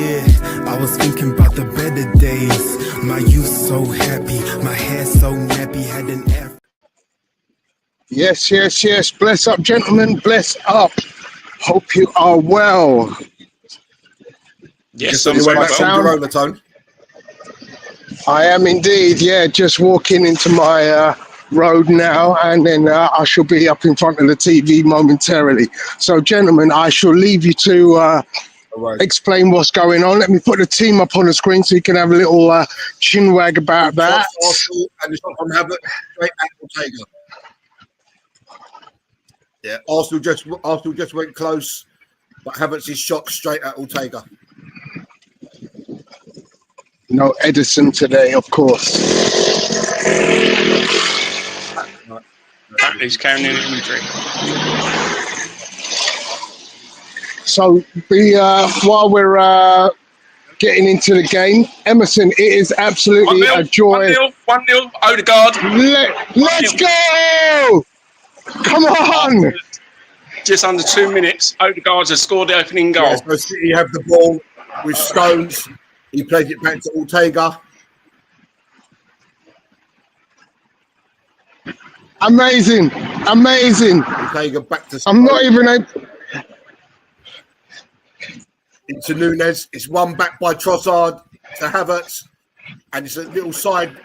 Yeah, I was thinking about the better days. My youth so happy, my hair so nappy, had an afro. Yes, yes, yes. Bless up, gentlemen. Bless up. Hope you are well. Yes, Just on your way back from Corona, Tone. I am indeed. Yeah, just walking into my road now, and then I shall be up in front of the TV momentarily. So, gentlemen, I shall leave you to explain what's going on. Let me put the team up on the screen so you can have a little chin wag about that. Arsenal and the shot from Havertz straight at Ortega. Yeah, Arsenal just went close, but Havertz's shot straight at Ortega. No Edison today, of course. He's carrying an injury. So, while we're getting into the game, Emerson, it is absolutely a joy. 1-0, Odegaard. Let's go! Come on! Just under 2 minutes, Odegaard has scored the opening goal. Yeah, so City have the ball with Stones. He plays it back to Ortega. Amazing. Ortega back to Stones. I'm not even able... Into Nunes. It's one back by Trossard to Havertz. And it's a little side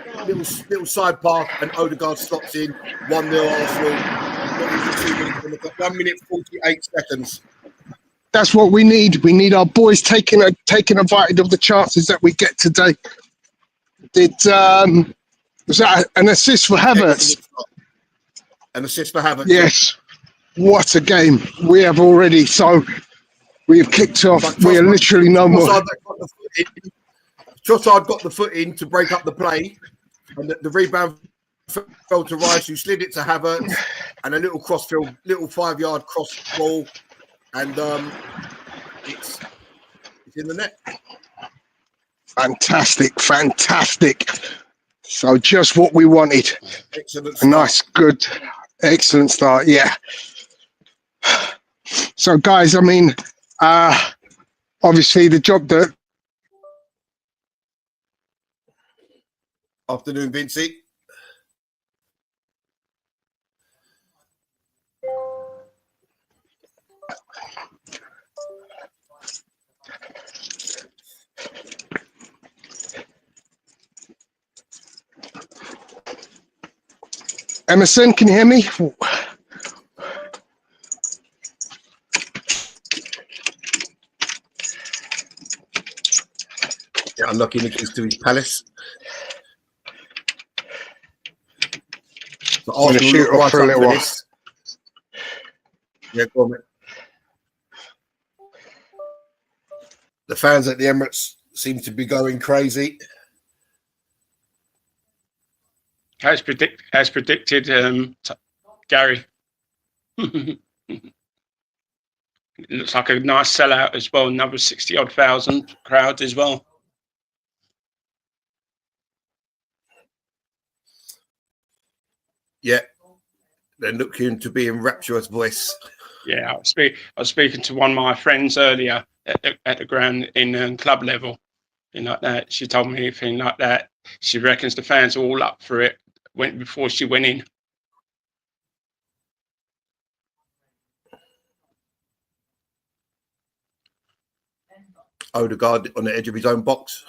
path, and Odegaard slots in 1-0 Arsenal. Not even 2 minutes. 1 minute 48 seconds. That's what we need. We need our boys taking advantage of the chances that we get today. Was that an assist for Havertz? An assist for Havertz. Yes. What a game. We have already. So we have kicked off. We are literally no more. Trossard got the foot in to break up the play, and the rebound fell to Rice, who slid it to Havertz, and a little crossfield, little 5-yard cross ball, and it's in the net. Fantastic. So just what we wanted. Excellent start. A nice, good, excellent start. Yeah. So guys, I mean, obviously the job that. Afternoon, Vincey. Emerson, can you hear me? Yeah, unlucky Nick's to his Palace. So I'm going to shoot off for a little while. Yeah, go on, mate. The fans at the Emirates seem to be going crazy. As predicted, Gary. It looks like a nice sellout as well. Another 60-odd thousand crowd as well. Yeah, they're looking to be in rapturous voice. Yeah, I was speaking to one of my friends earlier at the ground in club level, and like that. She told me anything like that. She reckons the fans are all up for it before she went in. Odegaard on the edge of his own box.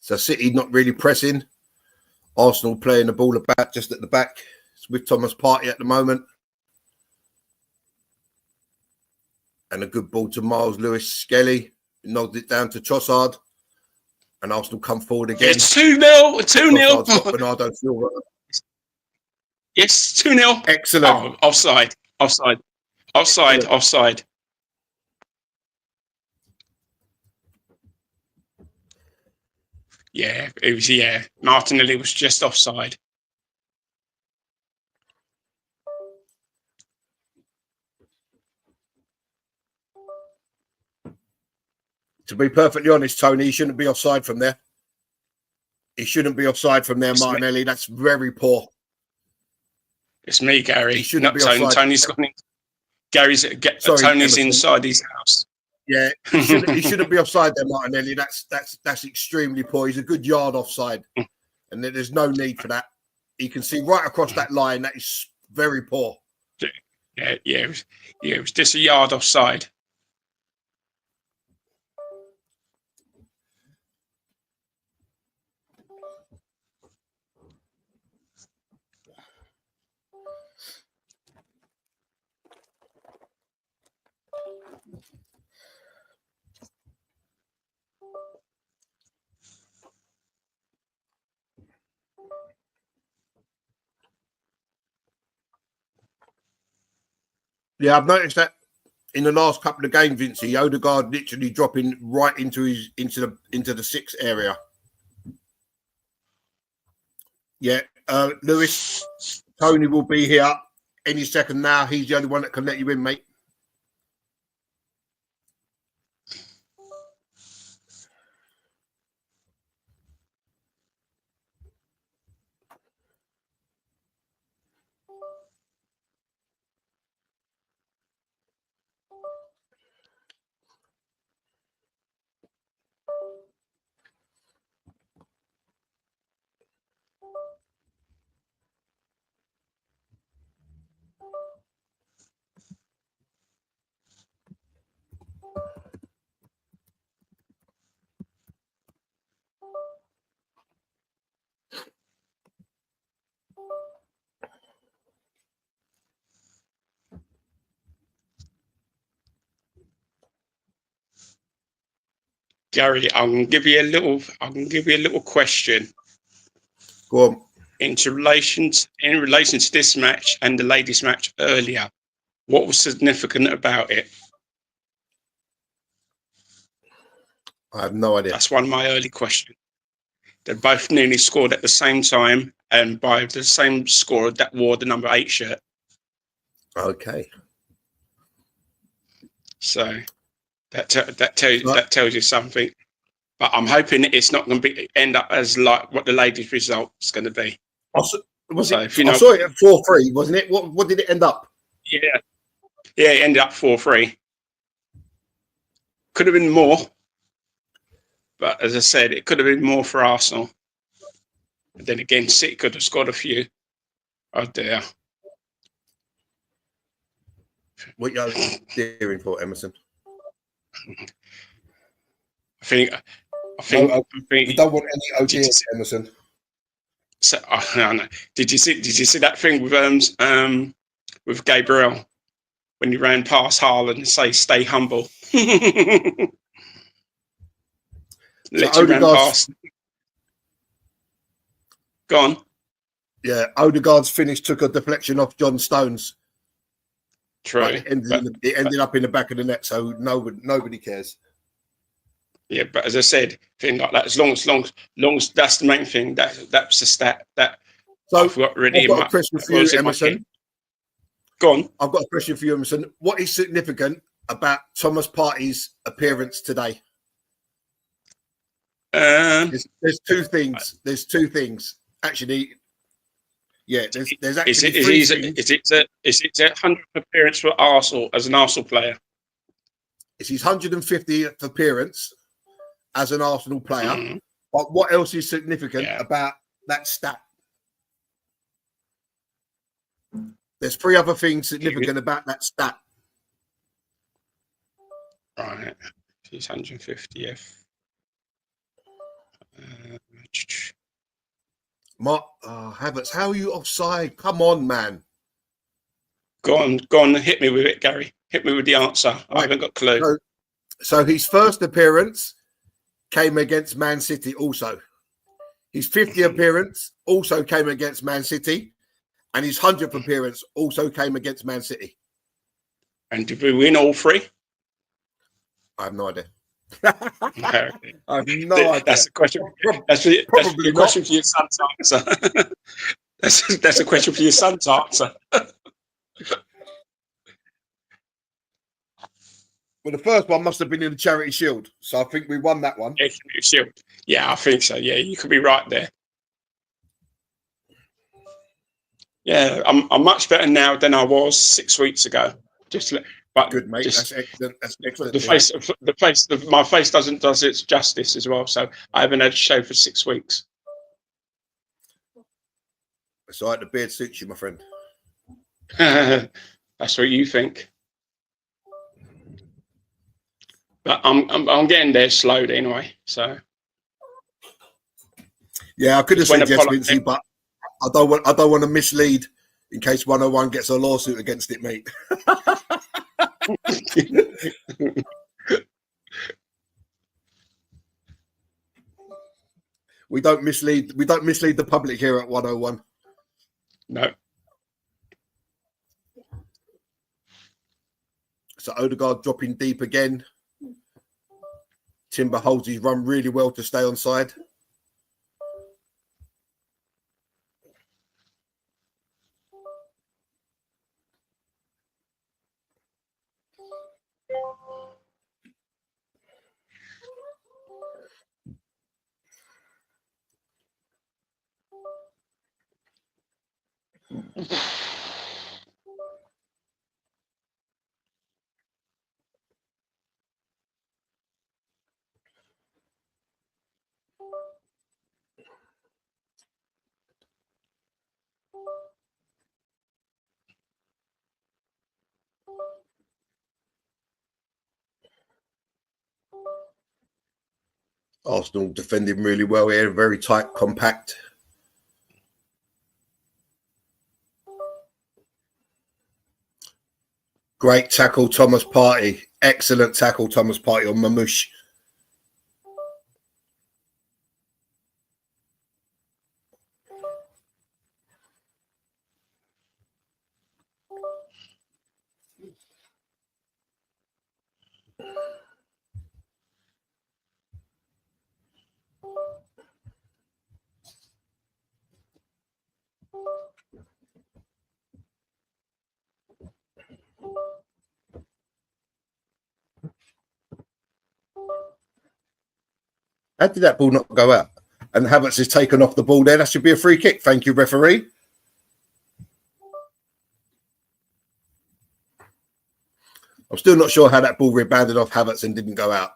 So City not really pressing. Arsenal playing the ball about just at the back. It's with Thomas Partey at the moment. And a good ball to Miles Lewis Skelly. Nods it down to Trossard. And Arsenal come forward again. It's 2-0. 2-0. Bernardo Silva. Yes, 2-0. Excellent. Oh, offside. Yeah, it was, yeah. Martinelli was just offside. To To be perfectly honest, Tony, he shouldn't be offside from there. He shouldn't be offside from there, Martinelli. That's very poor. It's me, Gary. He shouldn't Not be Tony. offside. Tony's gone in. Sorry, Tony's Emerson. inside his house. Yeah, he shouldn't be offside there, Martinelli. That's extremely poor. He's a good yard offside, and there's no need for that. He can see right across that line. That is very poor. Yeah, it was just a yard offside. Yeah, I've noticed that in the last couple of games, Vincey, Odegaard literally dropping right into the 6 area. Yeah, Lewis, Tony will be here any second now. He's the only one that can let you in, mate. Gary, I'm gonna give you a little question. Go on. In relation to this match and the ladies' match earlier, what was significant about it? I have no idea. That's one of my early questions. They both nearly scored at the same time and by the same scorer that wore the number 8 shirt. Okay. So that tells you something. But I'm hoping it's not going to end up as like what the ladies' result's going to be. I saw it at 4-3, wasn't it? What did it end up? Yeah, it ended up 4-3. Could have been more, but as I said, it could have been more for Arsenal. And then again, City could have scored a few. Oh dear. What are you cheering for, Emerson? I think we don't want any OGs, Emerson. So, no. Did you see that thing with Gabriel when he ran past Haaland and say "Stay humble"? Literally ran past. Go on. Yeah, Odegaard's finish took a deflection off John Stones. True. It ended up in the back of the net, so nobody cares. Yeah, but as I said, thing like that. As long as that's the main thing. That's the stat that I've got really. I've got a question for you, Emerson. Go on. I've got a question for you, Emerson. What is significant about Thomas Partey's appearance today? There's 2 things. There's 2 things. Actually, yeah. There's actually 3 things. Is it a 100th appearance for Arsenal as an Arsenal player? It's his 150th appearance as an Arsenal player. Mm-hmm. But what else is significant about that stat? There's 3 other things significant about that stat. Right. He's 150th. Havertz, how are you offside? Come on, man. Go on, hit me with it, Gary. Hit me with the answer. Right. I haven't got a clue. So his first appearance came against Man City also. His 50th appearance also came against Man City. And his 100th appearance also came against Man City. And did we win all 3? I have no idea. I have no idea. That's a question. That's a question for your son to answer. That's a question for your son to answer. Well, the first one must have been in the Charity Shield, so I think we won that one. Yeah, I think so. Yeah, you could be right there. Yeah, I'm much better now than I was 6 weeks ago. But Good, mate. just That's excellent. That's excellent. my face does its justice as well. So I haven't had a shave for 6 weeks. It's all right. The beard suits you, my friend. That's what you think. But I'm getting there slowly anyway. So yeah, I could have said yes, Vincey, but I don't want to mislead in case 101 gets a lawsuit against it, mate. We don't mislead the public here at 101. No. So Odegaard dropping deep again. Timber holds his run really well to stay on side. Arsenal defending really well here, very tight, compact. Great tackle, Thomas Partey. Excellent tackle, Thomas Partey on Mamouche. How did that ball not go out? And Havertz is taken off the ball there. That should be a free kick. Thank you, referee. I'm still not sure how that ball rebounded off Havertz and didn't go out.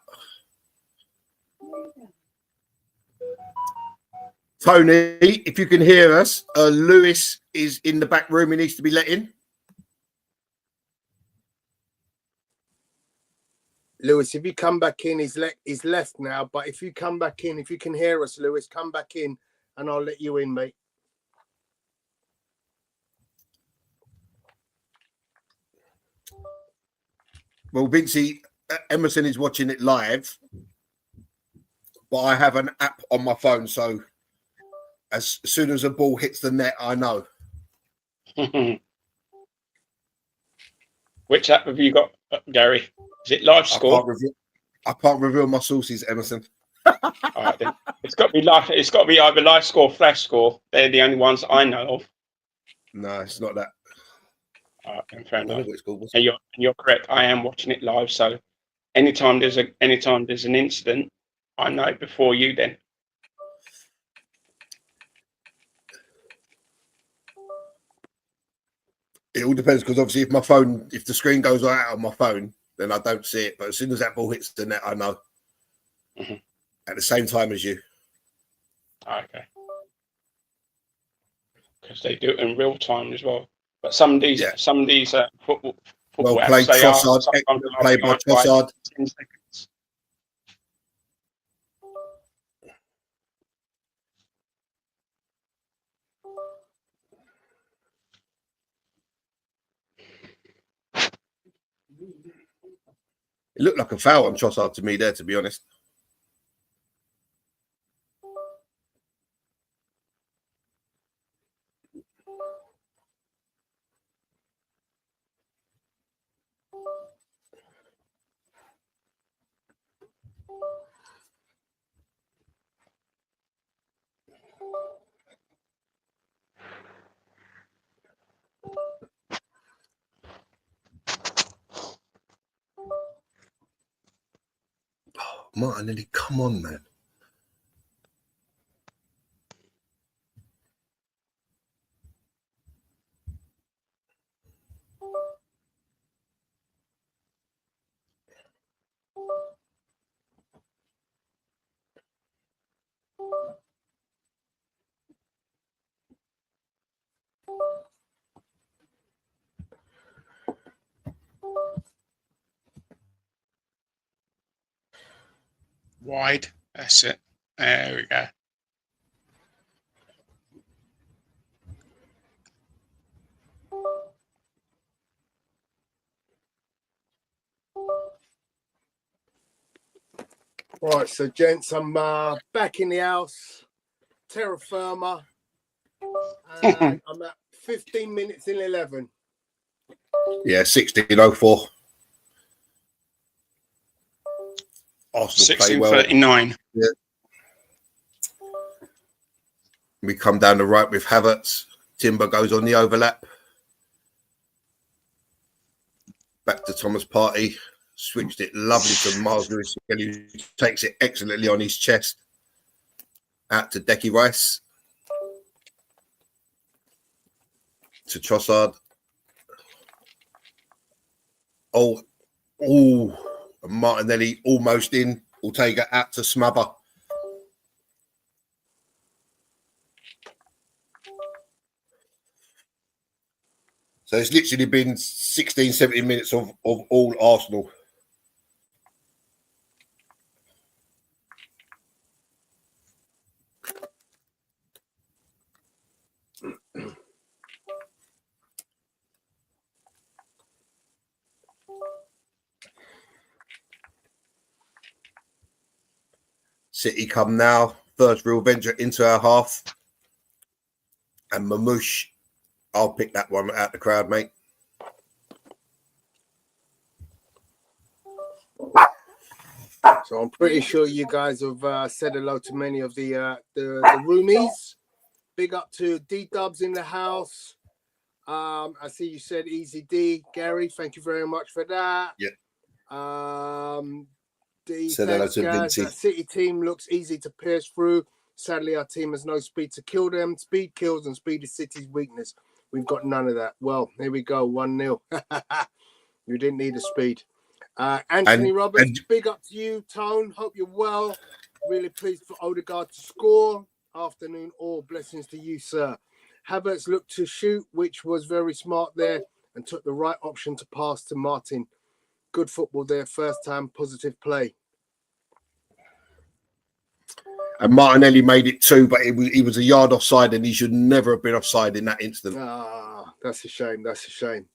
Tony, if you can hear us, Lewis is in the back room. He needs to be let in. Lewis, if you come back in, he's left now. But if you come back in, if you can hear us, Lewis, come back in and I'll let you in, mate. Well, Vincey, Emerson is watching it live, but I have an app on my phone. So as soon as a ball hits the net, I know. Which app have you got, Gary? Is it Live Score? I can't reveal my sources, Emerson. All right, then. It's got to be either Live Score or Flash Score. They're the only ones I know of. No, it's not that. All right, then, fair enough. It's called. And you're correct. I am watching it live. So anytime there's an incident, I know it before you. Then. It all depends because obviously if the screen goes out on my phone, then I don't see it. But as soon as that ball hits the net, I know. Mm-hmm. At the same time as you. Okay. Because they do it in real time as well. But some of these football well apps, played, Trossard. Played by Trossard. 10 seconds. It looked like a foul on Trossard to me there, to be honest. Martinelli, come on, man. Wide. That's it. There we go. Right, so gents, I'm back in the house, terra firma, and I'm at 15 minutes in 11. Yeah, 16:04. Arsenal play well. 16:39. Yeah. We come down the right with Havertz. Timber goes on the overlap. Back to Thomas Partey. Switched it lovely to Miles Lewis. He takes it excellently on his chest. Out to Decky Rice. To Trossard. Oh, Martinelli almost in. Ortega out to Smother. So it's literally been 16, 17 minutes of all Arsenal. City come now. First real venture into our half. And Mamouche, I'll pick that one out the crowd, mate. So I'm pretty sure you guys have said hello to many of the roomies. Big up to D-Dubs in the house. I see you said Easy D. Gary, thank you very much for that. Yeah. D, Said hello thanks, to guys. Vinci. That City team looks easy to pierce through. Sadly, our team has no speed to kill them. Speed kills and speed is City's weakness. We've got none of that. Well, here we go. 1-0. You didn't need a speed. Anthony Roberts, big up to you, Tone. Hope you're well. Really pleased for Odegaard to score. Afternoon all. Blessings to you, sir. Havertz looked to shoot, which was very smart there, and took the right option to pass to Martin. Good football there. First time positive play. And Martinelli made it too, but he was a yard offside and he should never have been offside in that instant. Ah, that's a shame. That's a shame.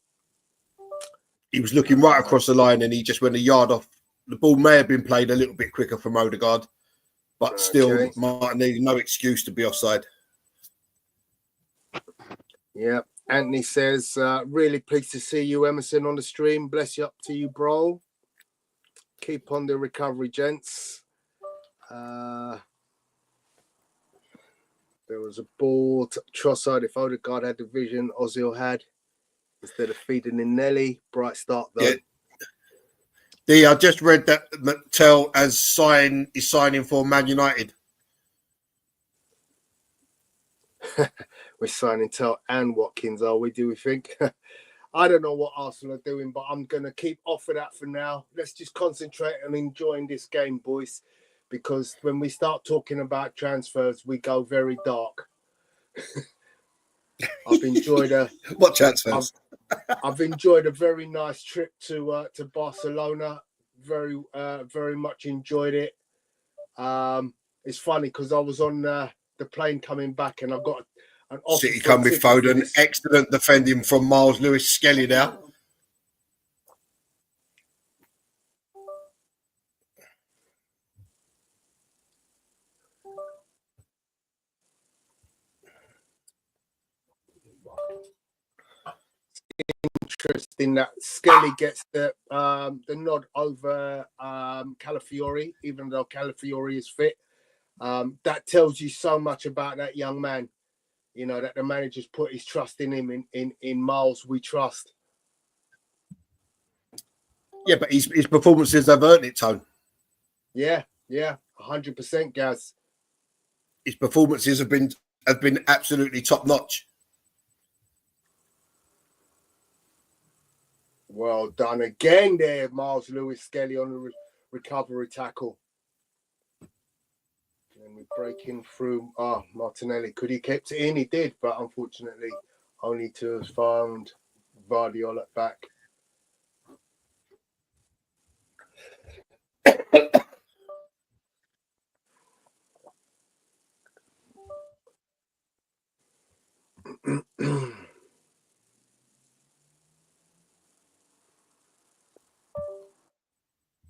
He was looking right across the line and he just went a yard off. The ball may have been played a little bit quicker from Odegaard, but still, Martinelli, no excuse to be offside. Yeah. Anthony says, really pleased to see you, Emerson, on the stream. Bless you up to you, bro. Keep on the recovery, gents. There was a ball to Trossard. If Odegaard had the vision Ozil had, instead of feeding in Nelly. Bright start, though. Yeah. I just read that Mattel is signing for Man United. We're signing Tell and Watkins, are we? Do we think? I don't know what Arsenal are doing, but I'm going to keep off of that for now. Let's just concentrate on enjoying this game, boys, because when we start talking about transfers, we go very dark. I've enjoyed what transfers? I've enjoyed a very nice trip to Barcelona. Very much enjoyed it. It's funny because I was on the plane coming back, and I've got an offer. City come with Foden. Excellent defending from Miles Lewis. Skelly there. Interesting that Skelly gets the nod over Calafiori, even though Calafiori is fit. That tells you so much about that young man. You know, that the manager's put his trust in him. In Miles, we trust. Yeah, but his performances have earned it, Tone. Yeah, Yeah, 100%, Gaz. His performances have been absolutely top notch. Well done again there, Miles Lewis-Skelly on the recovery tackle. And we're breaking through. Martinelli, could he kept it in? He did, but unfortunately only to have found Vardiol at back.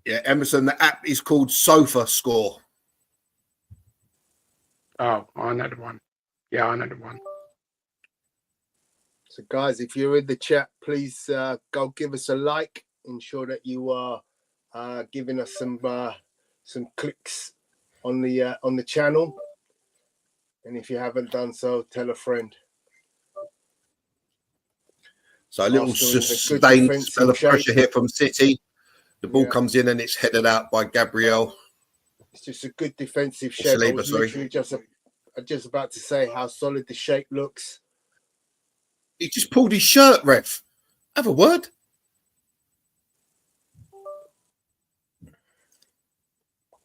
Yeah, Emerson, the app is called Sofa Score. Oh, I know the one. Yeah, I know the one. So, guys, if you're in the chat, please go give us a like. Ensure that you are giving us some clicks on the channel. And if you haven't done so, tell a friend. So a little Arsenal in a good sustained defensive spell of shape. pressure here from City. The ball Yeah. comes in and it's headed out by Gabriel. It's just a good defensive shape. Saliba, I was literally just about to say how solid the shape looks. He just pulled his shirt, ref. Have a word.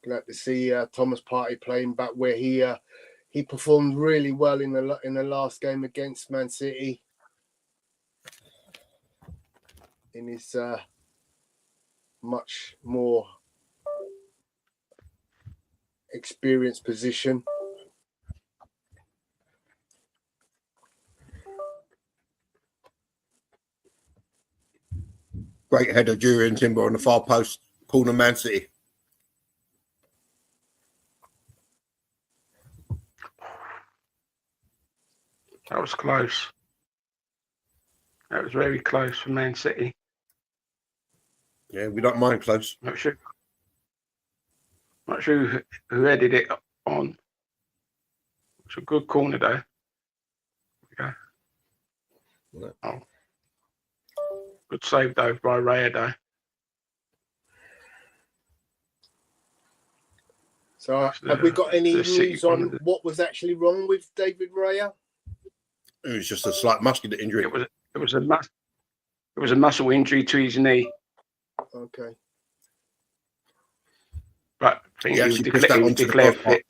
Glad to see Thomas Partey playing back where he performed really well in the last game against Man City. In his much more experienced position. Great header during Timber on the far post, corner Man City. That was close. That was very close for Man City. Yeah, we don't mind close. Not sure who headed it on. It's a good corner though. Okay. Yeah. Oh. Good save though by Raya though. So have we got any news on what was actually wrong with David Raya? It was just a slight muscular injury. It was a muscle injury to his knee. Okay. But I think he was declared fit.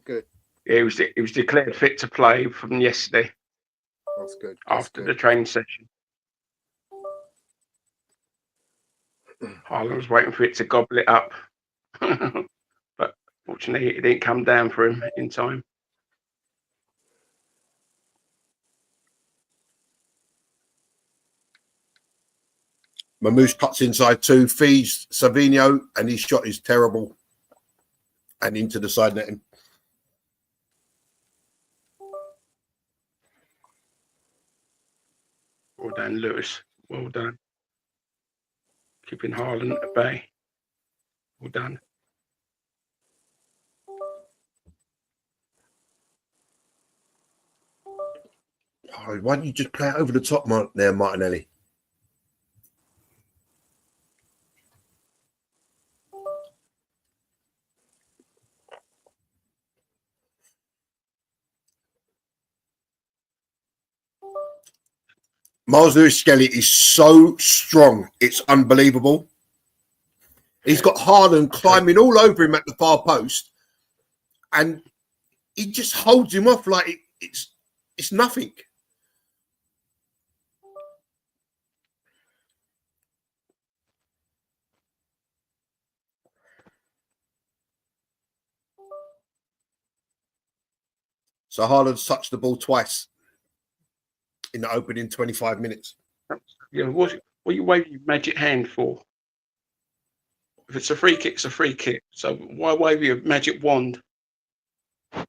Good. Yeah, he was declared fit to play from yesterday. That's good. After the training session. Haaland was waiting for it to gobble it up. But fortunately it didn't come down for him in time. Mamouche cuts inside two, feeds Savinho, and his shot is terrible. And into the side netting. Well done, Lewis. Well done. Keeping Haaland at bay. Well done. Oh, why don't you just play it over the top there, Martinelli? Miles Lewis-Skelly is so strong. It's unbelievable. He's got Haaland climbing all over him at the far post. And he just holds him off like it's nothing. So Haaland's touched the ball twice in the opening 25 minutes. Yeah, what are you waving your magic hand for? If it's a free kick, it's a free kick. So why wave your magic wand? I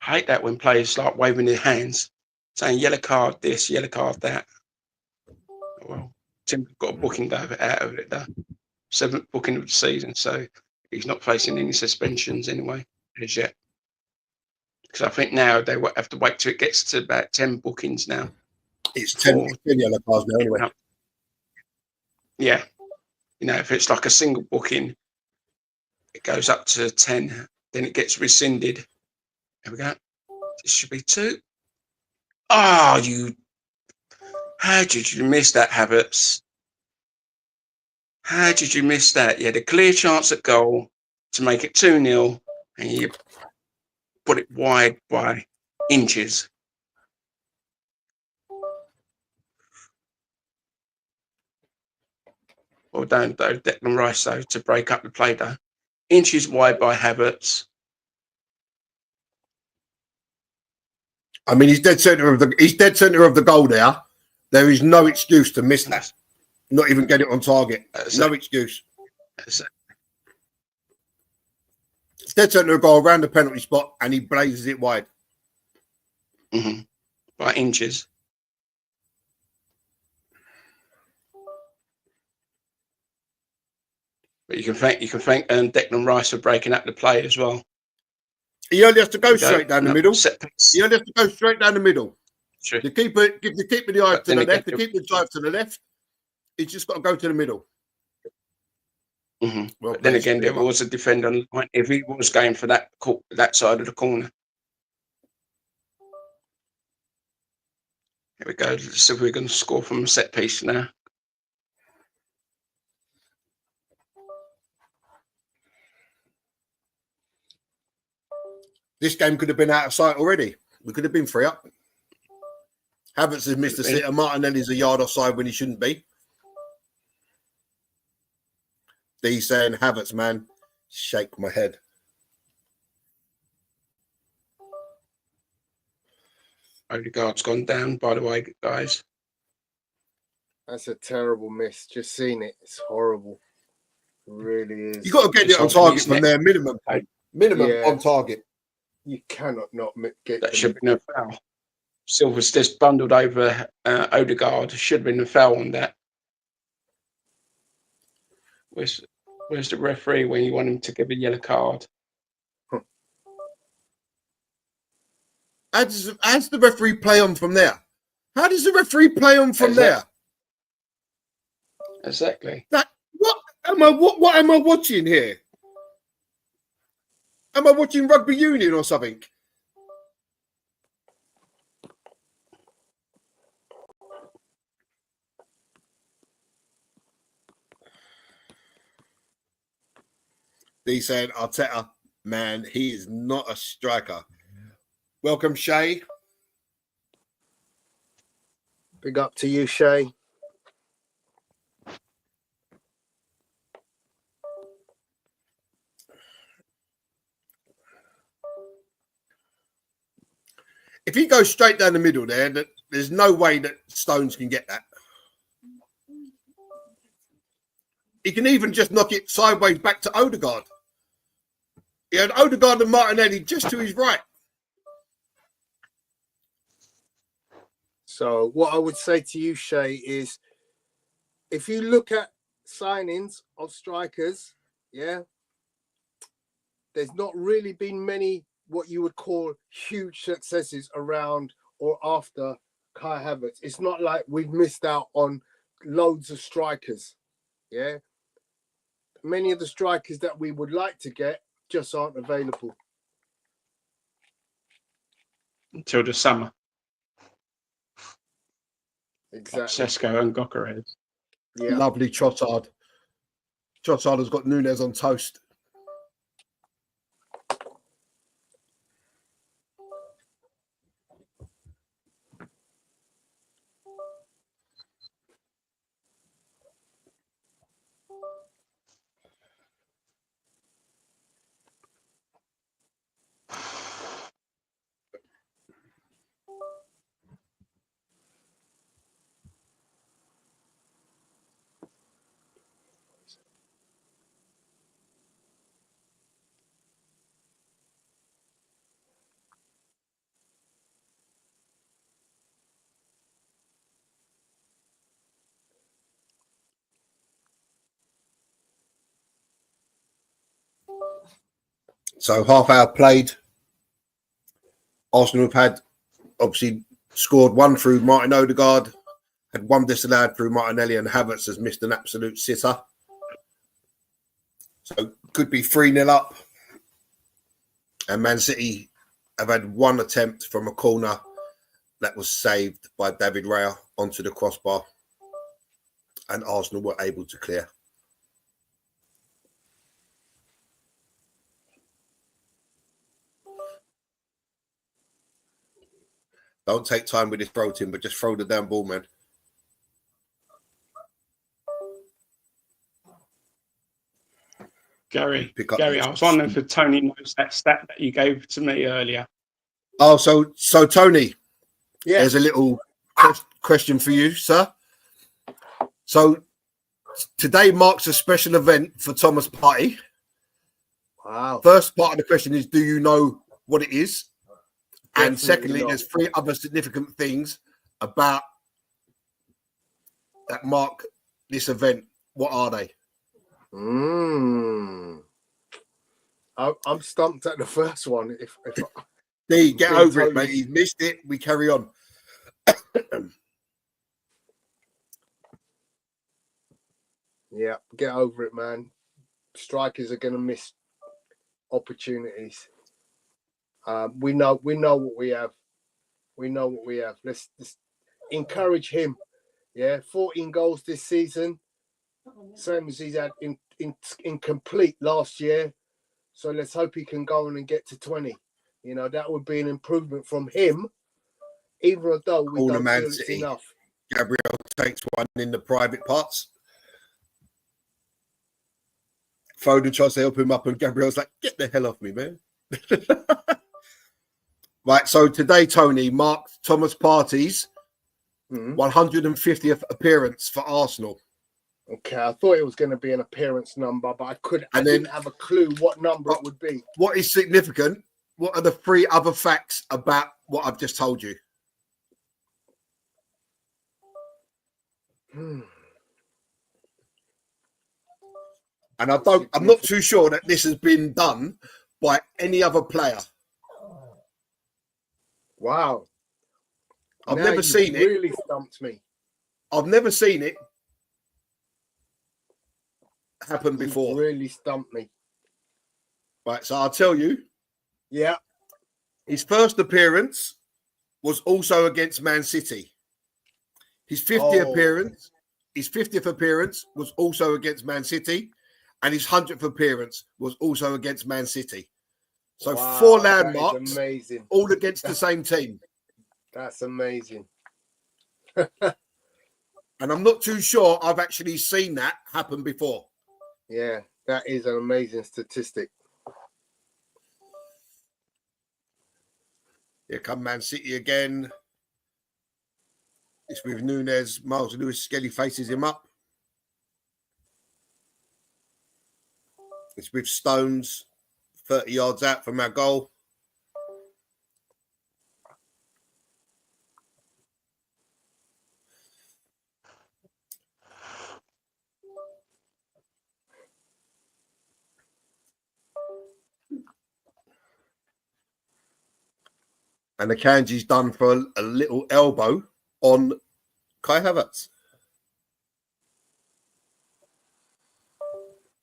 hate that when players start waving their hands, saying yellow card this, yellow card that. Well, Tim got a booking out of it though. 7th booking of the season, so he's not facing any suspensions anyway as yet. Because I think now they have to wait till it gets to about 10 bookings now. It's 10 yellow cards now anyway. Yeah. You know, if it's like a single booking, it goes up to 10, then it gets rescinded. There we go. This should be 2. Oh, how did you miss that, Havertz? How did you miss that? You had a clear chance at goal to make it 2-0, and you put it wide by inches. Well done, though, Declan Rice, though, to break up the play, though. Inches wide by Havertz. I mean, he's dead centre of the goal there. There is no excuse to miss that. Not even get it on target. No excuse. It's dead centre of goal around the penalty spot, and he blazes it wide. By inches. But you can thank Declan Rice for breaking up the play as well. He only has to go straight down the middle. He only has to go straight down the middle. True. The keeper, give the keeper the eye to the left. The keeper drive to the left. He's just got to go to the middle. Well, then again, there was a defender on the line if he was going for that side of the corner. Here we go. Let's see if we're going to score from a set piece now. This game could have been out of sight already. We could have been 3 up. Havertz has missed a sitter. Martinelli's a yard offside when he shouldn't be. He's saying, Havertz, man, shake my head. Odegaard's gone down, by the way, guys. That's a terrible miss. Just seen it. It's horrible. It really is. You've got to get it on target from there, minimum. Minimum on target. You cannot not get that. Should have been a foul. Silver's just bundled over Odegaard. Should have been a foul on that. Where's the referee when you want him to give a yellow card? How does the referee play on from there? How does the referee play on from there? Exactly. What am I watching here? Am I watching rugby union or something? He's saying, Arteta, man, he is not a striker. Welcome, Shay. Big up to you, Shay. If he goes straight down the middle there, there's no way that Stones can get that. He can even just knock it sideways back to Odegaard. He had Odegaard and Martinelli just to his right. So what I would say to you, Shay, is if you look at signings of strikers, there's not really been many what you would call huge successes around or after Kai Havertz. It's not like we've missed out on loads of strikers. Yeah. Many of the strikers that we would like to get just aren't available. Until the summer. Exactly. Sesko and Gokares. Yeah. Lovely Trossard. Trossard has got Nunes on toast. So half hour played. Arsenal have had, obviously, scored one through Martin Odegaard, had one disallowed through Martinelli, and Havertz has missed an absolute sitter. So could be 3-0 up. And Man City have had one attempt from a corner that was saved by David Raya onto the crossbar. And Arsenal were able to clear. Don't take time with this throw, Tim, but just throw the damn ball, man. Gary, I was wondering if Tony knows that stat that you gave to me earlier. Oh, so Tony, Yeah. there's a little question for you, sir. So today marks a special event for Thomas Partey. Wow. First part of the question is, do you know what it is? And Definitely secondly, not. there's 3 other significant things about that mark this event. What are they? I'm stumped at the first one. If D, get Being over it, totally- mate. You've missed it. We carry on. Yeah, get over it, man. Strikers are going to miss opportunities. We know what we have. We know what we have. Let's encourage him. Yeah, 14 goals this season, same as he's had in complete last year. So let's hope he can go on and get to 20. You know, that would be an improvement from him, even though we Corner don't Man feel it's City. enough. Gabriel takes one in the private parts. Foden tries to help him up, and Gabriel's like, get the hell off me, man. Right, so today, Tony, marked Thomas Partey's 150th appearance for Arsenal. Okay, I thought it was going to be an appearance number, but I didn't have a clue what number it would be. What is significant? What are the 3 other facts about what I've just told you? And I'm not too sure that this has been done by any other player. Wow. I've Now never seen it. Really stumped me. I've never seen it happen before. Really stumped me. Right, so I'll tell you. Yeah. His first appearance was also against Man City. His 50th appearance was also against Man City, and his 100th appearance was also against Man City. So wow, 4 landmarks, amazing. all against the same team. That's amazing. And I'm not too sure I've actually seen that happen before. Yeah, that is an amazing statistic. Here come Man City again. It's with Nunez. Miles Lewis Skelly faces him up. It's with Stones, 30 yards out from our goal. And the Kanji's done for a little elbow on Kai Havertz.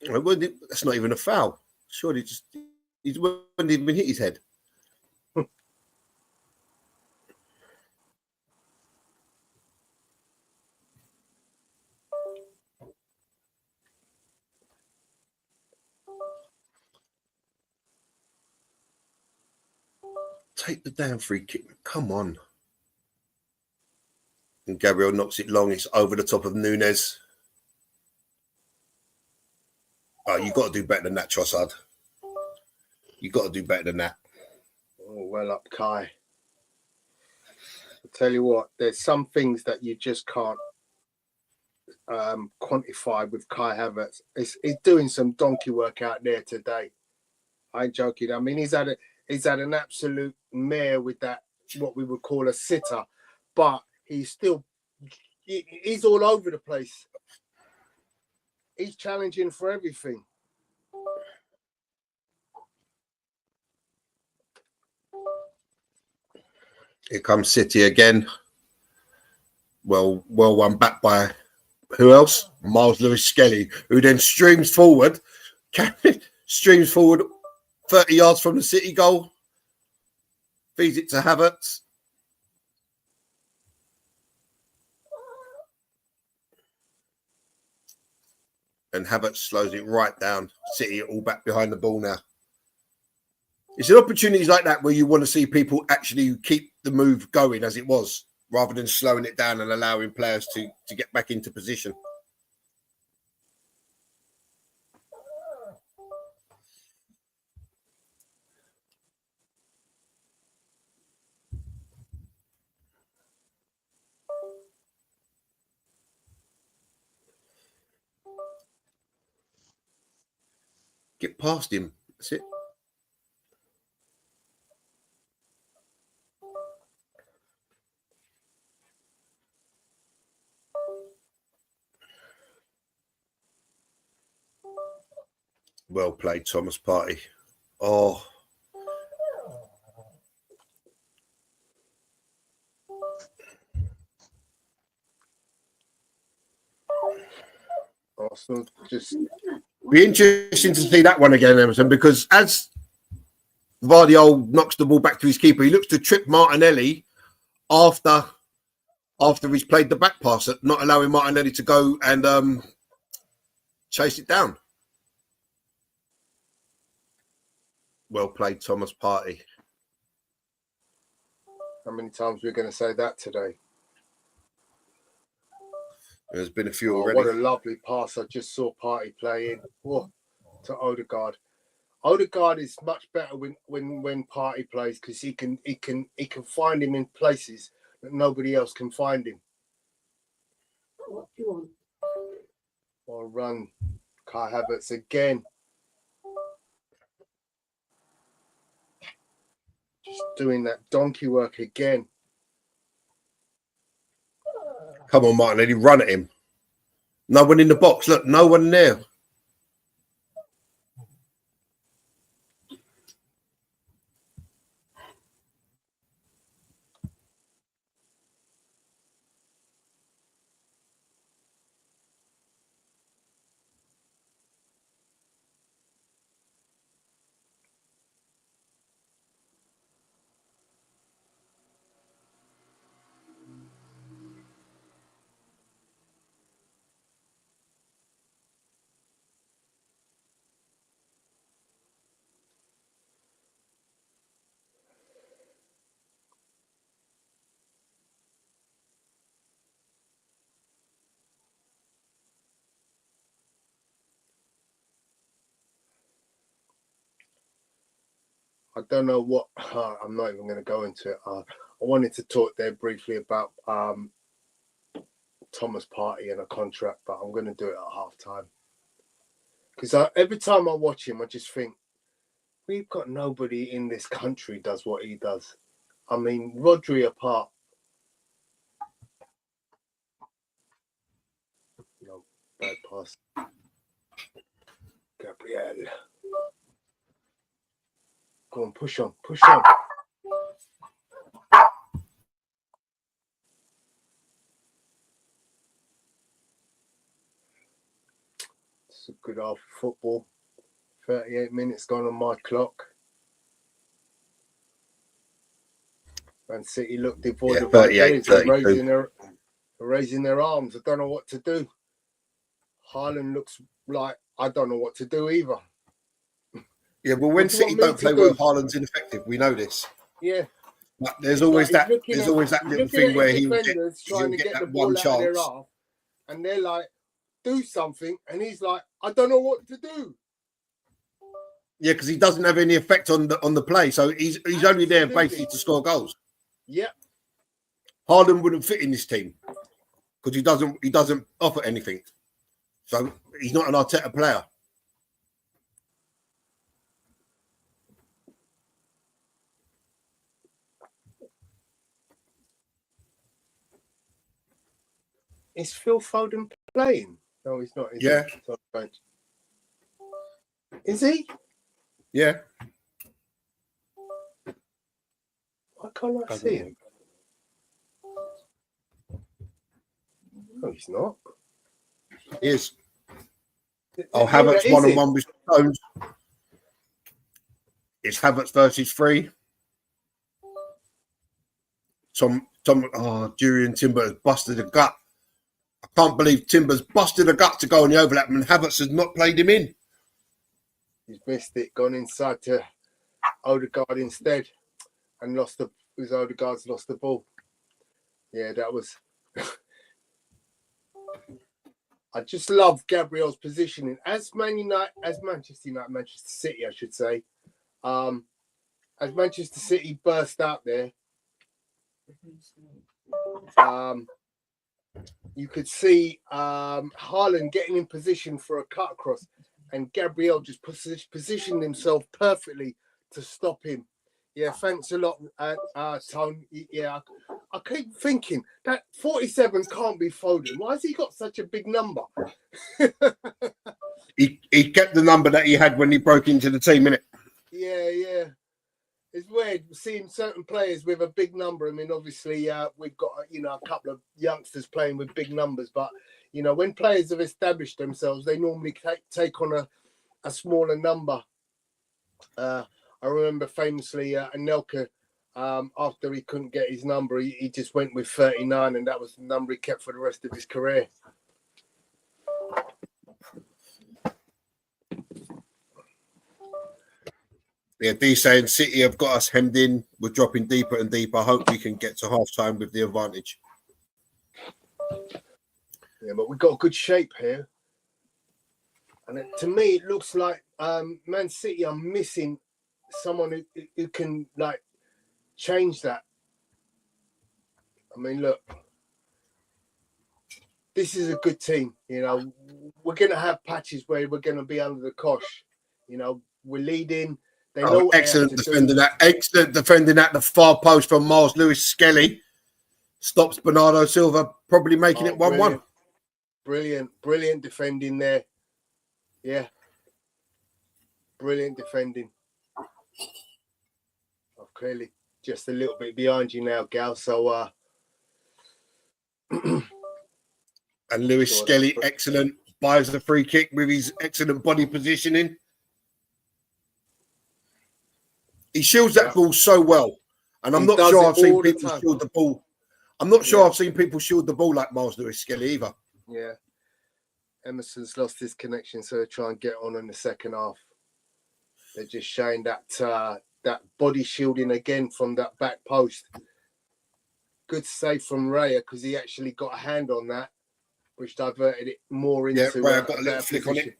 That's not even a foul. Surely he wouldn't even hit his head. Take the damn free kick. Come on. And Gabriel knocks it long. It's over the top of Nunez. Oh, you got to do better than that, Trossard. You got to do better than that. Oh, well up, Kai. I'll tell you what, there's some things that you just can't quantify with Kai Havertz. He's doing some donkey work out there today. I ain't joking. I mean, he's had an absolute mare with that, what we would call a sitter, but he's all over the place. He's challenging for everything. Here comes City again. Well won back by who else? Miles Lewis Skelly, who then streams forward Streams forward 30 yards from the City goal. Feeds it to Havertz. And Havertz slows it right down. City all back behind the ball now. It's an opportunities like that where you want to see people actually keep the move going as it was, rather than slowing it down and allowing players to get back into position. Get past him. That's it. Well played, Thomas Partey. Oh. Arsenal just Be interesting to see that one again, Emerson, because as Vardy knocks the ball back to his keeper, he looks to trip Martinelli after he's played the back pass, not allowing Martinelli to go and chase it down. Well played, Thomas Partey. how many times we're going to say that today? There's been a few Oh, already. what a lovely pass I just saw Partey play in. Oh, to Odegaard. Odegaard is much better when Partey plays because he can find him in places that nobody else can find him. What do you want? Well run, Kai Havertz again. Just doing that donkey work again. Come on, Martinelli, run at him. No one in the box. Look, no one there. I don't know what. I'm not even going to go into it. I wanted to talk there briefly about Thomas Partey and a contract, but I'm going to do it at half time. Because every time I watch him, I just think, we've got nobody in this country does what he does. I mean, Rodri apart. No, bad pass. Gabriel. Go on, push on, push on. It's a good half of football. 38 minutes gone on my clock. Man City look devoid of ideas, raising their arms. I don't know what to do. Haaland looks like I don't know what to do either. Yeah, well, when City don't play well, Haaland's ineffective. We know this. Yeah. But there's always that. There's always that little thing where he'll get the that one chance, half, and they're like, "Do something," and he's like, "I don't know what to do." Yeah, because he doesn't have any effect on the play, so he's only there basically to score goals. Yeah. Haaland wouldn't fit in this team because he doesn't offer anything, so he's not an Arteta player. Is Phil Foden playing? No, he's not. Yeah. Is he? Yeah. Why can't I see him? No, he's not. He is. Oh, Havertz one-on-one with stones. It's Havertz versus 3. Julian Timber has busted a gut. I can't believe Timber's busted a gut to go on the overlap, and Havertz has not played him in. He's missed it, gone inside to Odegaard instead, and Odegaard's lost the ball. Yeah, that was. I just love Gabriel's positioning as Manchester City, I should say. As Manchester City burst out there, you could see Haaland getting in position for a cut across, and Gabriel just positioned himself perfectly to stop him. Yeah, thanks a lot, Tone. Yeah, I keep thinking that 47 can't be Foden. Why has he got such a big number? He kept the number that he had when he broke into the team, innit? Yeah. It's weird seeing certain players with a big number. I mean, obviously, we've got a couple of youngsters playing with big numbers, but when players have established themselves, they normally take on a smaller number. I remember famously Anelka, after he couldn't get his number, he just went with 39, and that was the number he kept for the rest of his career. Yeah, D saying City have got us hemmed in. We're dropping deeper and deeper. I hope we can get to half time with the advantage. Yeah, but we've got good shape here. And to me, it looks like Man City are missing someone who can, change that. I mean, look, this is a good team. We're going to have patches where we're going to be under the cosh. We're leading. They know excellent defending that. Excellent defending at the far post from Miles Lewis-Skelly. Stops Bernardo Silva, probably making it 1-1. Brilliant defending there. Yeah. Brilliant defending. I'm clearly just a little bit behind you now, Gal. So, and Lewis-Skelly, excellent. Buys the free kick with his excellent body positioning. He shields that ball so well. And I'm not sure I've seen people shield the ball. I'm not sure I've seen people shield the ball like Miles Lewis-Skelly either. Yeah. Emerson's lost his connection, so they're trying to get on in the second half. They're just showing that body shielding again from that back post. Good save from Raya because he actually got a hand on that, which diverted it more into. Yeah, Raya got a little flick on it.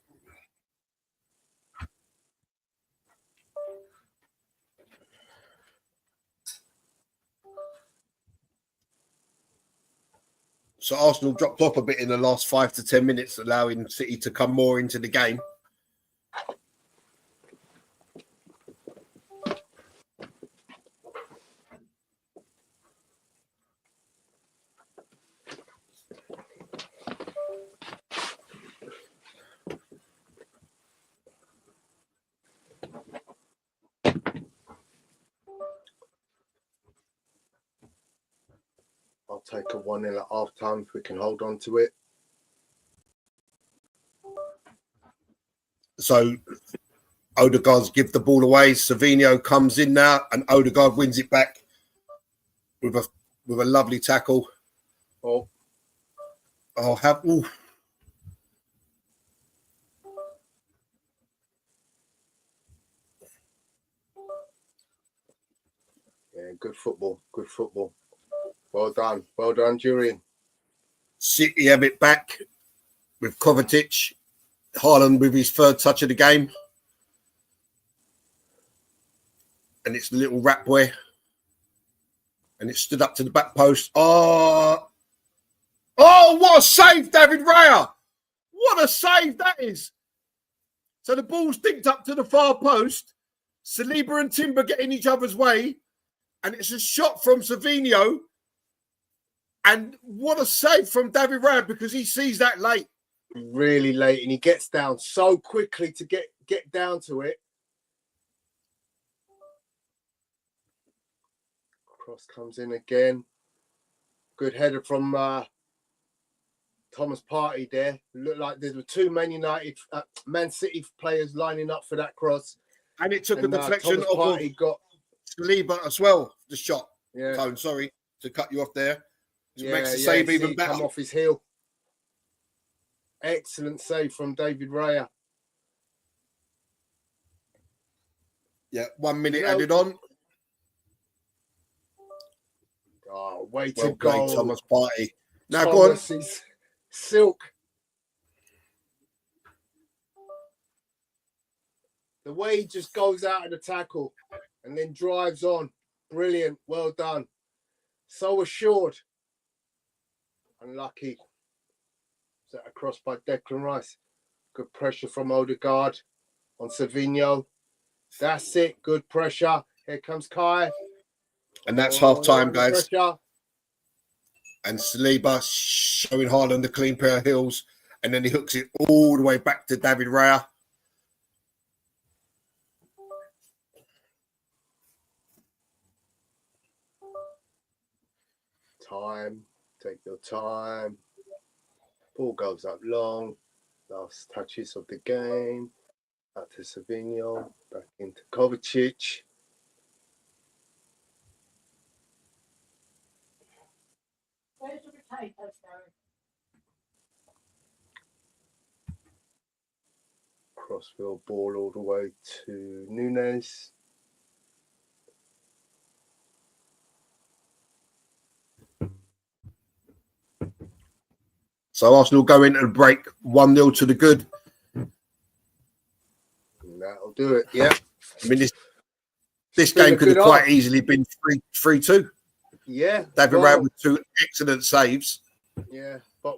So Arsenal dropped off a bit in the last 5 to 10 minutes, allowing City to come more into the game. I'll take a 1-0 at half time if we can hold on to it. So Odegaard's give the ball away. Savinho comes in now, and Odegaard wins it back with a lovely tackle. Ooh. Yeah, good football. Well done, Julian. City have it back with Kovacic. Haaland with his third touch of the game. And it's the little rat boy. And it stood up to the back post. Oh, what a save, David Raya. What a save that is. So the ball's dinked up to the far post. Saliba and Timber get in each other's way. And it's a shot from Savinho. And what a save from David Raya because he sees that late. Really late, and he gets down so quickly to get down to it. Cross comes in again. Good header from Thomas Partey there. Looked like there were two Man City players lining up for that cross. And it took a deflection Thomas off Partey of got Saliba as well, the shot. yeah. Tone, sorry to cut you off there. It Yeah, makes the save even better. Come off his heel. Excellent save from David Raya. Yeah, 1 minute added on. Oh, way Well to go. played, Thomas Partey. Now Thomas go on. is silk. The way he just goes out of the tackle and then drives on. Brilliant. Well done. So assured. Unlucky. Set across by Declan Rice. Good pressure from Odegaard on Savinho. That's it. Good pressure. Here comes Kai. And that's half time, Under guys. pressure. And Saliba showing Haaland a clean pair of heels. And then he hooks it all the way back to David Raya. Time. Take your time. Ball goes up long. Last touches of the game. Out to Savinho. Back into Kovacic. Where's the potatoes going? Crossfield ball all the way to Nunes. So Arsenal go into the break 1-0 to the good. That'll do it. Yeah. I mean, this game could have quite easily been 3-2. Yeah. David Raya with two excellent saves. Yeah. But,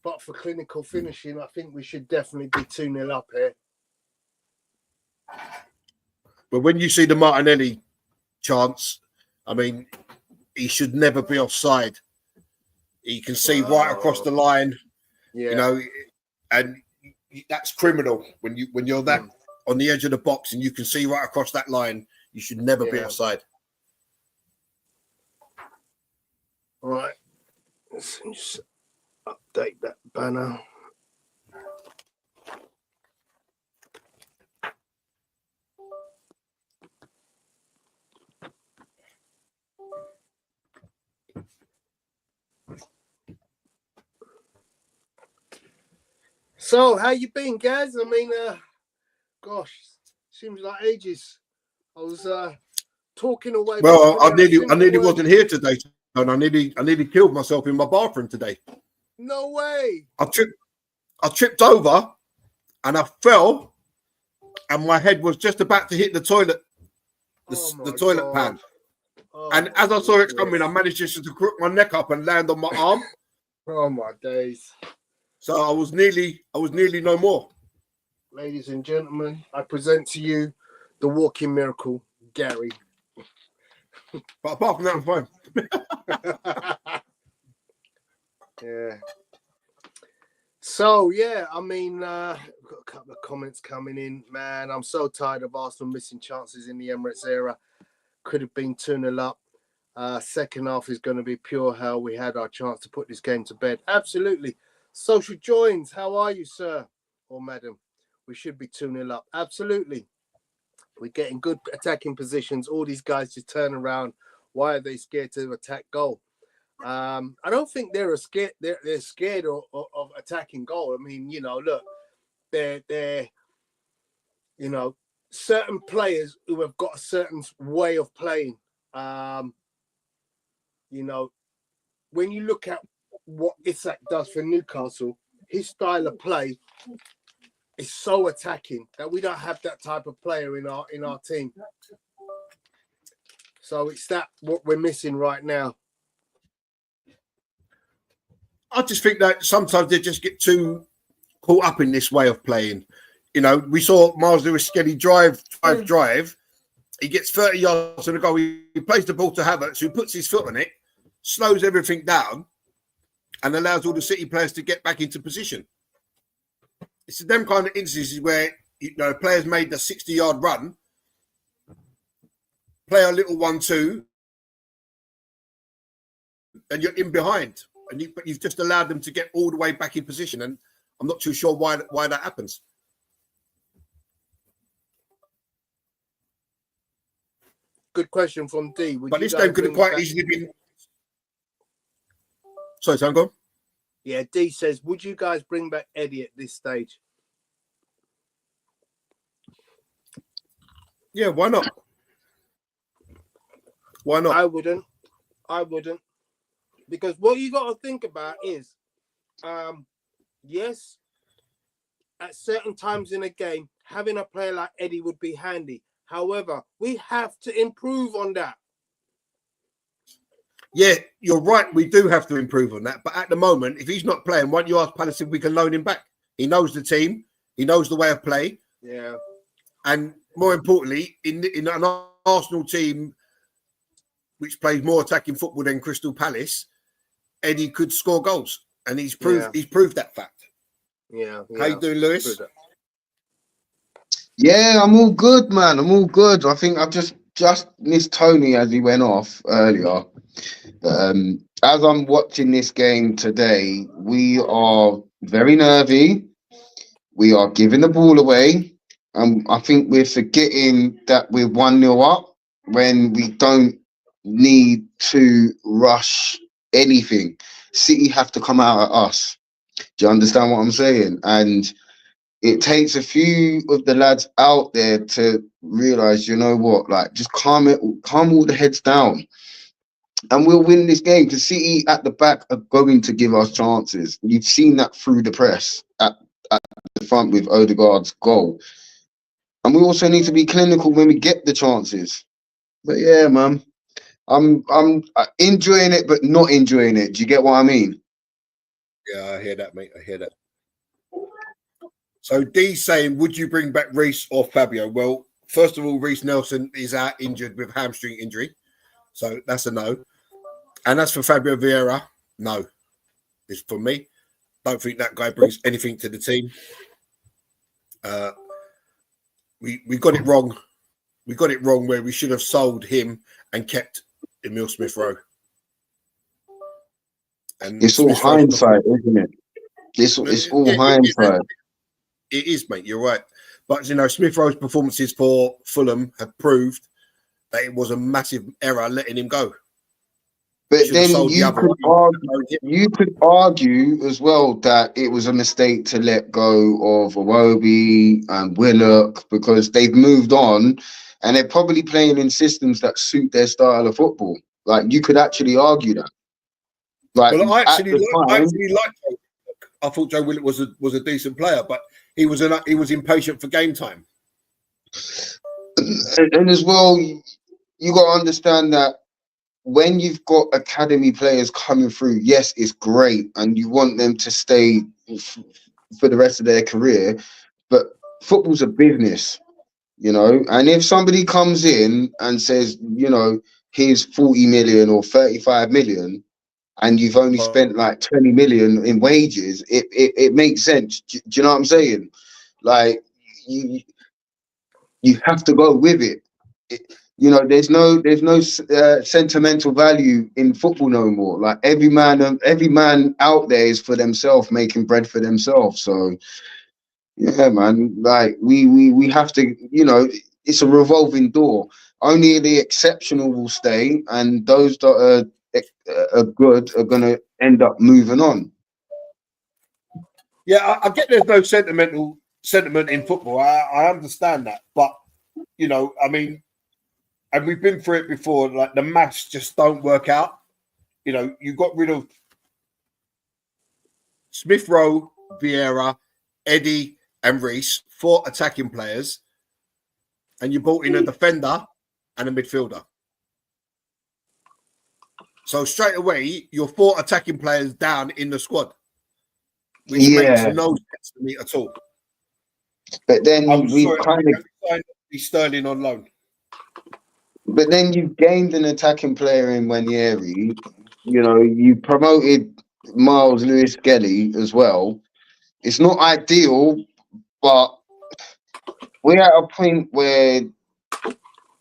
but for clinical finishing, I think we should definitely be 2-0 up here. But when you see the Martinelli chance, I mean, he should never be offside. You can see right across the line, and that's criminal when you're that on the edge of the box and you can see right across that line. You should never be offside. All right, let's just update that banner. So, how you been, Gaz? I mean, gosh, seems like ages. I was talking away. Well, I nearly wasn't here today, and I nearly killed myself in my bathroom today. No way! I tripped over, and I fell, and my head was just about to hit the toilet, the toilet pan. And as I saw it coming, I managed just to crook my neck up and land on my arm. Oh my days! So I was nearly no more. Ladies and gentlemen, I present to you the walking miracle, Gary. But apart from that, I'm fine. Yeah. So, I mean, got a couple of comments coming in. Man, I'm so tired of Arsenal missing chances in the Emirates era. Could have been 2-0 up. Second half is going to be pure hell. We had our chance to put this game to bed. Absolutely. Social joins, how are you, sir or madam? We should be 2-0 up. Absolutely. We're getting good attacking positions. All these guys just turn around. Why are they scared to attack goal? I don't think they're scared. They're scared of attacking goal. I mean, look, they're certain players who have got a certain way of playing. When you look at what Isak does for Newcastle, his style of play is so attacking that we don't have that type of player in our team. So it's what we're missing right now. I just think that sometimes they just get too caught up in this way of playing. We saw Miles Lewis-Skelly drive. He gets 30 yards to the goal. He plays the ball to Havertz, who puts his foot on it, slows everything down, and allows all the City players to get back into position. It's them kind of instances where players made the 60-yard run, play a little 1-2, and you're in behind. but you've just allowed them to get all the way back in position, and I'm not too sure why that happens. Good question from D. But this game could have quite easily been. Sorry, Sam, go on. Yeah, D says, would you guys bring back Eddie at this stage? Yeah, why not? Why not? I wouldn't. Because what you got to think about is, yes, at certain times in a game, having a player like Eddie would be handy. However, we have to improve on that. Yeah, you're right. We do have to improve on that. But at the moment, if he's not playing, why don't you ask Palace if we can loan him back? He knows the team. He knows the way of play. Yeah. And more importantly, in an Arsenal team which plays more attacking football than Crystal Palace, Eddie could score goals. And he's proved that fact. Yeah. How you doing, Lewis? Yeah, I'm all good, man. I'm all good. I think I've just missed Tony as he went off earlier. As I'm watching this game today, we are very nervy. We are giving the ball away. I think we're forgetting that we're 1-0 up when we don't need to rush anything. City have to come out at us. Do you understand what I'm saying? And it takes a few of the lads out there to realise, you know what, like just calm all the heads down. And we'll win this game because City at the back are going to give us chances. You've seen that through the press at the front with Odegaard's goal. And we also need to be clinical when we get the chances. But yeah, man, I'm enjoying it, but not enjoying it. Do you get what I mean? Yeah, I hear that, mate. I hear that. So D's saying, would you bring back Reece or Fabio? Well, first of all, Reece Nelson is out injured with hamstring injury. So that's a no. And as for Fabio Vieira, no. It's for me. Don't think that guy brings anything to the team. We got it wrong. We got it wrong where we should have sold him and kept Emile Smith-Rowe. And it's all hindsight, isn't it? It's all hindsight. It is, mate. You're right. But, you know, Smith-Rowe's performances for Fulham have proved that it was a massive error letting him go. But then you could argue as well that it was a mistake to let go of Iwobi and Willock because they've moved on and they're probably playing in systems that suit their style of football. Like, you could actually argue that. Like, well, I actually liked Joe. I thought Joe Willock was a decent player, but he was impatient for game time. And as well, you got to understand that when you've got academy players coming through, yes, it's great, and you want them to stay for the rest of their career, but football's a business, you know, and if somebody comes in and says, you know, here's 40 million or 35 million, and you've only spent like 20 million in wages, it makes sense. Do you know what I'm saying? Like, you have to go with it. You know, there's no sentimental value in football no more. Like, every man out there is for themselves, making bread for themselves. So yeah, man, like we have to, you know, it's a revolving door. Only the exceptional will stay, and those that are good are going to end up moving on. Yeah, I get there's no sentiment in football. I understand that, but you know, I mean, and we've been through it before. Like, the maths just don't work out. You know, you got rid of Smith-Rowe, Vieira, Eddie, and Reece, 4 attacking players, and you brought in a defender and a midfielder. So straight away, you're 4 attacking players down in the squad, which makes no sense to me at all. But then we've kind of signed Sterling on loan. But then you've gained an attacking player in Wanyeri. You know, you promoted Miles Lewis-Skelly as well. It's not ideal, but we're at a point where,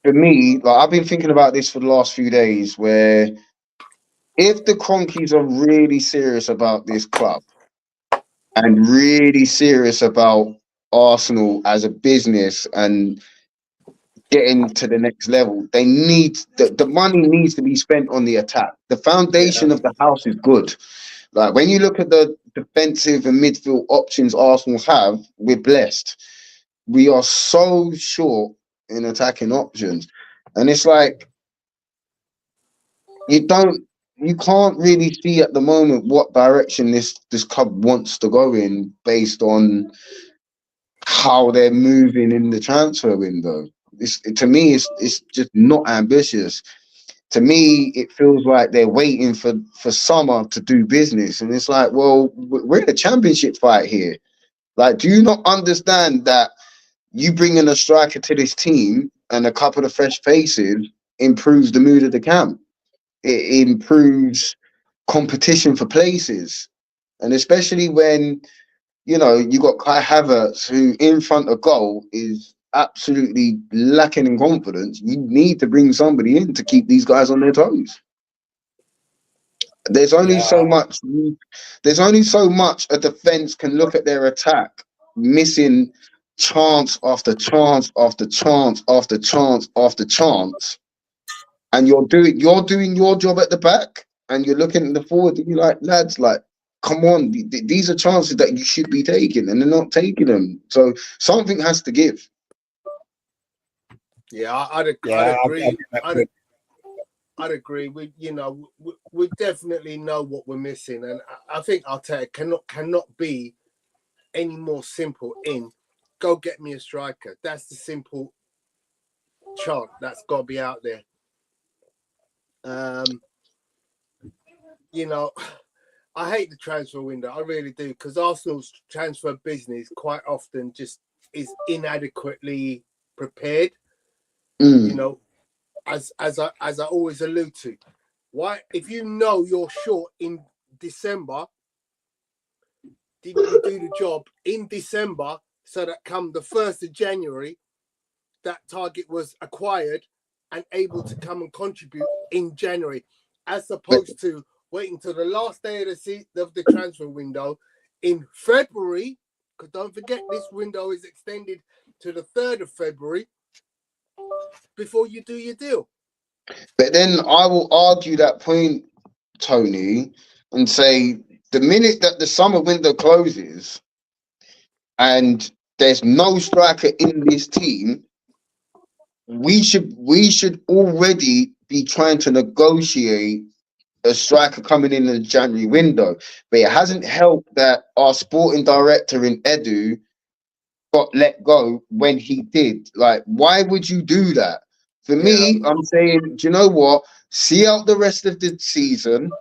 for me, like, I've been thinking about this for the last few days, where if the Cronkies are really serious about this club and really serious about Arsenal as a business and getting to the next level, they need the money needs to be spent on the attack. The Yeah. foundation of the house is good. Like when you look at the defensive and midfield options Arsenal have, we're blessed. We are so short in attacking options. And it's like you can't really see at the moment what direction this club wants to go in based on how they're moving in the transfer window. To me, it's just not ambitious. To me, it feels like they're waiting for summer to do business, and it's like, well, we're in a championship fight here. Like, do you not understand that you bring in a striker to this team and a couple of fresh faces improves the mood of the camp? It improves competition for places, and especially when you got Kai Havertz, who in front of goal is absolutely lacking in confidence. You need to bring somebody in to keep these guys on their toes. There's only Yeah. so much. There's only so much a defense can look at their attack, missing chance after chance after chance after chance after chance, and you're doing your job at the back, and you're looking at the forward, and you're like, lads, like, come on, these are chances that you should be taking, and they're not taking them. So something has to give. Yeah, I'd Yeah, agree. I get I'd agree. We definitely know what we're missing, and I think Arteta cannot be any more simple. Go get me a striker. That's the simple chant that's got to be out there. I hate the transfer window. I really do, because Arsenal's transfer business quite often just is inadequately prepared. As I always allude to, why, if you know you're short in December, didn't you do the job in December so that come the 1st of January, that target was acquired and able to come and contribute in January, as opposed to waiting till the last day of the transfer window in February, because don't forget this window is extended to the 3rd of February, before you do your deal. But then I will argue that point, Tony, and say the minute that the summer window closes and there's no striker in this team, we should already be trying to negotiate a striker coming in the January window. But it hasn't helped that our sporting director in Edu got let go when he did. Like, why would you do that? For me, I'm saying, do you know what? See out the rest of the season.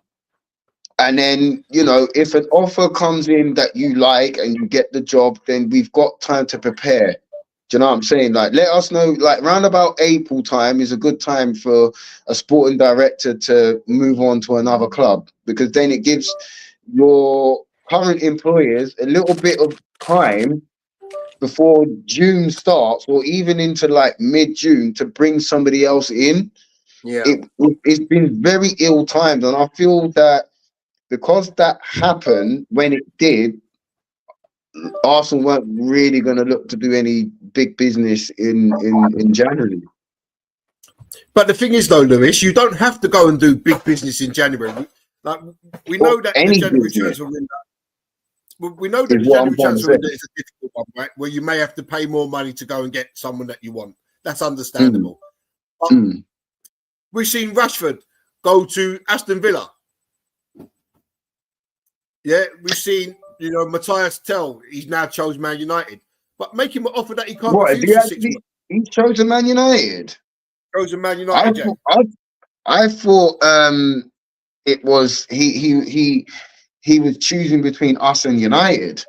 And then, if an offer comes in that you like and you get the job, then we've got time to prepare. Do you know what I'm saying? Like, let us know, like, round about April time is a good time for a sporting director to move on to another club, because then it gives your current employers a little bit of time before June starts, or even into like mid-June, to bring somebody else in. It's been very ill-timed, and I feel that because that happened when it did, Arsenal weren't really going to look to do any big business in January. But the thing is, though, Lewis, you don't have to go and do big business in January. We know that the January transfer window. We know that the January transfer window is a difficult one, right? Where you may have to pay more money to go and get someone that you want. That's understandable. We've seen Rashford go to Aston Villa. Yeah, we've seen, Matthias Tell, he's now chose Man United. But make him an offer that he can't refuse for 6 months. He's chosen Man United. Chosen Man United. I thought it was he was choosing between us and United.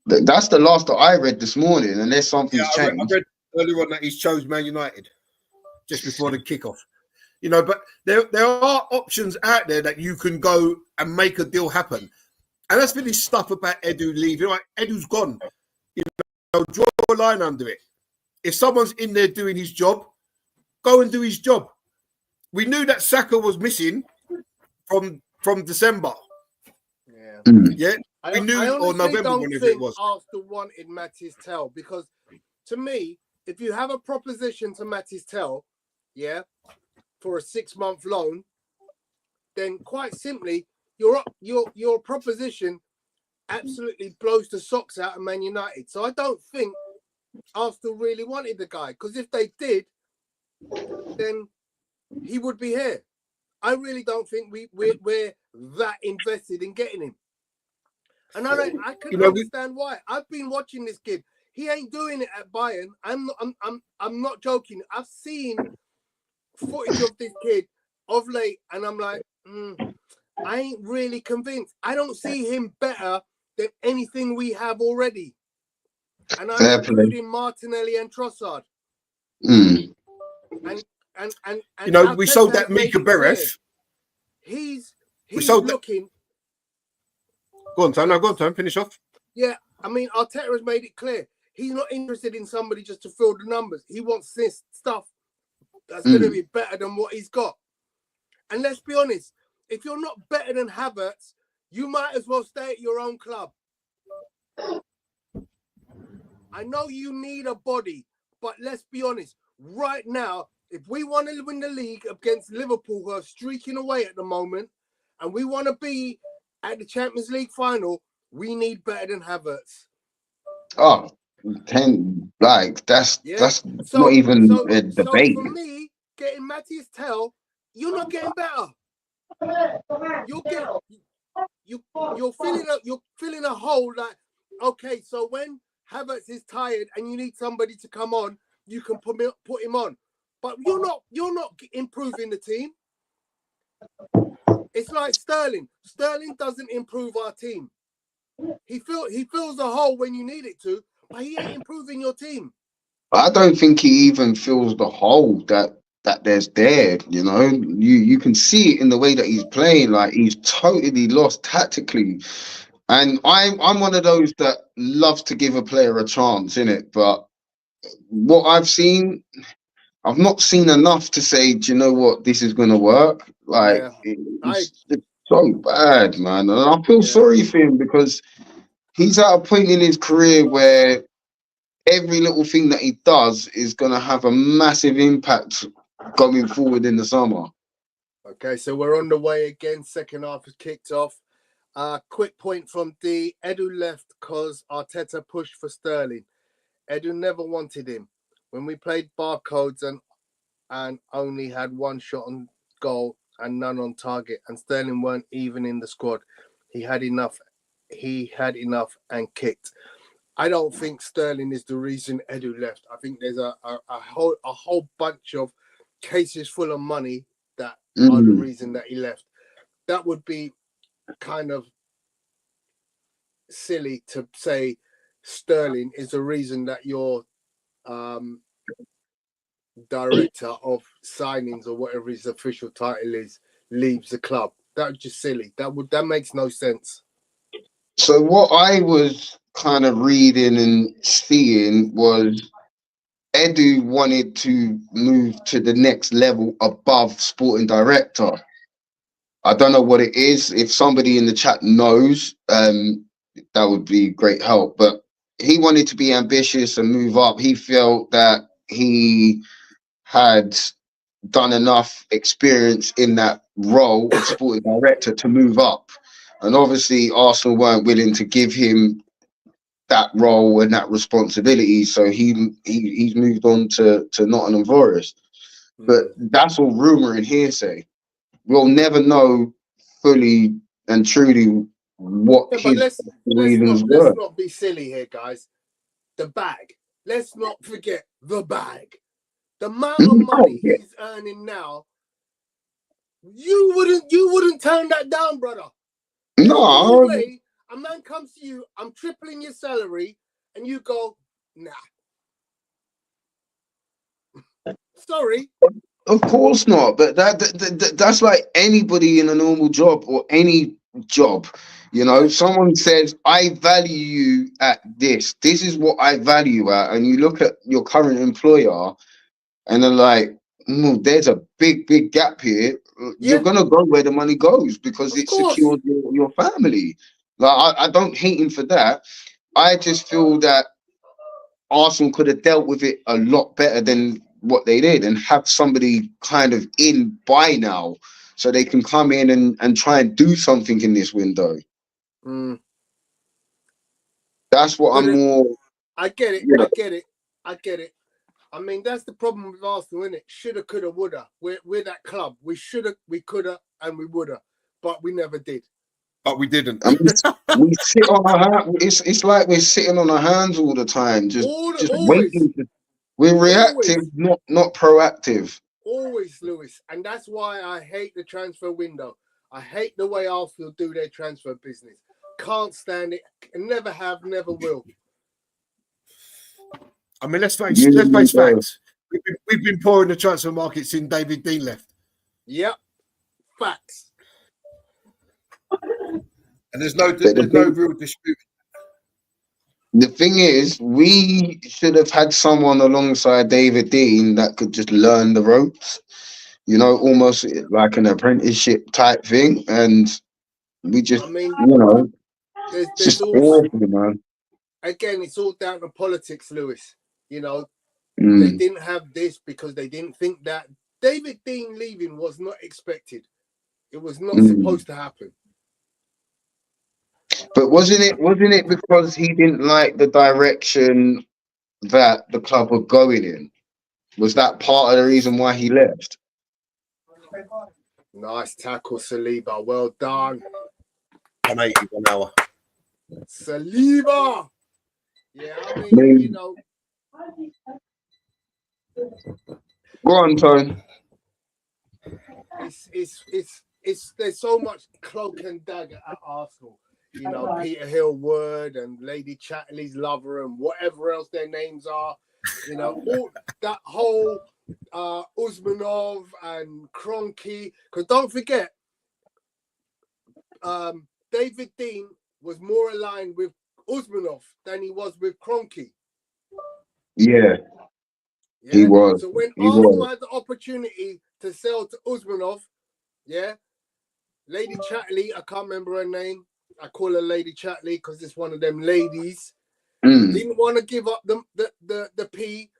That's the last that I read this morning, unless something's changed. I read earlier on that he's chose Man United just before the kickoff. But there are options out there that you can go and make a deal happen. And that's really stuff about Edu leaving. Like, Edu's gone. Draw a line under it. If someone's in there doing his job, go and do his job. We knew that Saka was missing from December. Yeah. Yeah, we knew, I or honestly November, don't whenever think it was. Arsenal wanted Matty's Tell, because to me, if you have a proposition to Matty's Tell, yeah, for a 6-month loan, then quite simply your proposition absolutely blows the socks out of Man United. So I don't think Arsenal really wanted the guy, because if they did, then he would be here. I really don't think we're that invested in getting him. And I can understand why. I've been watching this kid. He ain't doing it at Bayern. I'm not joking. I've seen footage of this kid of late, and I'm like, I ain't really convinced. I don't see him better than anything we have already. And I'm including Martinelli and Trossard. And you know, we sold that Mika Beres. He's looking. Go on, Tom. No, go on, Tom. Finish off. Yeah, I mean, Arteta has made it clear. He's not interested in somebody just to fill the numbers. He wants this stuff that's going to be better than what he's got. And let's be honest, if you're not better than Havertz, you might as well stay at your own club. I know you need a body, but let's be honest. Right now, if we want to win the league against Liverpool, who are streaking away at the moment, and we want to be at the Champions League final, we need better than Havertz. Oh, that's not even a debate. So for me, getting Matty's Tell, you're not getting better. You're filling a hole. Like, okay, so when Havertz is tired and you need somebody to come on, you can put him on. But you're not improving the team. It's like Sterling. Sterling doesn't improve our team. He fills a hole when you need it to, but he ain't improving your team. I don't think he even fills the hole that there's there. You know, you can see it in the way that he's playing. Like, he's totally lost tactically. And I'm one of those that loves to give a player a chance, innit? But what I've seen, I've not seen enough to say, do you know what, this is going to work? Like, it's so bad, man. And I feel sorry for him, because he's at a point in his career where every little thing that he does is going to have a massive impact going forward in the summer. Okay, so we're on the way again. Second half has kicked off. Quick point from D. Edu left because Arteta pushed for Sterling. Edu never wanted him. When we played Barcodes and only had one shot on goal and none on target, and Sterling weren't even in the squad, he had enough and kicked. I don't think Sterling is the reason Edu left. I think there's a whole bunch of cases full of money that are the reason that he left. That would be kind of silly to say Sterling is the reason that your director of signings, or whatever his official title is, leaves the club. That's just silly. That makes no sense. So what I was kind of reading and seeing was Edu wanted to move to the next level above sporting director. I don't know what it is. If somebody in the chat knows, that would be great help. But he wanted to be ambitious and move up. He felt that he had done enough experience in that role of sporting director to move up. And obviously Arsenal weren't willing to give him that role and that responsibility. So he's moved on to Nottingham Forest. But that's all rumour and hearsay. We'll never know fully and truly what his reasons were. Let's not be silly here, guys. The bag. Let's not forget the bag. The amount of money he's earning now, you wouldn't turn that down, brother. No. Way, a man comes to you, I'm tripling your salary, and you go, nah. Sorry. Of course not, but that's like anybody in a normal job or any job. You know, someone says, I value you at this. This is what I value at. And you look at your current employer and they're like, there's a big gap here. you're Yeah, gonna go where the money goes because of it course. secures your family. Like I don't hate him for that. I just feel that Arsenal could have dealt with it a lot better than what they did and have somebody kind of in by now so they can come in and try and do something in this window. Mm. That's what But I'm more, I get it. you know. I get it. I get it. I mean, that's the problem with Arsenal, isn't it? Shoulda, coulda, woulda. We're that club. We shoulda, we coulda, and we woulda, but we never did. But we didn't. And we sit on our hands. It's like we're sitting on our hands all the time, just Always, waiting. We're reactive, always, not proactive. always, Lewis. And that's why I hate the transfer window. I hate the way Arsenal do their transfer business. Can't stand it. Never have, never will. I mean, let's face You know. facts. We've been poor in the transfer market since David Dean left. Yep. Facts. And there's no real dispute. The thing is, we should have had someone alongside David Dean that could just learn the ropes, you know, almost like an apprenticeship type thing. And we just, I mean, you know, there's it's just also, awful, man. again, it's all down to politics, Lewis. You know, they Mm. didn't have this because they didn't think that. David Dean leaving was not expected. It was not supposed to happen. But wasn't it because he didn't like the direction that the club were going in? Was that part of the reason why he left? Nice tackle, Saliba. Well done. 181 hour. Saliba. Yeah, I mean, Maybe. you know, Go on, Tone. it's there's so much cloak and dagger at Arsenal. You know, Peter Hillwood and Lady Chatterley's lover and whatever else their names are. You know, all that whole Usmanov and Kroenke. Because don't forget, David Dean was more aligned with Usmanov than he was with Kroenke. Yeah, Yeah? he was. So when He Arsenal was. had the opportunity to sell to Usmanov, yeah, Lady Chatterley, I can't remember her name. I call her Lady Chatterley because it's one of them ladies. Didn't want to give up the P.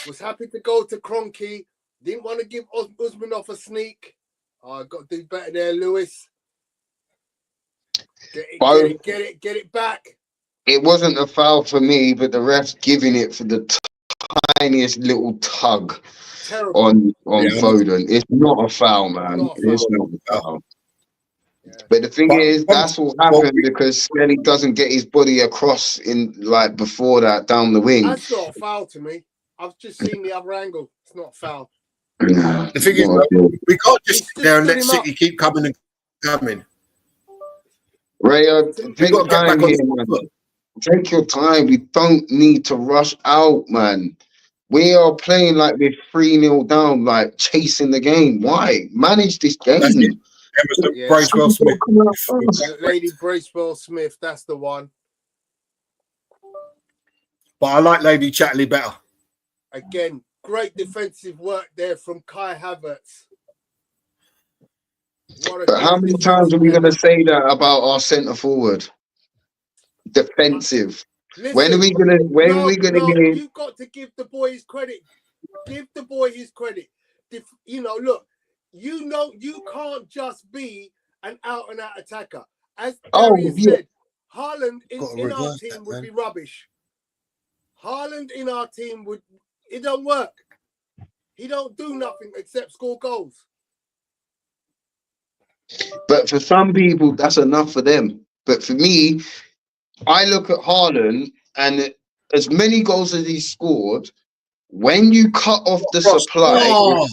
Was happy to go to Kroenke. Didn't want to give Usmanov a sneak. Oh, got to do better there, Lewis. Get it back. It wasn't a foul for me, but the ref's giving it for the tiniest little tug Terrible. on Yeah, Foden. It's not a foul, man. Not a foul. It's not a foul. Yeah. But the thing But- is, that's what happened because Skelly doesn't get his body across in like before that down the wing. That's not a foul to me. I've just seen the other angle. It's not a foul. The thing is, we can't just sit there and let City keep coming and coming. Ray, We've take got to get time back on here, the man. foot. Take your time. We don't need to rush out, man. We are playing like we're 3-0 down, like chasing the game. Why? Manage this That's game. it. Emerson, Yeah. Bracewell Smith. Lady Bracewell Smith, that's the one. But I like Lady Chatterley better. Again, great defensive work there from Kai Havertz. But how many times are we going to say that about our centre forward? Defensive. Listen, When are we gonna get? You've got to give the boy his credit. Give the boy his credit. You know, look, you know, you can't just be an out-and-out attacker. As Darius said, Haaland in our team would be rubbish. Haaland in our team it don't work. He don't do nothing except score goals. But for some people, that's enough for them. But for me, I look at Haaland and as many goals as he scored, when you cut off the supply,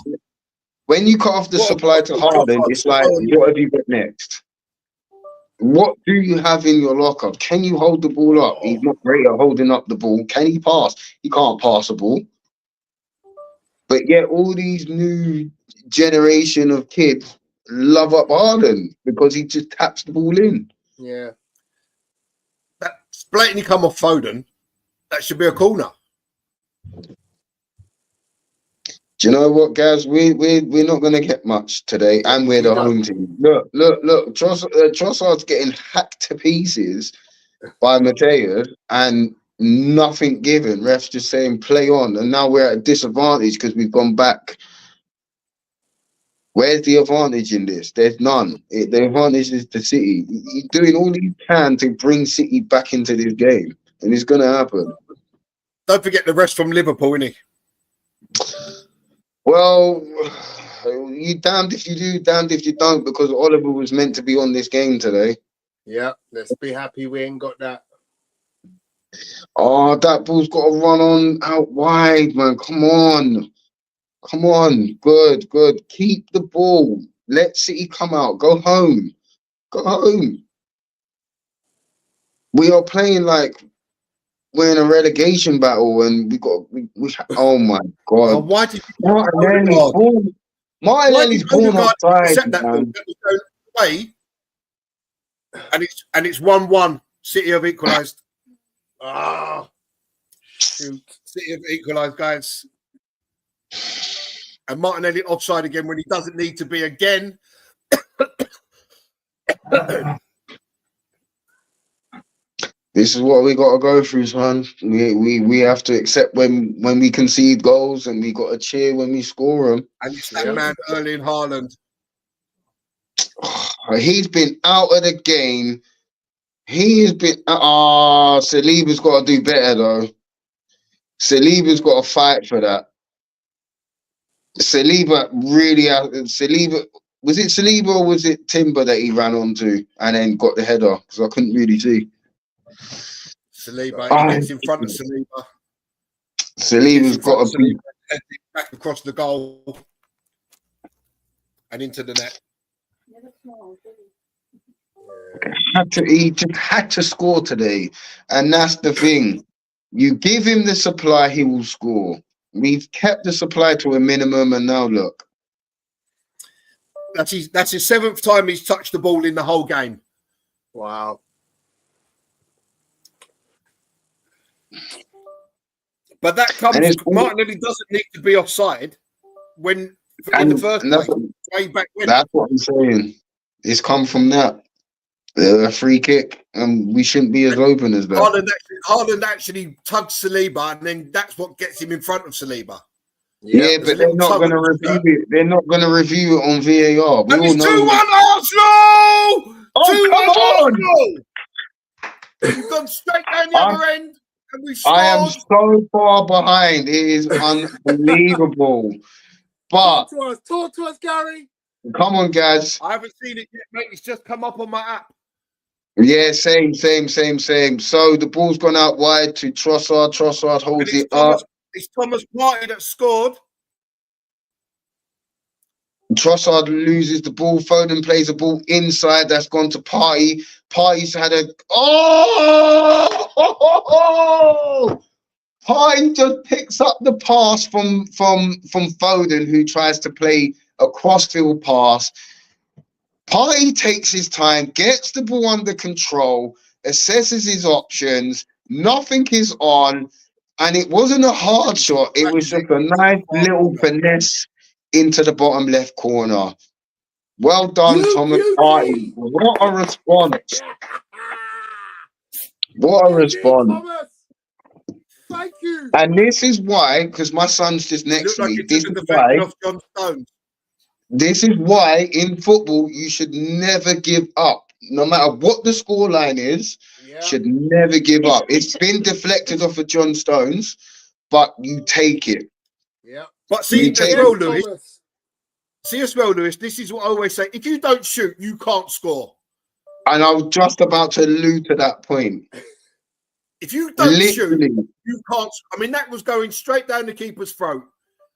when you cut off the supply to Haaland, it's like, what have you got next? What do you have in your locker? Can you hold the ball up? He's not great at holding up the ball. Can he pass? He can't pass a ball. But yet all these new generation of kids love up Haaland because he just taps the ball in. Yeah. That's blatantly come off Foden. That should be a corner. Do you know what, guys? We're not gonna get much today, and we're the home team. Look. Trossard's getting hacked to pieces by Mateus, and nothing given. Refs just saying play on, and now we're at a disadvantage because we've gone back. Where's the advantage in this? There's none. The advantage is the City. He's doing all he can to bring City back into this game, and it's gonna happen. Don't forget the rest from Liverpool, innit? Well, you damned if you do, damned if you don't, because Oliver was meant to be on this game today. Yeah, let's be happy we ain't got that. Oh, that ball's got to run on out wide, man. Come on. Good. Keep the ball. Let City come out. Go home. We are playing like we're in a relegation battle, and we oh my God. Why did Martinelli's born outside, man. Away, and it's 1-1. City have equalised. Shoot. City have equalised, guys. And Martinelli offside again when he doesn't need to be again. This is what we got to go through, son. We have to accept when we concede goals, and we got to cheer when we score them. And it's that man early in Haaland. He's been out of the game. He has been. Saliba's got to do better though. Saliba's got to fight for that. Saliba really. Saliba, was it Saliba or was it Timber that he ran onto and then got the header? Because I couldn't really see. Saliba, he gets in front of Saliba. Saliba's got to be back across the goal and into the net. He just had to score today, and that's the thing. You give him the supply, he will score. We've kept the supply to a minimum, and now look. That's his 7th time he's touched the ball in the whole game. Wow. But that comes. Martinelli doesn't need to be offside in the first place. Way back when. That's what I'm saying. It's come from that. A free kick, and we shouldn't be as open as that. Haaland actually tugs Saliba, and then that's what gets him in front of Saliba. Yeah, but they're not going to review it. They're not going to review it on VAR. We all know 2-1 Arsenal! Oh, 2-1 Arsenal! We've gone straight down the other end, and we scored. I am so far behind. It is unbelievable. But talk to us, Gary. Come on, guys. I haven't seen it yet, mate. It's just come up on my app. Yeah, same. So the ball's gone out wide to Trossard. Trossard holds it up. It's Thomas Partey that scored. Trossard loses the ball. Foden plays the ball inside. That's gone to Partey. Partey's had a... Partey just picks up the pass from Foden, who tries to play a crossfield pass. Partey takes his time, gets the ball under control, assesses his options. Nothing is on, and it wasn't a hard shot. It was just a nice little finesse into the bottom left corner. Well done, Thomas Partey. What a response! What a response! Thank you. And this is why, because my son's just next to me. This is why in football you should never give up. No matter what the scoreline is, should never give up. It's been deflected off of John Stones, but you take it. Yeah. But see as well, Lewis, this is what I always say. If you don't shoot, you can't score. And I was just about to allude to that point. If you don't shoot, you can't. I mean, that was going straight down the keeper's throat.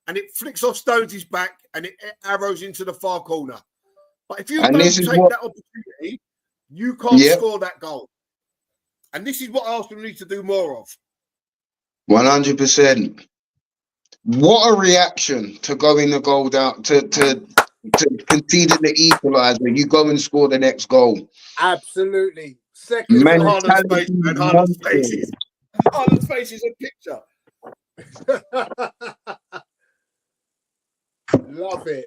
And it flicks off Stones' back and it arrows into the far corner. But if you don't take that opportunity, you can't score that goal. And this is what Arsenal need to do more of. 100%. What a reaction to going the goal down, to conceding the equaliser. You go and score the next goal. Absolutely. Second, Haaland's face is a picture. Love it.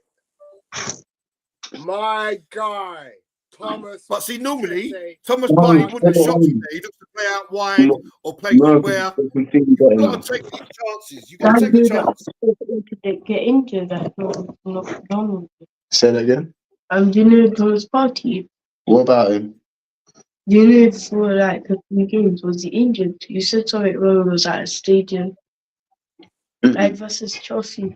My guy, Thomas. But see, normally Sensei. Thomas Partey wouldn't have shot from there. He looks to play out wide or play square. You've got to take these chances. You've got to take the chance. Get injured, I thought, not normal. Say that again. You know, Thomas Partey. What about him? You know, for like a few games, was he injured? You said something wrong was at a stadium, like versus Chelsea.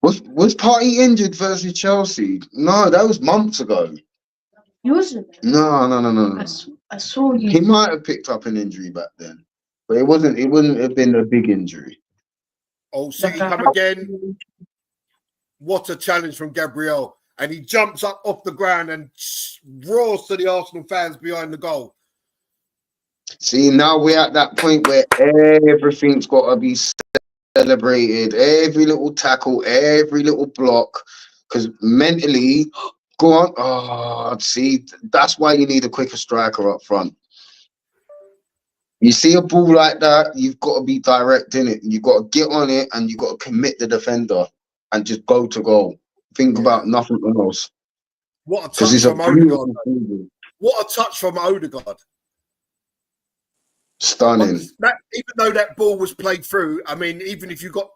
Was Partey injured versus Chelsea? No, that was months ago. He wasn't. No. I saw you. He might have picked up an injury back then, but it wasn't. It wouldn't have been a big injury. Oh, City come again. What a challenge from Gabriel. And he jumps up off the ground and roars to the Arsenal fans behind the goal. See, now we're at that point where everything's got to be celebrated. Every little tackle, every little block. Because mentally, go on. Oh, see, that's why you need a quicker striker up front. You see a ball like that, you've got to be direct in it. You've got to get on it and you've got to commit the defender and just go to goal. Think about nothing else. What a touch from Odegaard. What a touch from Odegaard. Stunning. Even though that ball was played through, I mean, even if you got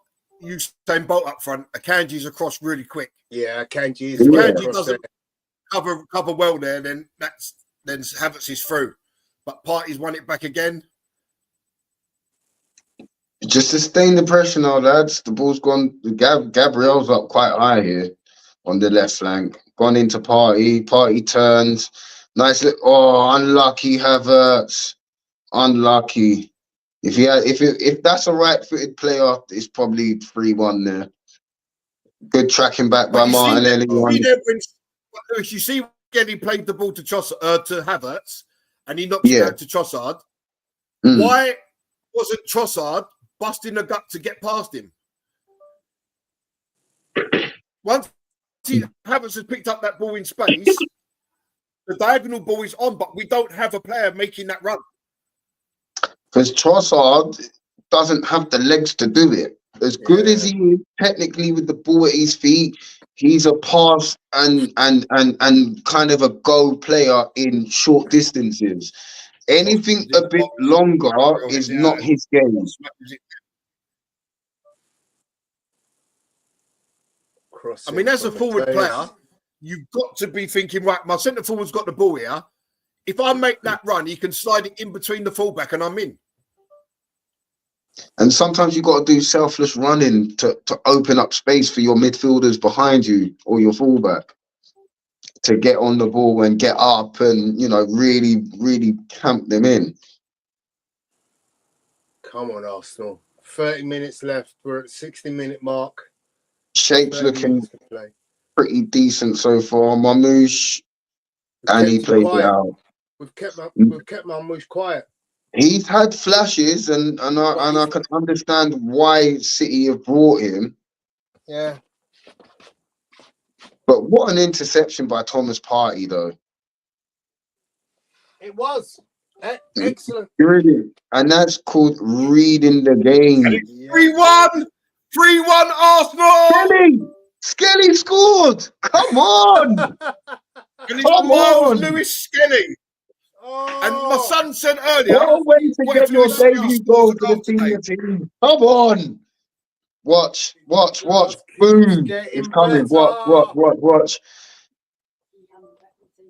Usain Bolt up front, Akanji's across really quick. Yeah, Akanji If Akanji doesn't cover well there, then Havertz is through. But Partey's won it back again. Just sustain the pressure now, lads. The ball's gone. Gabriel's up quite high here on the left flank. Gone into Partey. Partey turns. Nice. Unlucky Havertz. Unlucky. If that's a right-footed player, it's probably 3-1 there. Good tracking back by Martinelli. You see when he played the ball to Havertz and he knocks it out to Trossard. Why wasn't Trossard busting the gut to get past him? Once Havertz has picked up that ball in space, the diagonal ball is on, but we don't have a player making that run. Because Trossard doesn't have the legs to do it. As good as he is technically with the ball at his feet, he's a pass and kind of a go player in short distances. Anything a bit longer is not his game. I mean, as a forward player, you've got to be thinking, right, my centre forward's got the ball here. If I make that run, he can slide it in between the fullback and I'm in. And sometimes you've got to do selfless running to open up space for your midfielders behind you or your fullback to get on the ball and get up and, really, really camp them in. Come on, Arsenal. 30 minutes left. We're at 60-minute mark. Shape's looking pretty decent so far. Mamouche, and he played it out. We've kept Mamouche quiet. He's had flashes, and I can understand why City have brought him. Yeah. But what an interception by Thomas Partey, though. It was. Excellent. Brilliant. And that's called reading the game. 3-1! 3-1 Arsenal! Skelly scored! Come on! And it's Miles Lewis Skelly. And my son said earlier, what a way to get your debut goal to the senior team. Come on. Watch. Boom. It's coming. Watch.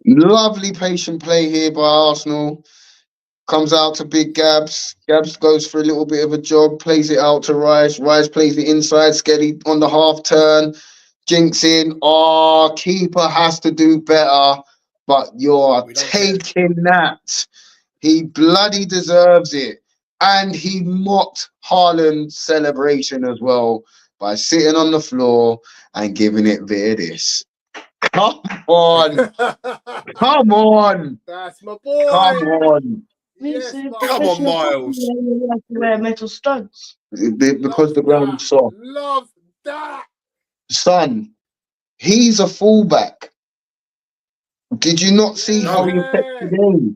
Lovely patient play here by Arsenal. Comes out to big Gabs. Gabs goes for a little bit of a jog, plays it out to Rice. Rice plays it inside. Skelly on the half turn. Jinx in. Keeper has to do better. But you're taking that. He bloody deserves it. And he mocked Haaland's celebration as well by sitting on the floor and giving it this. Come on. Come on. That's my boy. Come on. Yes, come on, Miles. You have to wear metal studs. Because the ground's soft. Love that. Son, he's a fullback. Did you not see how he affects the game?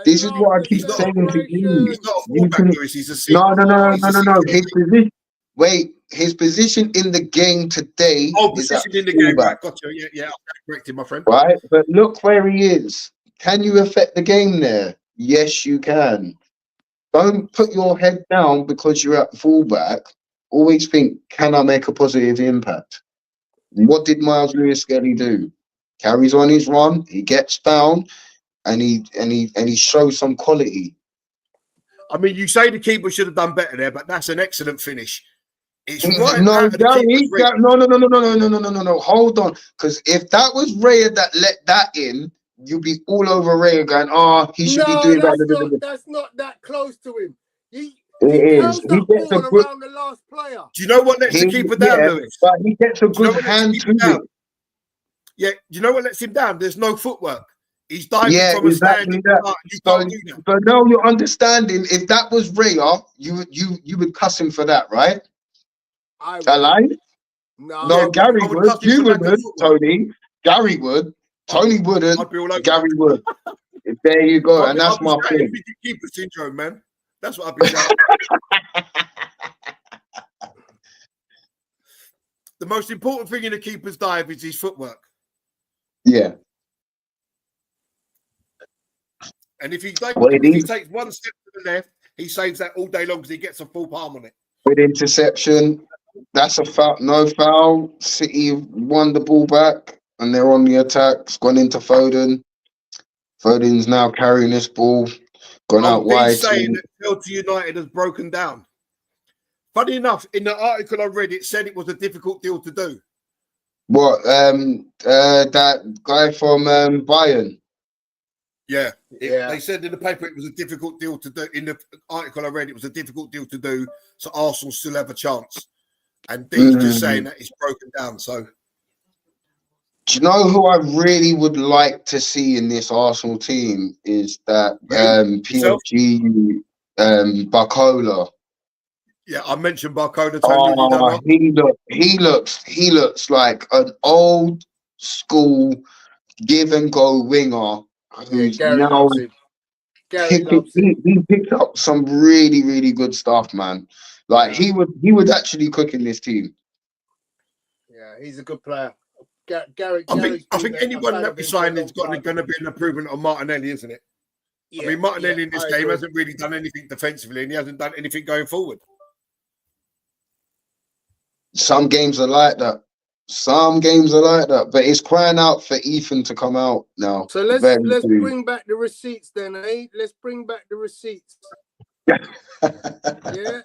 This is what I keep saying to you. He's not a fullback, Lewis. He's a No. His position. Wait, his position in the game today Oh, is at position in the game, fullback, right? Gotcha. Yeah. I'm corrected, my friend. right? But look where he is. Can you affect the game there? Yes, you can. Don't put your head down because you're at fullback. Always think, can I make a positive impact? What did Miles Lewis Skelly do? Carries on his run, he gets down, and he shows some quality. I mean, you say the keeper should have done better there, but that's an excellent finish. It's right No, out of the Gary, keeper's reach. no. Hold on, because if that was Raya that let that in, you'd be all over Raya going, he should be No, doing that. that's not that close to him. He It is. curls that ball around the last player. Do you know what lets the keeper down, Lewis? But he gets a Do you know good what lets the hand keeper to down? it. Yeah, do you know what lets him down? There's no footwork. He's diving Yeah, from a exactly stand. that. You So, can't do that. but now you're understanding. If that was Raya, you would cuss him for that, right? I would. Alive? No, No, Gary I would would. cuss him You for lack of wouldn't, footwork. Tony. Gary would. Tony wouldn't. I'd be all over Gary that. would. There you go, and that's I'd be my shouting point. keeper syndrome, man. That's what I'd be shouting. The most important thing in a keeper's dive is his footwork. Yeah. And if he Well, takes one step to the left, he saves that all day long because he gets a full palm on it. With interception, that's a foul. No foul. City won the ball back, and they're on the attack. It's gone into Foden. Foden's now carrying this ball, gone out wide. Saying that Chelsea United has broken down. Funny enough, in the article I read, it said it was a difficult deal to do. What? That guy from Bayern. Yeah. They said in the paper it was a difficult deal to do. In the article I read, it was a difficult deal to do, so Arsenal still have a chance. And Dean's just saying that it's broken down. So, do you know who I really would like to see in this Arsenal team is that PSG Barcola. Yeah, I mentioned Barcola. Tony, he looks like an old school give and go winger who's now he picked up some really, really good stuff, man. Like he would actually cook in this team. Yeah, he's a good player. Gary, I think anyone that we sign is going to be an improvement on Martinelli, isn't it? Yeah, I mean, Martinelli in this game hasn't really done anything defensively, and he hasn't done anything going forward. Some games are like that. But it's crying out for Ethan to come out now. So let's bring back the receipts then, eh? Let's bring back the receipts. Yeah.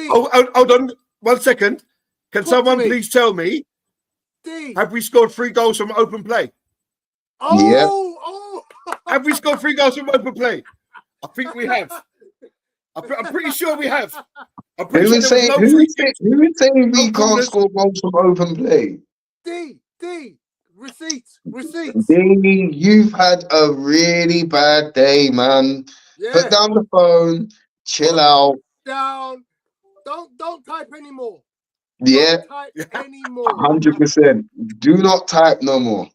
Hold on 1 second. Can someone please tell me? Have we scored 3 goals from open play? Have we scored 3 goals from open play? I think we have. I'm pretty sure we have. Who is saying we can't score goals from open play? D, receipts. D, you've had a really bad day, man. Yeah. Put down the phone, chill out. Down. Don't type anymore. Yeah. Don't type anymore. 100%. Do not type no more.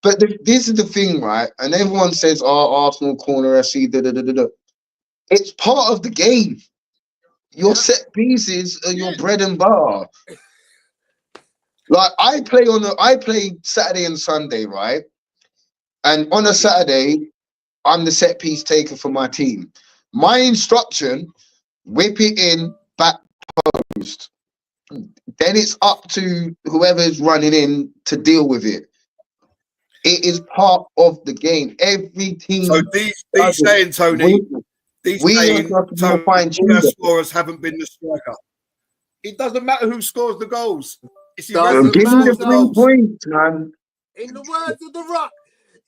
But this is the thing, right? And everyone says, Arsenal corner FC, It's part of the game. Your set pieces are your bread and butter. Like I play Saturday and Sunday, right? And on a Saturday, I'm the set piece taker for my team. My instruction, whip it in, back post. Then it's up to whoever's running in to deal with it. It is part of the game. Every team. So these saying, Tony, our scorers haven't been the striker. It doesn't matter who scores the goals. It's give me the 3 points, man. In the words of The Rock,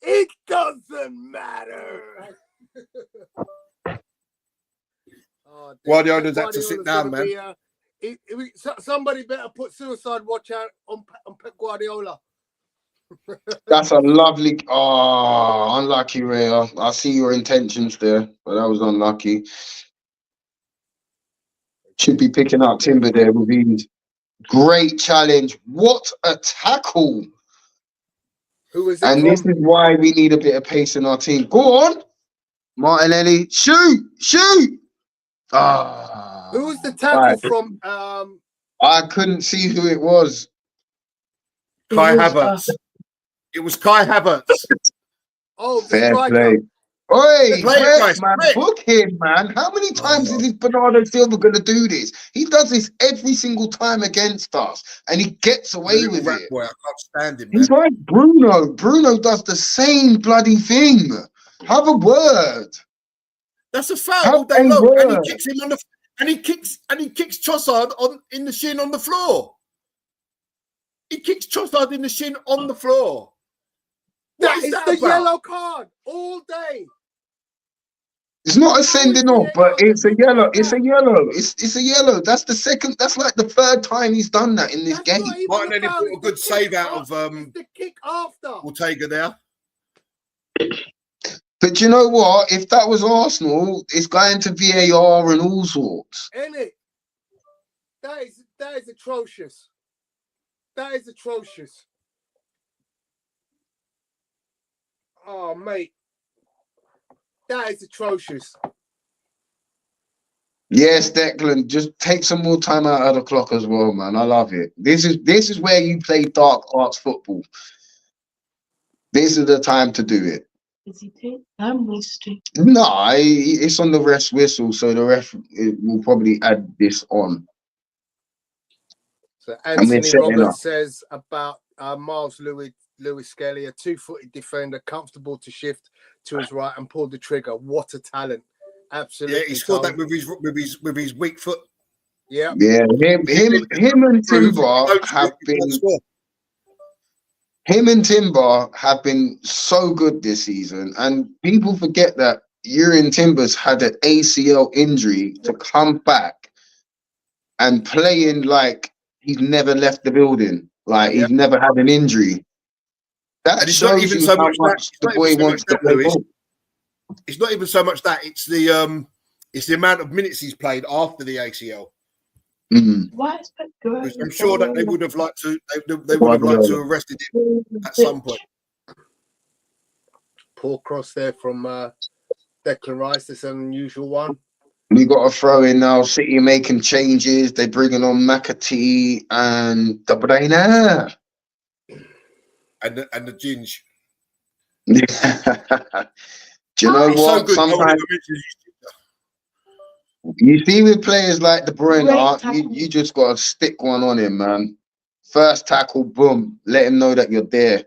it doesn't matter. Guardiola's had to sit down, man. Somebody better put suicide watch out on Pep Guardiola. That's a lovely. Unlucky, Ray. I see your intentions there, but that was unlucky. Should be picking up Timber there with these. Great challenge. What a tackle. Who is it? And this is why we need a bit of pace in our team. Go on, Martinelli. Shoot. Who was the tackle Right. from? I couldn't see who it was. Kai It was, Havertz. It was Kai Havertz. Oh, the Fair striker. play. Oi, Play it, Rex, guys, man, play it. book him, man. How many times is this Bernardo Silva going to do this? He does this every single time against us, and he gets The away little with rat it. boy. I can't stand him, He's man. like Bruno. Bruno does the same bloody thing. Have a word. That's a foul Have all day a long, and word. he kicks him on the and he kicks Trossard in the shin on the floor. He kicks Trossard in the shin on the floor. What That is that the about? yellow card all day. It's not a How is sending off, VAR but it's a looking yellow. at It's that? a yellow. It's a yellow. That's the second. That's like the third time he's done that in this That's game. not even Martinelli a foul. brought a It's good the save kick out of it's the kick after. Ortega there. But you know what? If that was Arsenal, it's going to VAR and all sorts. Ain't it? That is atrocious. That is atrocious. Oh, mate. That is atrocious. Yes, Declan, just take some more time out of the clock as well, man. I love it. This is where you play dark arts football. This is the time to do it. is he paid? I'm wasting. No, it's on the ref's whistle, so the ref will probably add this on. So And we're Anthony setting up. Roberts says about Miles Lewis Skelly, a 2-footed defender, comfortable to shift to his right and pull the trigger. What a talent! Absolutely. Yeah, he scored Tom. that with his weak foot. Yeah. Yeah, him and Timber have been. Him and Timber have been so good this season, and people forget that Urian Timbers had an ACL injury to come back and playing like he's never left the building, like Yeah. he's never had an injury. That And it's not shows even you so how much much that- the boy wants to play Lewis. ball. It's not even so much that it's the amount of minutes he's played after the ACL. Mm. Why is Pep going? Which I'm sure that they would have liked to. They would have liked to have arrested him at some point. Poor cross there from Declan Rice. That's an unusual one. We got a throw in now. City making changes. They're bringing on McAtee and De Bruyne. And the Ginge. Do you know He's so what? good. No one Sometimes ever mentions you see with players like De Bruyne, Great tackle. you just got to stick one on him, man. First tackle, boom. Let him know that you're there,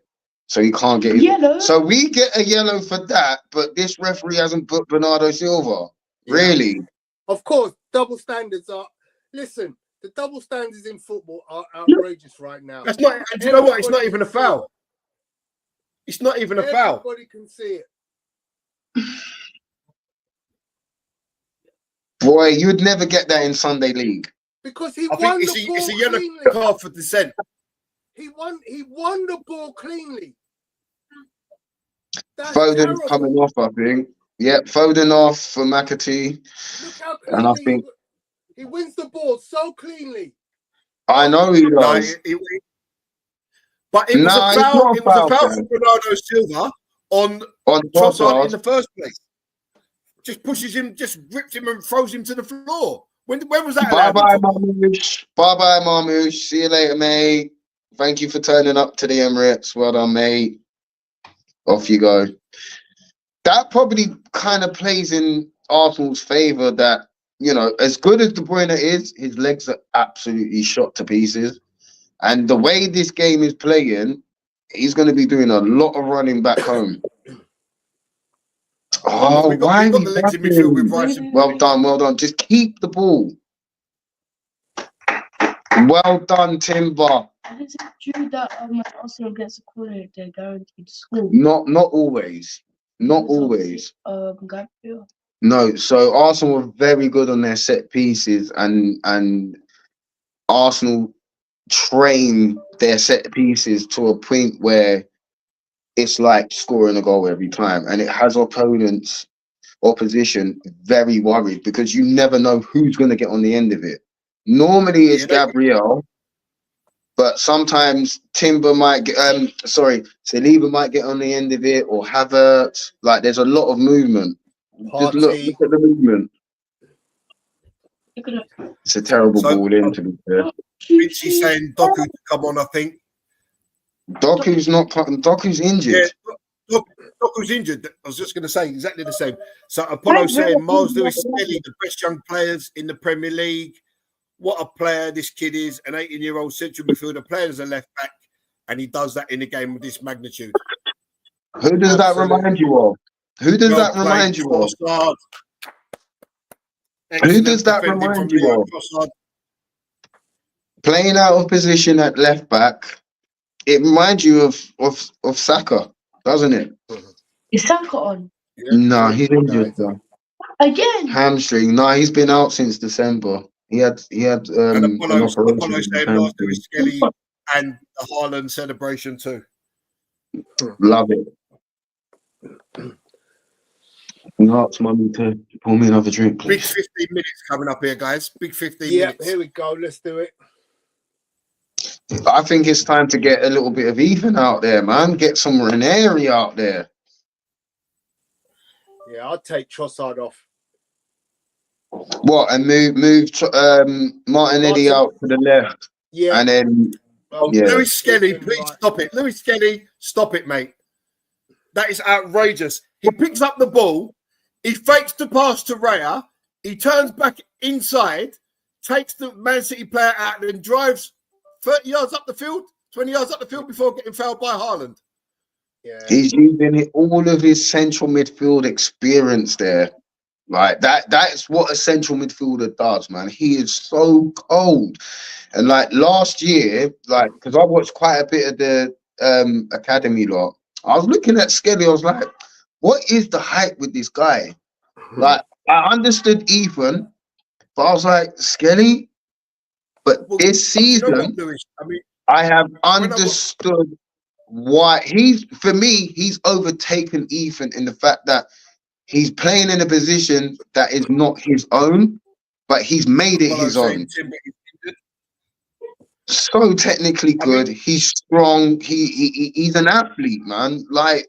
so he can't get his. Yellow. So we get a yellow for that, but this referee hasn't booked Bernardo Silva. Yeah. Really? Of course, double standards are. Listen, the double standards in football are outrageous right now. That's not. And do you know what? It's not even a foul. It's not even a foul. Everybody can see it. Boy, you'd never get that in Sunday League. Because he I won think the ball it's a yellow cleanly. card for dissent. He won the ball cleanly. That's Foden's terrible. coming off, I think. Yep, Foden off for McAtee. Look how And I cleanly think he wins the ball so cleanly. I know he No, does. but it was No, a it's foul. not a It was a foul, foul Sam. for Bernardo Silva on On Trossard in Trossard. the first place. Just pushes him, just rips him and throws him to the floor. When was that Bye allowed in bye, football? Marmouche. Bye bye, Marmouche. See you later, mate. Thank you for turning up to the Emirates. Well done, mate. Off you go. That probably kind of plays in Arsenal's favour that, you know, as good as De Bruyne is, his legs are absolutely shot to pieces. And the way this game is playing, he's going to be doing a lot of running back home. Oh, we why? got the legs in midfield with Rice. Well done, well done. Just keep the ball. Well done, Timber. And is it true that when Arsenal gets a corner, they're guaranteed to score? Not always. Not always. Gabriel. No, so Arsenal were very good on their set pieces, and Arsenal train their set pieces to a point where it's like scoring a goal every time, and it has opposition very worried because you never know who's going to get on the end of it. Normally it's Gabriel, but sometimes Timber might get, Saliba might get on the end of it, or Havertz. Like, there's a lot of movement. Just look at the movement. It's a terrible So, ball in, to be fair. Vinci's saying Doku to come on, I think. Doku's not. Doku's injured. Yeah, Doku's injured. I was just going to say exactly the same. So Apollo saying Miles Lewis Skelly, the best young players in the Premier League. What a player this kid is, an 18-year-old central midfielder playing as a left back, and he does that in a game of this magnitude. Who does that remind you of? Who does that remind you of? Who does that remind you of? Playing out of position at left back, it reminds you of Saka, doesn't it? Is Saka on? Yeah, No, he's injured though. Again? Hamstring. No, he's been out since December. He had and an Apollo operation. saying Miles Lewis Skelly and the Haaland celebration too. Love it. Ask mummy to pour me another drink, Big please. 15 minutes coming up here, guys. Big 15 Yeah, minutes. here we go. Let's do it. I think it's time to get a little bit of Ethan out there, man. Get some Ranieri out there. Yeah, I'll take Trossard off. What, and move Martinelli out to the left, Yeah. and then yeah. Lewis Skelly, please stop it. Lewis Skelly, stop it, mate. That is outrageous. He picks up the ball, he fakes the pass to Raya, he turns back inside, takes the Man City player out, and drives 30 yards up the field, 20 yards up the field before getting fouled by Haaland. Yeah. He's using all of his central midfield experience there. Like that's what a central midfielder does, man. He is so cold. And like last year, like, because I watched quite a bit of the academy lot, I was looking at Skelly, I was like, what is the hype with this guy? Like, I understood Ethan, but I was like, Skelly? But this season, You know what, Lewis? I mean, I have understood why for me, he's overtaken Ethan in the fact that he's playing in a position that is not his own, but he's made it his own. So technically good. He's strong. He's an athlete, man. Like,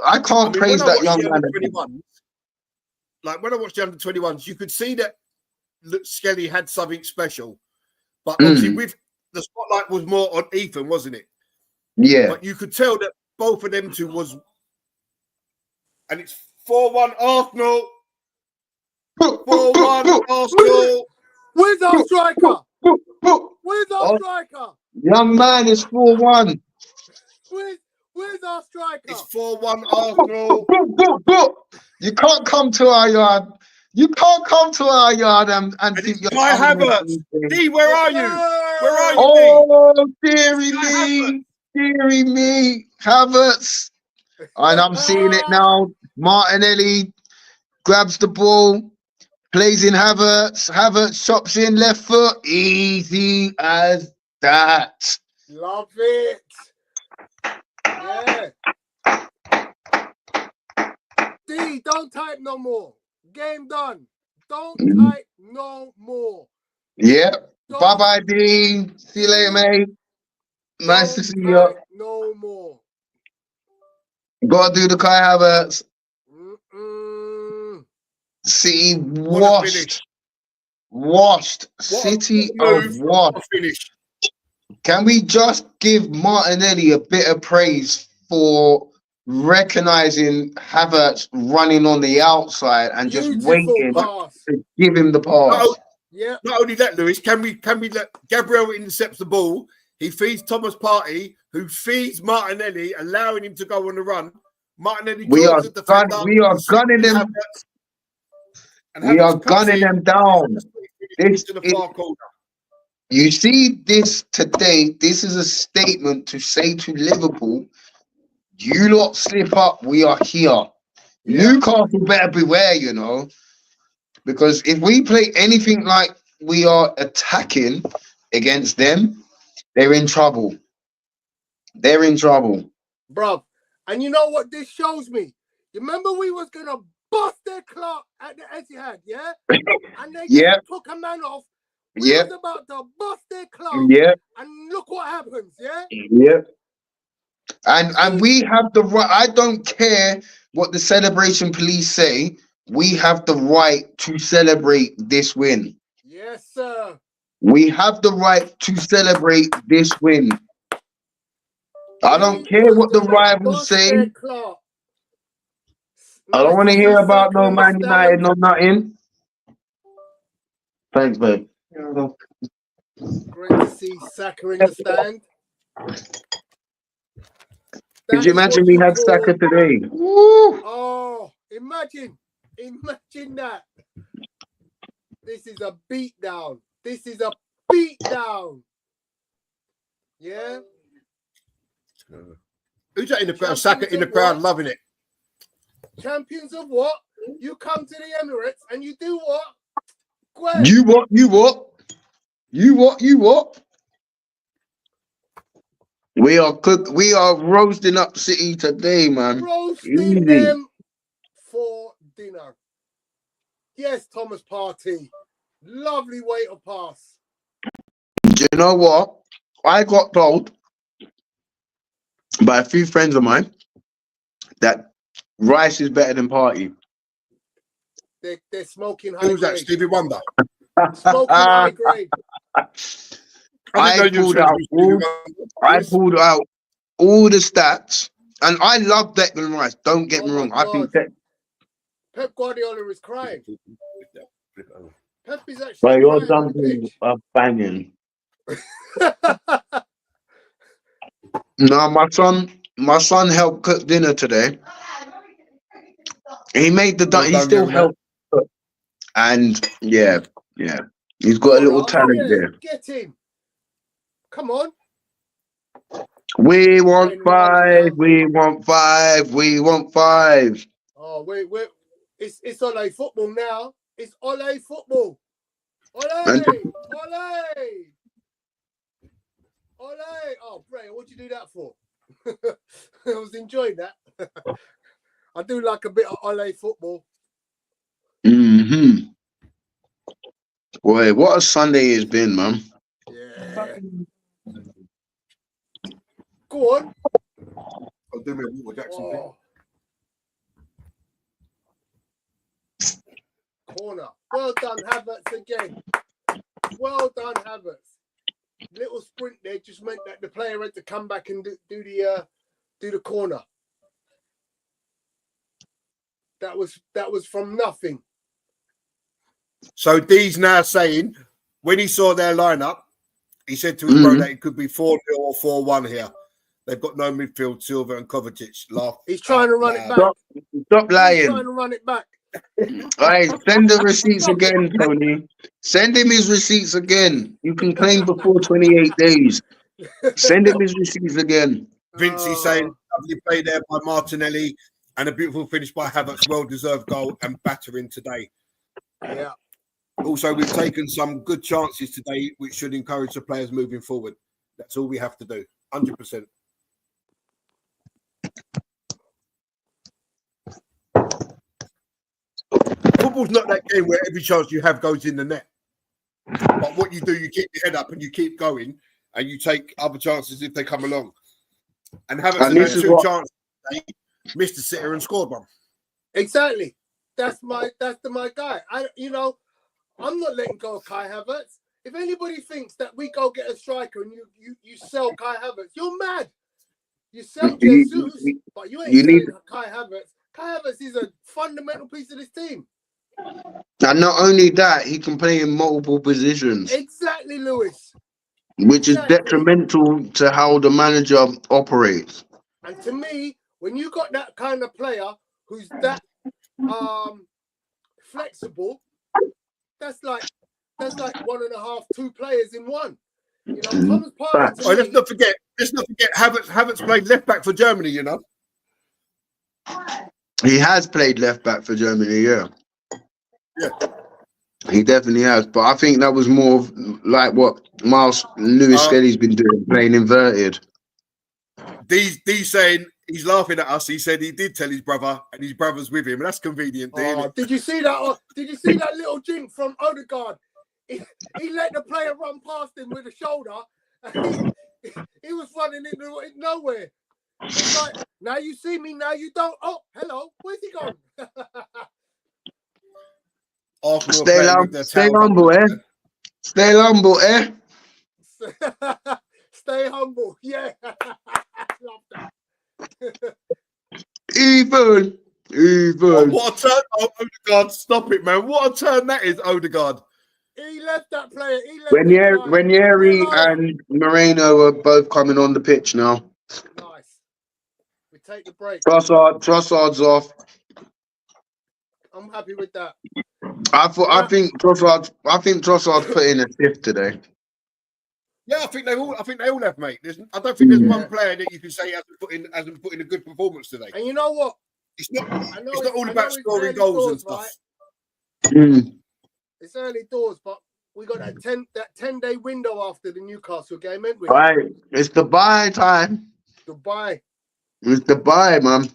I can't praise that young man. Like when I watched the under 21s, you could see that Skelly had something special, but obviously with the spotlight was more on Ethan, wasn't it? Yeah. But you could tell that both of them two was, and it's 4-1 Arsenal. 4-1 Arsenal. Where's our striker? Where's our striker? Young man, it's 4-1. Where's our striker? It's 4-1 Arsenal. You can't come to our yard. You can't come to our yard and think you're. Kai Havertz. D, where are you? Where are you? Oh, dearie me, dearie me, Havertz. And I'm seeing it now. Martinelli grabs the ball, plays in Havertz. Havertz chops in left foot. Easy as that. Love it. Yeah. D, don't type no more. Game done. Don't type no more. Yep. Bye-bye, Dean. See you later, mate. Nice to see you. No more. Gotta do the Kai Havertz. City washed. City of washed. Can we just give Martinelli a bit of praise for recognizing Havertz running on the outside and just waiting to give him the pass? Not only that, Lewis, can we let Gabriel intercepts the ball? He feeds Thomas Partey, who feeds Martinelli, allowing him to go on the run. Martinelli, we are gunning them. We are gunning them down. You see this today. This is a statement to say to Liverpool, you lot slip up, we are here. Newcastle better beware, you know, because if we play anything like we are attacking against them, they're in trouble. They're in trouble. Bruv, and you know what this shows me? You remember we was going to bust their clock at the Etihad, yeah? And they just took a man off. We was about to bust their clock. And look what happens, yeah? And we have the right. I don't care what the celebration police say. we have the right to celebrate this win. Yes, sir. We have the right to celebrate this win. I don't care what the rivals say. Clark. I don't Nice want to see hear about Saka no in the Man United, stand. no nothing. Thanks, babe. Great to see Saka in the stand. Could That you is what imagine we you had call- Saka today? Woo! Oh, imagine that. This is a beatdown. This is a beatdown. Yeah. Who's that in the crowd? Saka in the crowd, loving it. Champions of what? You come to the Emirates and you do what? Gwen. You what? You what? You what? You what? We are roasting up City today, man. Roasting Easy. them for dinner. Yes, Thomas Partey. Lovely way to pass. Do you know what? I got told by a few friends of mine that Rice is better than Partey. They're smoking high Who's that? grade. Stevie Wonder. Smoking high grade. I pulled out all the stats, and I love Declan Rice. Don't get me wrong. I think that. Pep Guardiola is crying. Pep is actually But your crying on the dumplings pitch. are banging. No, my son helped cook dinner today. He made the he still helped cook. And yeah, he's got a little talent there. Get him. Come on. We want 5. We want 5. We want 5. Oh, wait. It's Ole football now. It's Ole football. Ole. Oh, Bray, what'd you do that for? I was enjoying that. I do like a bit of Ole football. Mm-hmm. Boy, what a Sunday it's been, man. Yeah. Go on. I'll do me a Walter Jackson thing. Corner. Well done, Havertz again. Well done, Havertz. Little sprint there just meant that the player had to come back and do the corner. That was from nothing. So D's now saying when he saw their lineup, he said to his bro that it could be 4-0 or 4-1 here. They've got no midfield, Silva and Kovacic. He's trying to run it back. Stop lying. He's trying to run it back. Hey, send the receipts again, Tony. Send him his receipts again. You can claim before 28 days. Send him his receipts again. Vincey saying lovely play there by Martinelli and a beautiful finish by Havertz. Well-deserved goal and battering today. Yeah. Also, we've taken some good chances today, which should encourage the players moving forward. That's all we have to do. 100%. Football's not that game where every chance you have goes in the net. But what you do, you keep your head up and you keep going and you take other chances if they come along. And Havertz had 2 chances today, missed a sitter and scored one. Exactly. That's my guy. I'm not letting go of Kai Havertz. If anybody thinks that we go get a striker and you sell Kai Havertz, you're mad. You sell Jesus, but you ain't selling Kai Havertz. Kai Havertz is a fundamental piece of this team. And not only that, he can play in multiple positions. Exactly, Lewis. Which is detrimental to how the manager operates. And to me, when you got that kind of player who's that flexible, that's like 1.5, 2 players in one. You know, Thomas Partey. Let's not forget Havertz played left back for Germany, you know. He has played left back for Germany, yeah. Yeah. He definitely has. But I think that was more of like what Miles Lewis Skelly's been doing, playing inverted. D's saying he's laughing at us. He said he did tell his brother, and his brother's with him. And that's convenient, Did you see that? Did you see that little jink from Odegaard? He let the player run past him with a shoulder. And he was running into nowhere. It's like, now you see me, now you don't. Oh, hello, where's he gone? Arsenal are playing with their Stay tails humble, up. eh? Stay humble, eh? Stay humble. Yeah. Love that. Even. Oh, what a turn. Oh, Odegaard, stop it, man. What a turn that is, Odegaard. He left that player. He left that guy. Ranieri and Moreno are both coming on the pitch now. Nice. We take the break. Trossard's off. I'm happy with that. I think Trossard's put in a shift today. Yeah, I think they all have, mate. I don't think there's one player that you can say hasn't put in a good performance today. And you know what? It's not all about scoring goals and stuff. Right? It's early doors, but we got that 10-day window after the Newcastle game, ain't we? Right. It's Dubai time. Dubai. It's Dubai, man.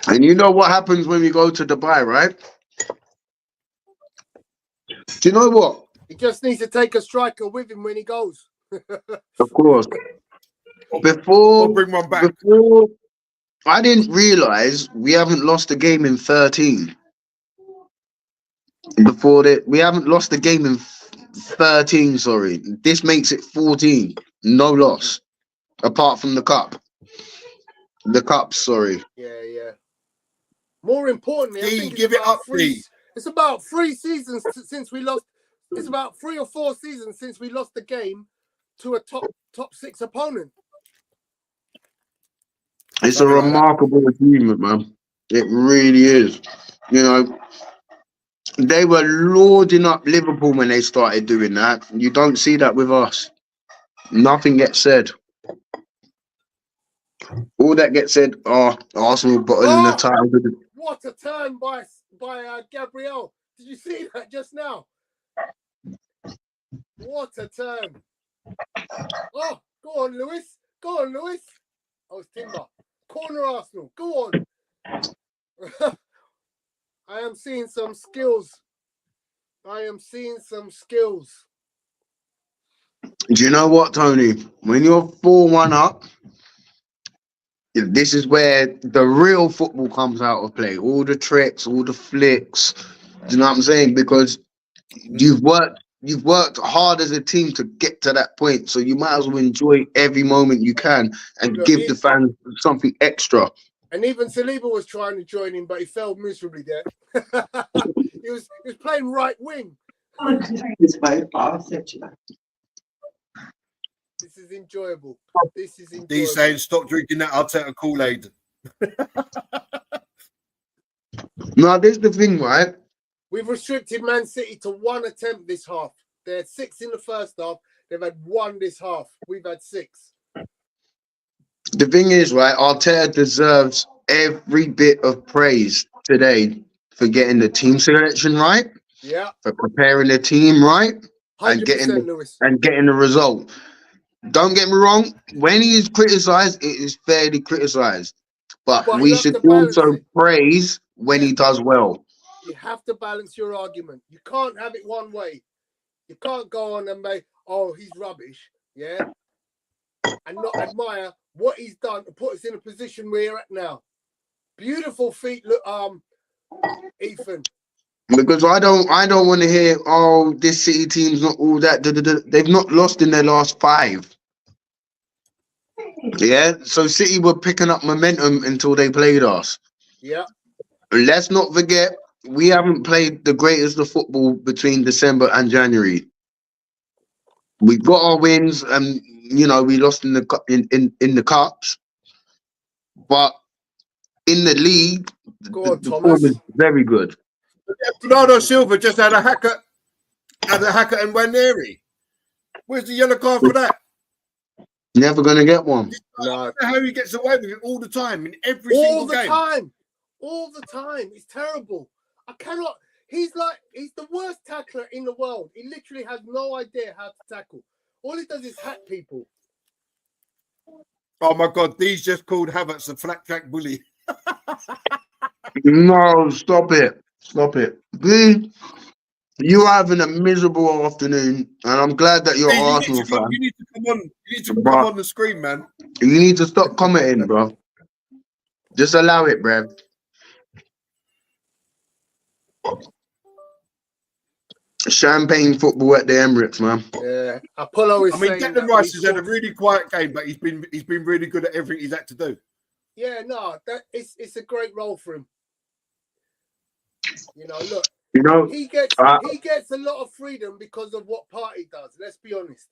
And you know what happens when we go to Dubai, right? Do you know what? He just needs to take a striker with him when he goes. Of course. I'll Before bring one back. I didn't realize we haven't lost a game in 13. We haven't lost a game in 13, sorry. This makes it 14. No loss. Apart from the cup. The cups, sorry. Yeah. More importantly, I think give it up, D. It's about 3 seasons since we lost. It's about 3 or 4 seasons since we lost the game to a top 6 opponent. It's a remarkable achievement, man. It really is. You know, they were lording up Liverpool when they started doing that. You don't see that with us. Nothing gets said. All that gets said are Arsenal bottling the title. What a turn by Gabriel. Did you see that just now? What a turn. Oh, go on, Lewis. Go on, Lewis. Oh, it's Timber. Corner Arsenal. Go on. I am seeing some skills. Do you know what, Tony? When you're 4-1 up, this is where the real football comes out of play. All the tricks, all the flicks. Do you know what I'm saying? Because you've worked hard as a team to get to that point. So you might as well enjoy every moment you can and give the fans something extra. And even Saliba was trying to join him, but he failed miserably there. he was playing right wing. This is enjoyable. He's saying, stop drinking that Arteta Kool-Aid. No, this is the thing, right? We've restricted Man City to 1 attempt this half. They had 6 in the first half. They've had 1 this half. We've had 6. The thing is, right, Arteta deserves every bit of praise today for getting the team selection right. Yeah. For preparing the team right. 100%, And getting Lewis. the result. Don't get me wrong, when he is criticised, it is fairly criticised. But we should also praise when he does well. You have to balance your argument. You can't have it one way. You can't go on and make, oh, he's rubbish, yeah? And not admire what he's done to put us in a position we're at now. Beautiful feet, look, Ethan. Because I don't want to hear, oh, this City team's not all that. They've not lost in their last 5. Yeah, so City were picking up momentum until they played us. Yeah. Let's not forget, we haven't played the greatest of football between December and January. We got our wins, and you know we lost in the in the cups, but in the league, the form is very good. Bernardo Silva just had a hacker and Nwaneri. Where's the yellow card for that? Never gonna get one. No. I don't know how he gets away with it all the time in every single game. All the time. It's terrible. I cannot. He's the worst tackler in the world. He literally has no idea how to tackle. All he does is hack people. Oh my God, these just called Havertz a flat track bully. No, stop it. Stop it. B, you're having a miserable afternoon, and I'm glad that you're Arsenal fan. You need to come on. You need to come on the screen, man. You need to stop commenting, bro. Just allow it, bruv. Champagne football at the Emirates, man. Yeah, Apollo is I mean, saying Declan that Rice we has had a scored- really quiet game, but he's been really good at everything he's had to do. Yeah, no, it's a great role for him. You know, look, You know, he gets a lot of freedom because of what Partey does. Let's be honest.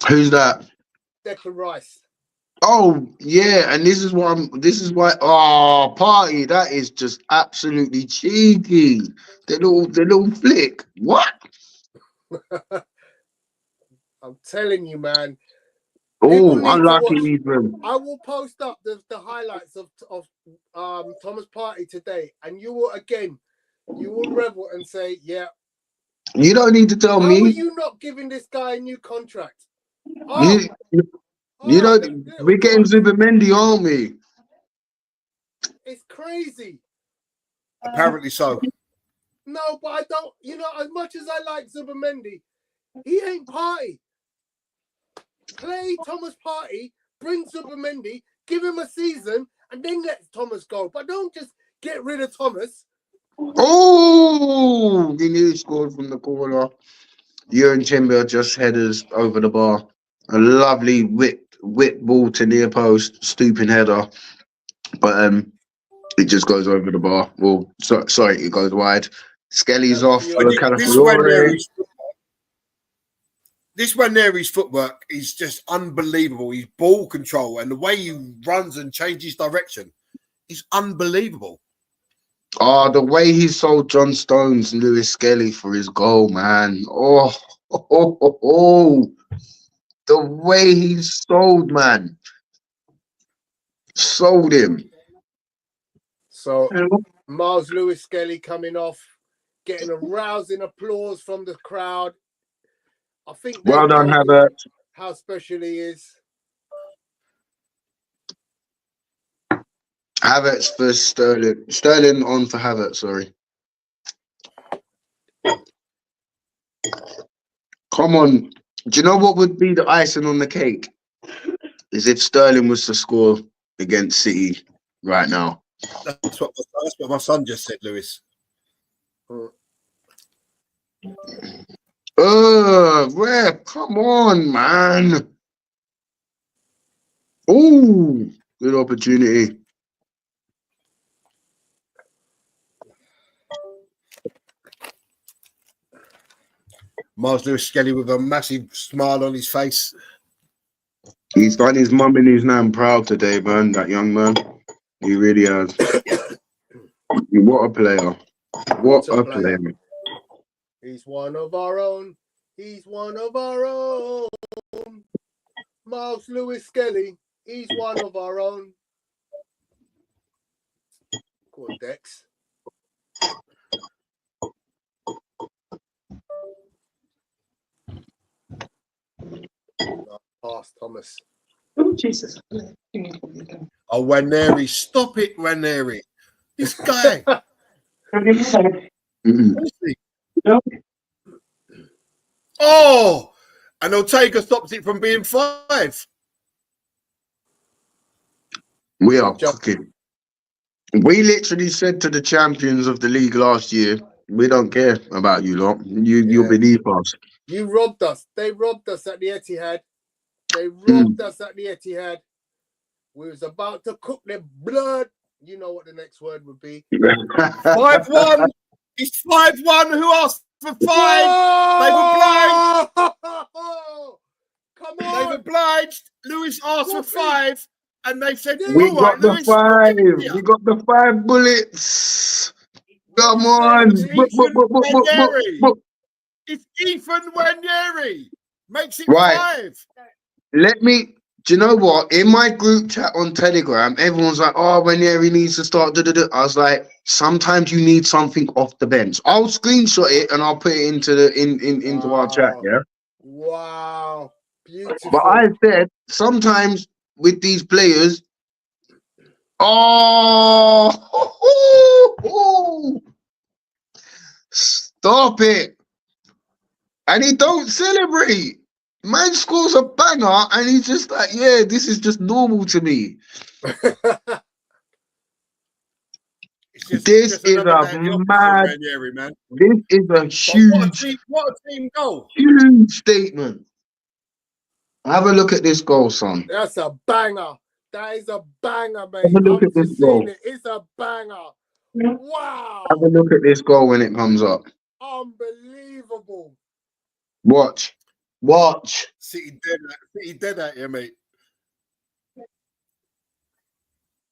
who's that? Declan Rice. Oh yeah, and this is why party, that is just absolutely cheeky. The little flick. What? I'm telling you, man. Oh, People need to unlucky watch. even. I will post up the highlights of Thomas Partey today, and you will revel and say, yeah. You don't need to tell How are me. you not giving this guy a new contract? You, know, we're getting Zubimendi, aren't we? It's crazy. Apparently so. No, but I don't. You know, as much as I like Zubimendi, he ain't Partey. Play Thomas Partey, bring Zubimendi, give him a season, and then let Thomas go. But don't just get rid of Thomas. Oh, he nearly scored from the corner. Ewan Timber just headers over the bar. A lovely whip ball to near post, stooping header. But it just goes over the bar. Well, sorry, it goes wide. Skelly's off for Calafiore. This Ranieri's footwork is just unbelievable. His ball control and the way he runs and changes direction is unbelievable. Oh, the way he sold John Stones and Lewis Skelly for his goal, man. Oh. The way he's sold, man. Sold him. So, Miles Lewis Skelly coming off, getting a rousing applause from the crowd. I think well done, Havertz. How special he is. Havertz for Sterling. Sterling on for Havertz, sorry. Come on. Do you know what would be the icing on the cake? Is if Sterling was to score against City right now. That's what my son just said, Lewis. Rare, come on, man. Ooh, good opportunity. Miles Lewis Skelly with a massive smile on his face. He's done his mum and his nan proud today, man, that young man. He really has. What a player. What a player. He's one of our own. He's one of our own. Miles Lewis Skelly. He's one of our own. Go on, Dex. Pass, Thomas. Oh, Jesus. Oh, Ranieri. Stop it, Ranieri. This guy. Oh, and Ortega stops it from being 5. We are cooking. We literally said to the champions of the league last year, we don't care about you lot. You'll believe us. You robbed us. They robbed us at the Etihad. They robbed us at the Etihad. We was about to cook their blood. You know what the next word would be. 5-1. It's 5-1. Who asked for 5? They've obliged. Come on. They've obliged. Lewis asked for 5, and they said, "We got the 5. We got the 5 bullets. Come on." It's Ethan Ranieri. Makes it right. 5. Let me. Do you know what? In my group chat on Telegram, everyone's like, "Oh, Ranieri needs to start." I was like, sometimes you need something off the bench. I'll screenshot it and I'll put it into our chat. Yeah. Wow. Beautiful. But I said sometimes with these players, stop it. And he don't celebrate. Man scores a banger and he's just like, yeah, this is just normal to me. This just is another a day at the office for mad. Ranieri, man. This is a But what a team goal. huge statement. Have a look at this goal, son. That's a banger. That is a banger, mate. Have a look I'm at this just seeing goal. it. It's a banger. Have a Wow. look at this goal when it comes up. Unbelievable. Watch. City dead out here, mate.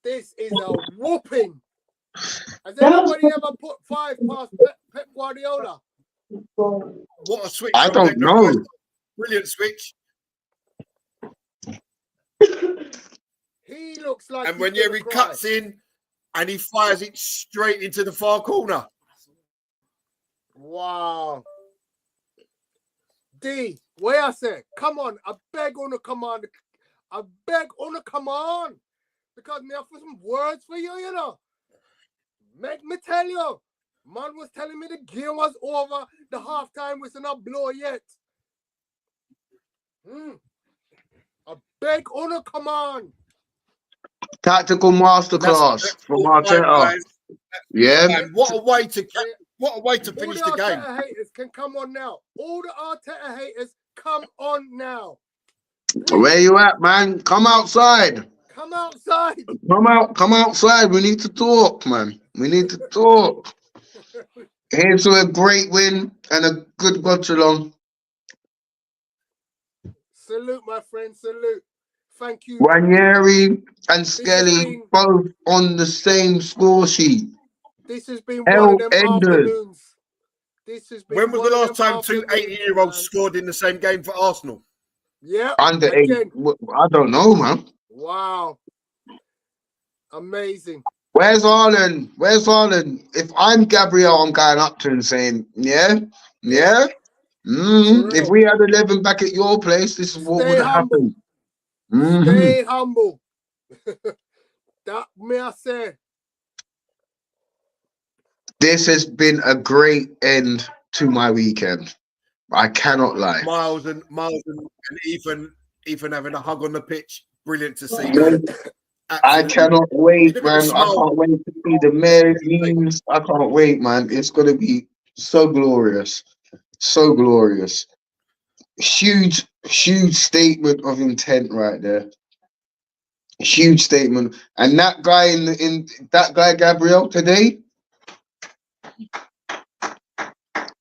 This is a whooping. Has anybody ever put 5 past Pep Guardiola? What a switch. I from don't Declan know. Rice. Brilliant switch. He looks like. And when Ranieri cuts in and he fires it straight into the far corner. Wow. D, where I say, come on, I beg on the command. I beg on the command. Because me have some words for you, you know. Make me tell you. Man was telling me the game was over. The halftime was not blow yet. I beg on the command. Tactical masterclass from Arteta. Yeah. And what a way to finish All the the game. Arteta haters can come on now. All the Arteta haters, come on now. Where you at, man? Come outside. Come outside. Come outside. We need to talk, man. We need to talk. Here's to a great win and a good watchalong. Salute, my friend. Salute. Thank you. Ranieri and Skelly both on the same score sheet. This has been Hell one of them enders. afternoons. This has been When was one the of last them time two afternoons, 80-year-olds man. scored in the same game for Arsenal? Yeah. Under 8. Again. I don't know, man. Wow. Amazing. Where's Haaland? If I'm Gabriel, I'm going up to him saying, yeah. If we had 11 back at your place, this is what would have happened. Stay humble. That may I say. This has been a great end to my weekend. I cannot lie. Miles and Ethan having a hug on the pitch. Brilliant to see, man. I cannot wait, Look at man. the I smile. can't wait to see the memes. I can't wait, man. It's going to be so glorious. So glorious. Huge statement of intent right there. Huge statement. And that guy Gabriel today,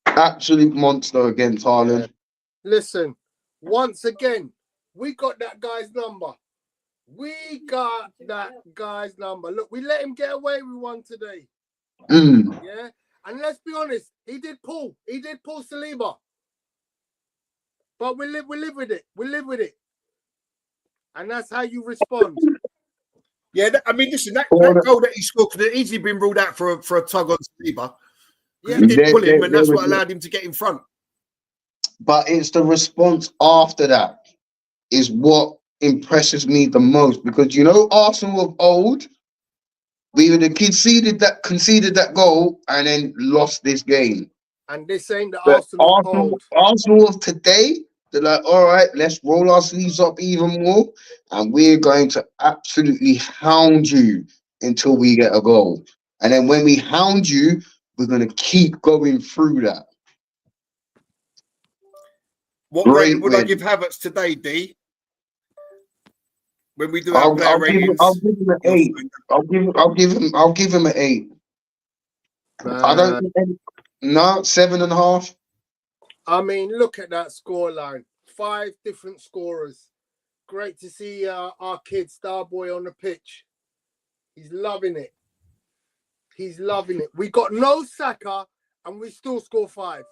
absolute monster against Haaland. Yeah. Listen, once again, we got that guy's number. Look, we let him get away with one today. Yeah. And let's be honest, he did pull Saliba. But we live with it. And that's how you respond. Yeah, I mean, listen, that goal that he scored could have easily been ruled out for a tug on Saliba. Yeah. He didn't pull him, and that's what allowed him to get in front. But it's the response after that is what impresses me the most, because you know Arsenal of old, we would have conceded that goal and then lost this game. And this ain't the But Arsenal of today, they're like, all right, let's roll our sleeves up even more, and we're going to absolutely hound you until we get a goal. And then when we hound you, we're going to keep going through that. What rating would I give Havertz today, D? When we do our player ratings, I'll give him an 8. I'll give him an 8. I don't think 7.5. I mean, look at that scoreline. 5 different scorers. Great to see our kid Starboy on the pitch. He's loving it. We got no Saka and we still score 5.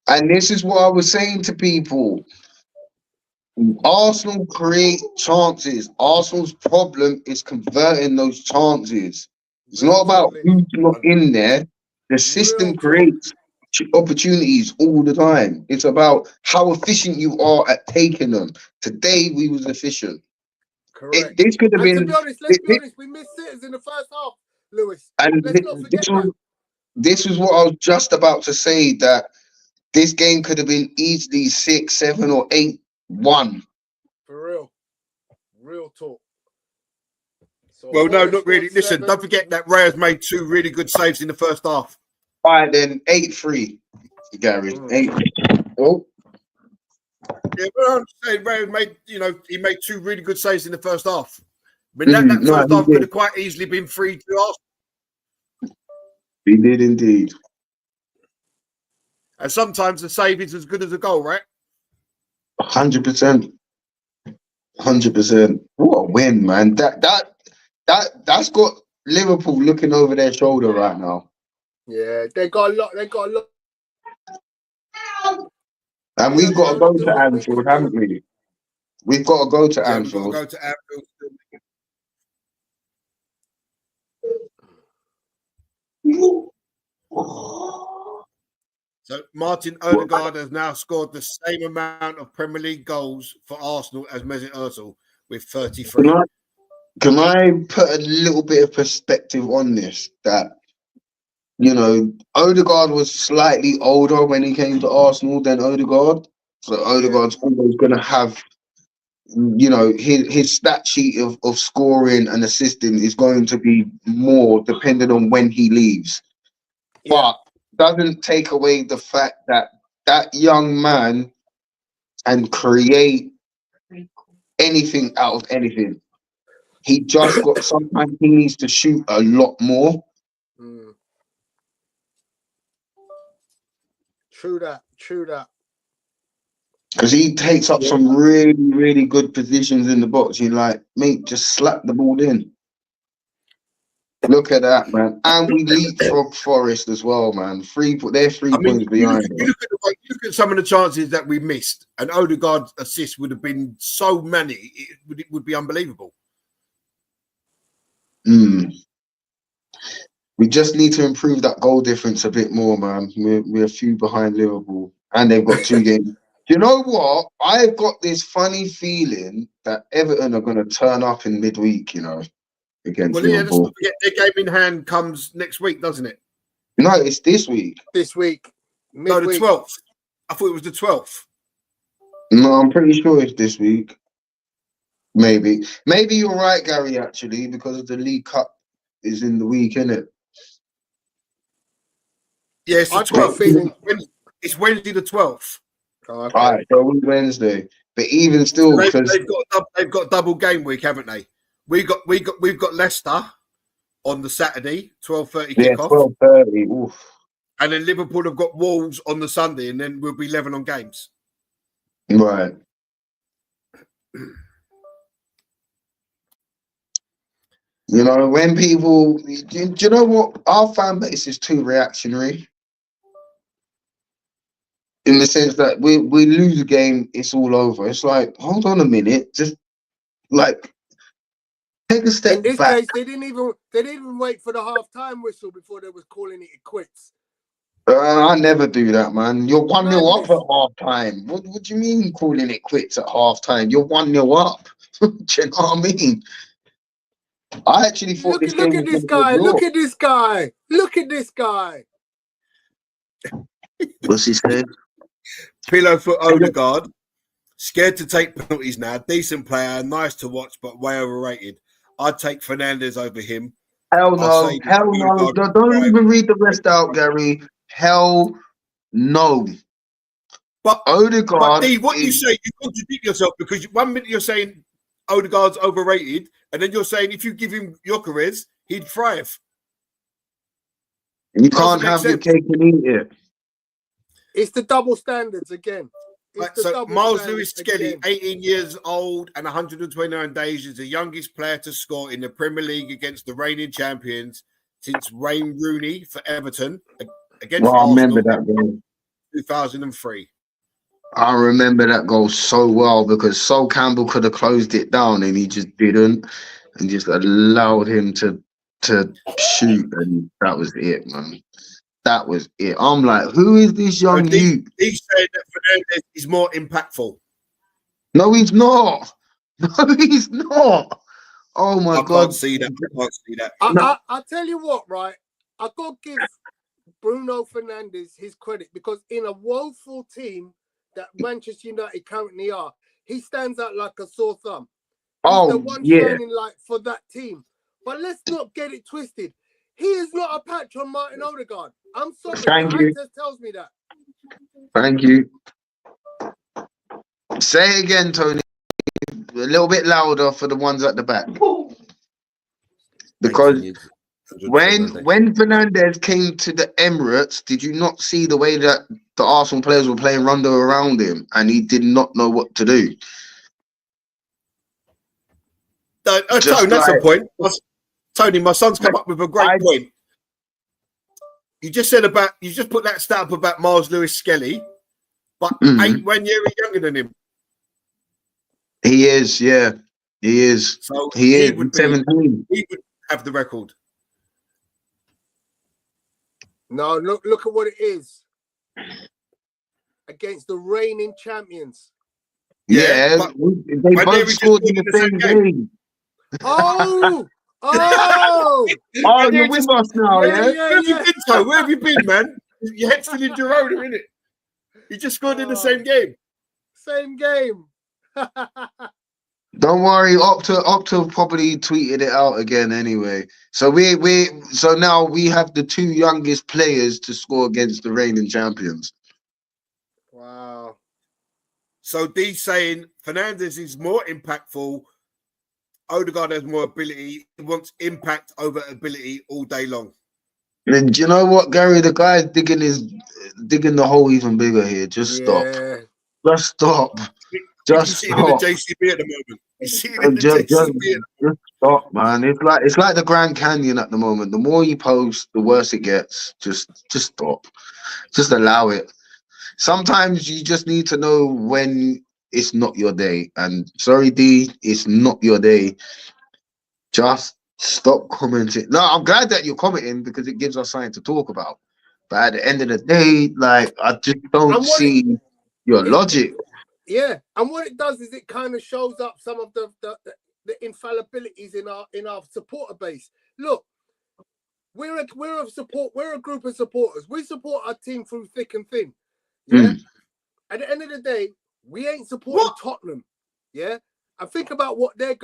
And this is what I was saying to people. Arsenal create chances. Arsenal's problem is converting those chances. It's not about who's not in there. The system creates opportunities all the time. It's about how efficient you are at taking them. Today we was efficient. Correct. This could have been. To be honest, let's be honest. We missed sitters in the first half, Lewis. And let's not forget that. This was what I was just about to say, that this game could have been easily 6, 7, or 8-1. For real. Real talk. So Well, no, Forest not really. scored Listen, 7. don't forget that Reyes made 2 really good saves in the first half. All right, then 8-3, Gary. 8. Oh, Yeah, but I'm saying Reyes made, he made 2 really good saves in the first half. I mean, that no, first he half could did. have quite easily been 3-2 Arsenal. He did indeed. And sometimes the save is as good as a goal, right? 100%. 100%. What a win, man. That's got Liverpool looking over their shoulder right now. Yeah, they got a lot. They got a lot. And You know, we've there's got to only go so to much we Anfield, can do. haven't we? We've got to go to Yeah, we've got to Anfield. go to Anfield. So Martin Odegaard has now scored the same amount of Premier League goals for Arsenal as Mesut Ozil with 33. Can I put a little bit of perspective on this? That, Odegaard was slightly older when he came to Arsenal than Odegaard. So Odegaard's always going to have, his stat sheet of scoring and assisting is going to be more depending on when he leaves. Yeah. But doesn't take away the fact that that young man can create anything out of anything. He just got, sometimes he needs to shoot a lot more. True that. True that. Because he takes up some really, really good positions in the box. You're like, mate, just slap the ball in. Look at that, man. And we leapfrog Forest as well, man. They're 3 points behind. You look at some of the chances that we missed, and Odegaard's assist would have been so many, it would be unbelievable. We just need to improve that goal difference a bit more, man. We're a few behind Liverpool, and they've got 2 games. You know what? I've got this funny feeling that Everton are going to turn up in midweek, against Let's Liverpool. not forget their game in hand comes next week, doesn't it? No, it's this week. This week. No, the 12th. I thought it was the 12th. No, I'm pretty sure it's this week. Maybe you're right, Gary, actually, because the League Cup is in the week, isn't it? Yeah, it's the I've got a 12th. feeling. It's Wednesday the 12th. Oh, okay. All right, so it's Wednesday. But even still, So because they've got double game week, haven't they? We've got Leicester on the Saturday, 12:30 kickoff. 12:30. Oof. And then Liverpool have got Wolves on the Sunday, and then we'll be 11 on games. Right. When people, do you know what? Our fan base is too reactionary. In the sense that we lose a game, it's all over. It's like, hold on a minute, just like take a step In this back. case, they didn't even wait for the half-time whistle before they was calling it quits. I never do that, man. You're 1-0 up Madness. at half time. What do you mean calling it quits at half time? You're 1-0 up. Do you know what I mean? I actually thought this game Look at was this going to guy. be a draw. Look at this guy. Look at this guy. What's he saying? Pillow for Odegaard. Scared to take penalties now. Decent player, nice to watch, but way overrated. I'd take Fernandes over him. Hell no. Hell no. Don't even read the rest out, Gary. Hell no. But Odegaard. D, what you say, you contradict yourself, because 1 minute you're saying Odegaard's overrated, and then you're saying if you give him Gyökeres, he'd thrive. You can't have your cake and eat it. It's the double standards again. So Miles Lewis-Skelly, 18 years old and 129 days, is the youngest player to score in the Premier League against the reigning champions since Wayne Rooney for Everton against Well, I remember Arsenal that goal. 2003. I remember that goal so well because Sol Campbell could have closed it down and he just didn't, and just allowed him to shoot, and that was it, man. That was it. I'm like, who is this young youth? He said that Fernandes is more impactful. No, he's not. No, he's not. Oh my God. I can't see that. I tell you what, right? I got to give Bruno Fernandes his credit, because in a woeful team that Manchester United currently are, he stands out like a sore thumb. He's the one shining light for that team. But let's not get it twisted. He is not a patch on Martin Odegaard. I'm sorry. Thank the you. eye test tells me that. Thank you. Say it again, Tony. A little bit louder for the ones at the back. Because when Fernandes came to the Emirates, did you not see the way that the Arsenal players were playing rondo around him, and he did not know what to do? Tony, that's a point. Tony, my son's come up with a great point. You just said you just put that stat up about Miles Lewis-Skelly, but ain't 1 year younger than him. He is, yeah. He is. So he is would 17. He would have the record. No, look at what it is. Against the reigning champions. Yeah, they both scored in the same game. Oh! Oh, you're with us now, yeah? Where have you been, Toe? Where have you been, man? Your head's still in Girona, isn't it? You just scored in the same game. Same game. Don't worry, Opta probably tweeted it out again anyway. So so now we have the two youngest players to score against the reigning champions. Wow. So D's saying Fernandes is more impactful. Odegaard has more ability. He wants impact over ability all day long. And do you know what, Gary? The guy's digging the hole even bigger here. Just stop. Just stop. Just stop. In the JCB at the moment. You see it in the JCB. Just stop, man. It's like the Grand Canyon at the moment. The more you post, the worse it gets. Just stop. Just allow it. Sometimes you just need to know when it's not your day. And sorry, D, it's not your day. Just stop commenting. No, I'm glad that you're commenting because it gives us something to talk about. But at the end of the day, like, I just don't see your logic. Yeah, and what it does is it kind of shows up some of the infallibilities in our supporter base. Look, we're a group of supporters. We support our team through thick and thin. Yeah. At the end of the day, we ain't supporting Tottenham. Yeah. And think about what their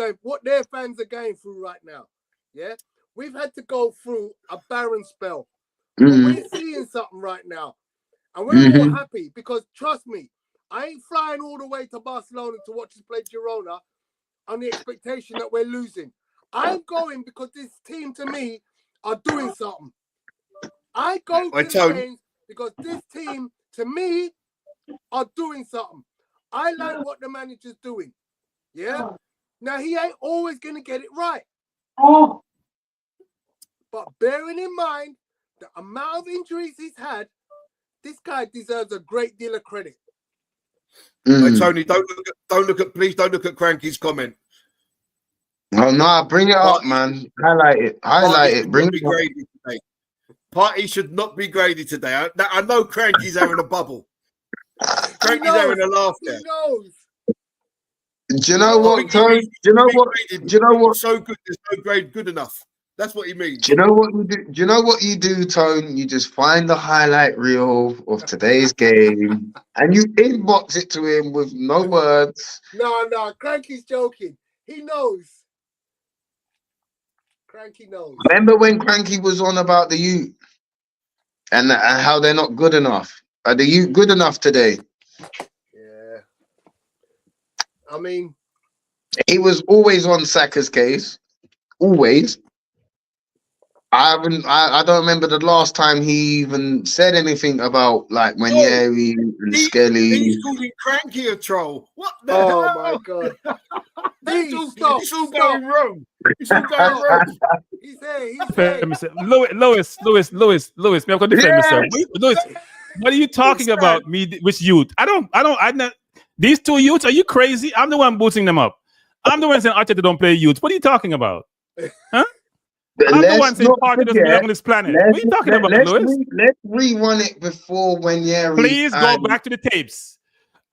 fans are going through right now. Yeah. We've had to go through a barren spell. But we're seeing something right now. And we're all happy because trust me, I ain't flying all the way to Barcelona to watch us play Girona on the expectation that we're losing. I'm going because this team to me are doing something. I go to the games because this team to me are doing something. I like what the manager's doing. Yeah. Now he ain't always gonna get it right. But bearing in mind the amount of injuries he's had, this guy deserves a great deal of credit. Tony, please don't look at Cranky's comment. Oh no, bring it up, man. Highlight it. Bring it up. Party should not be graded today. I know Cranky's having a bubble. Cranky's having a laugh there. He knows. Do you know what, Tony? Do you know what? Do you know what? So good, there's no grade good enough. That's what he means. Do you know what you do? Do you know what you do, Tone? You just find the highlight reel of today's game and you inbox it to him with no words. No, Cranky's joking. He knows. Cranky knows. Remember when Cranky was on about the youth and how they're not good enough? Are the youth good enough today? Yeah. I mean, he was always on Saka's case. Always. I don't remember the last time he even said anything about like when Yeri and Skelly. He's calling Cranky a troll. What the hell? Oh my god! It's all going wrong. It's all going wrong. He's there. Lewis, me, I've got to defend myself. Lewis, what are you talking about? Me, which youth? I don't. These two youths, are you crazy? I'm the one booting them up. I'm the one saying Arteta don't play youths. What are you talking about? Huh? I'm the one saying Party doesn't belong on this planet. What are you talking about, Lewis? Let's rerun it before when Yeri. Please go back to the tapes.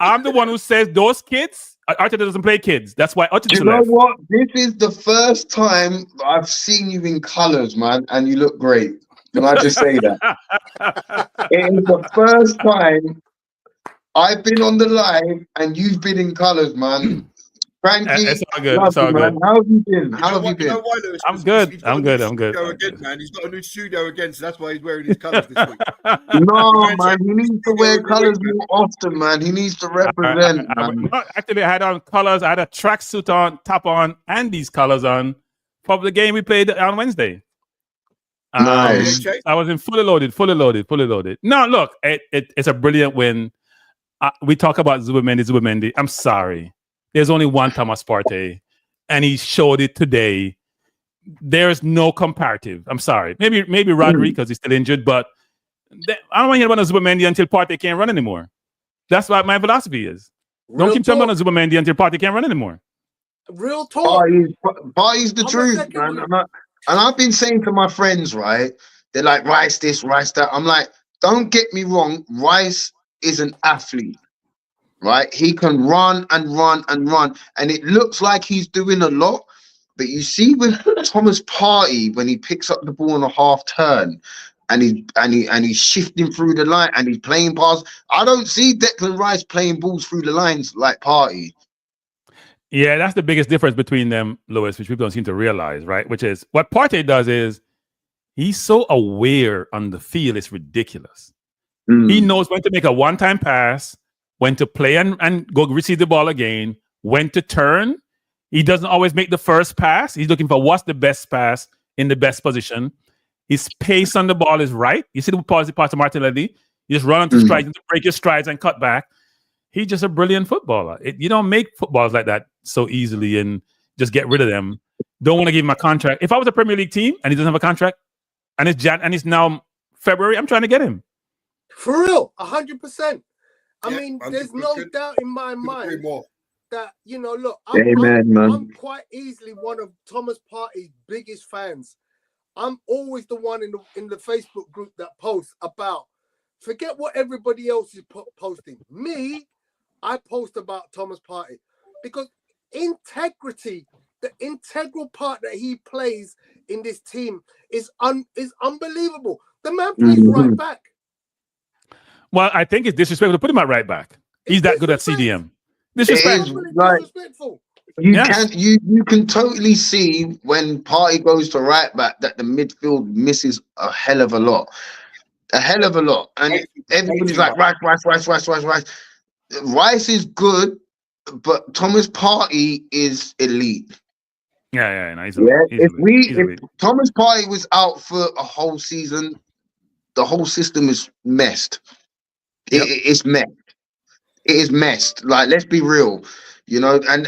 I'm the one who says those kids, Arteta doesn't play kids. That's why Arteta You know what? This is the first time I've seen you in colours, man, and you look great. Can I just say that? It is the first time I've been on the live and you've been in colours, man. Frankie, It's all good. love It's all you, man. good. How have you been? How have you You know been? why, Lewis? I'm 'Cause good. he's got I'm a good. new I'm good. studio I'm again, good. man. He's got a new studio again, so that's why he's wearing his colours this week. No, He man. He needs to wear colours more often, man. He needs to represent, man. Actually, I had on colors. I had a tracksuit on, top on, and these colors on for the game we played on Wednesday. Nice. I was in fully loaded. No, look, it's a brilliant win. We talk about Zubimendi. I'm sorry. There's only one Thomas Partey, and he showed it today. There's no comparative. I'm sorry. Maybe Rodri because he's still injured, but I don't want to hear about Zubimendi until Partey can't run anymore. That's what my philosophy is. Don't keep talking about Zubimendi until Partey can't run anymore. Real talk. Partey's the truth, man. And I've been saying to my friends, right? They're like, Rice this, Rice that. I'm like, don't get me wrong. Rice is an athlete, right? He can run and run and run. And it looks like he's doing a lot. But you see with Thomas Partey, when he picks up the ball on a half turn and he's shifting through the line and he's playing past, I don't see Declan Rice playing balls through the lines like Partey. Yeah, that's the biggest difference between them, Lewis, which people don't seem to realize, right? Which is what Partey does is he's so aware on the field, it's ridiculous. He knows when to make a one-time pass, when to play and go receive the ball again, when to turn. He doesn't always make the first pass. He's looking for what's the best pass in the best position. His pace on the ball is right. You see the pass to Martinelli. You just run onto strides, break your strides and cut back. He's just a brilliant footballer. You don't make footballers like that so easily and just get rid of them. Don't want to give him a contract. If I was a Premier League team and he doesn't have a contract and it's now February, I'm trying to get him. For real, 100%. I mean, there's no doubt in my mind that, you know, look, I'm quite easily one of Thomas Partey's biggest fans. I'm always the one in the Facebook group that posts about, forget what everybody else is posting. Me, I post about Thomas Partey because integrity, the integral part that he plays in this team is unbelievable. The man plays right back. Well, I think it's disrespectful to put him at right back. He's that good at CDM. Disrespectful. You can totally see when Partey goes to right back that the midfield misses a hell of a lot. And everybody's like, Rice. Rice is good, but Thomas Partey is elite. Yeah. If Thomas Partey was out for a whole season, the whole system is messed. It's messed. It is messed. Like, let's be real, you know, and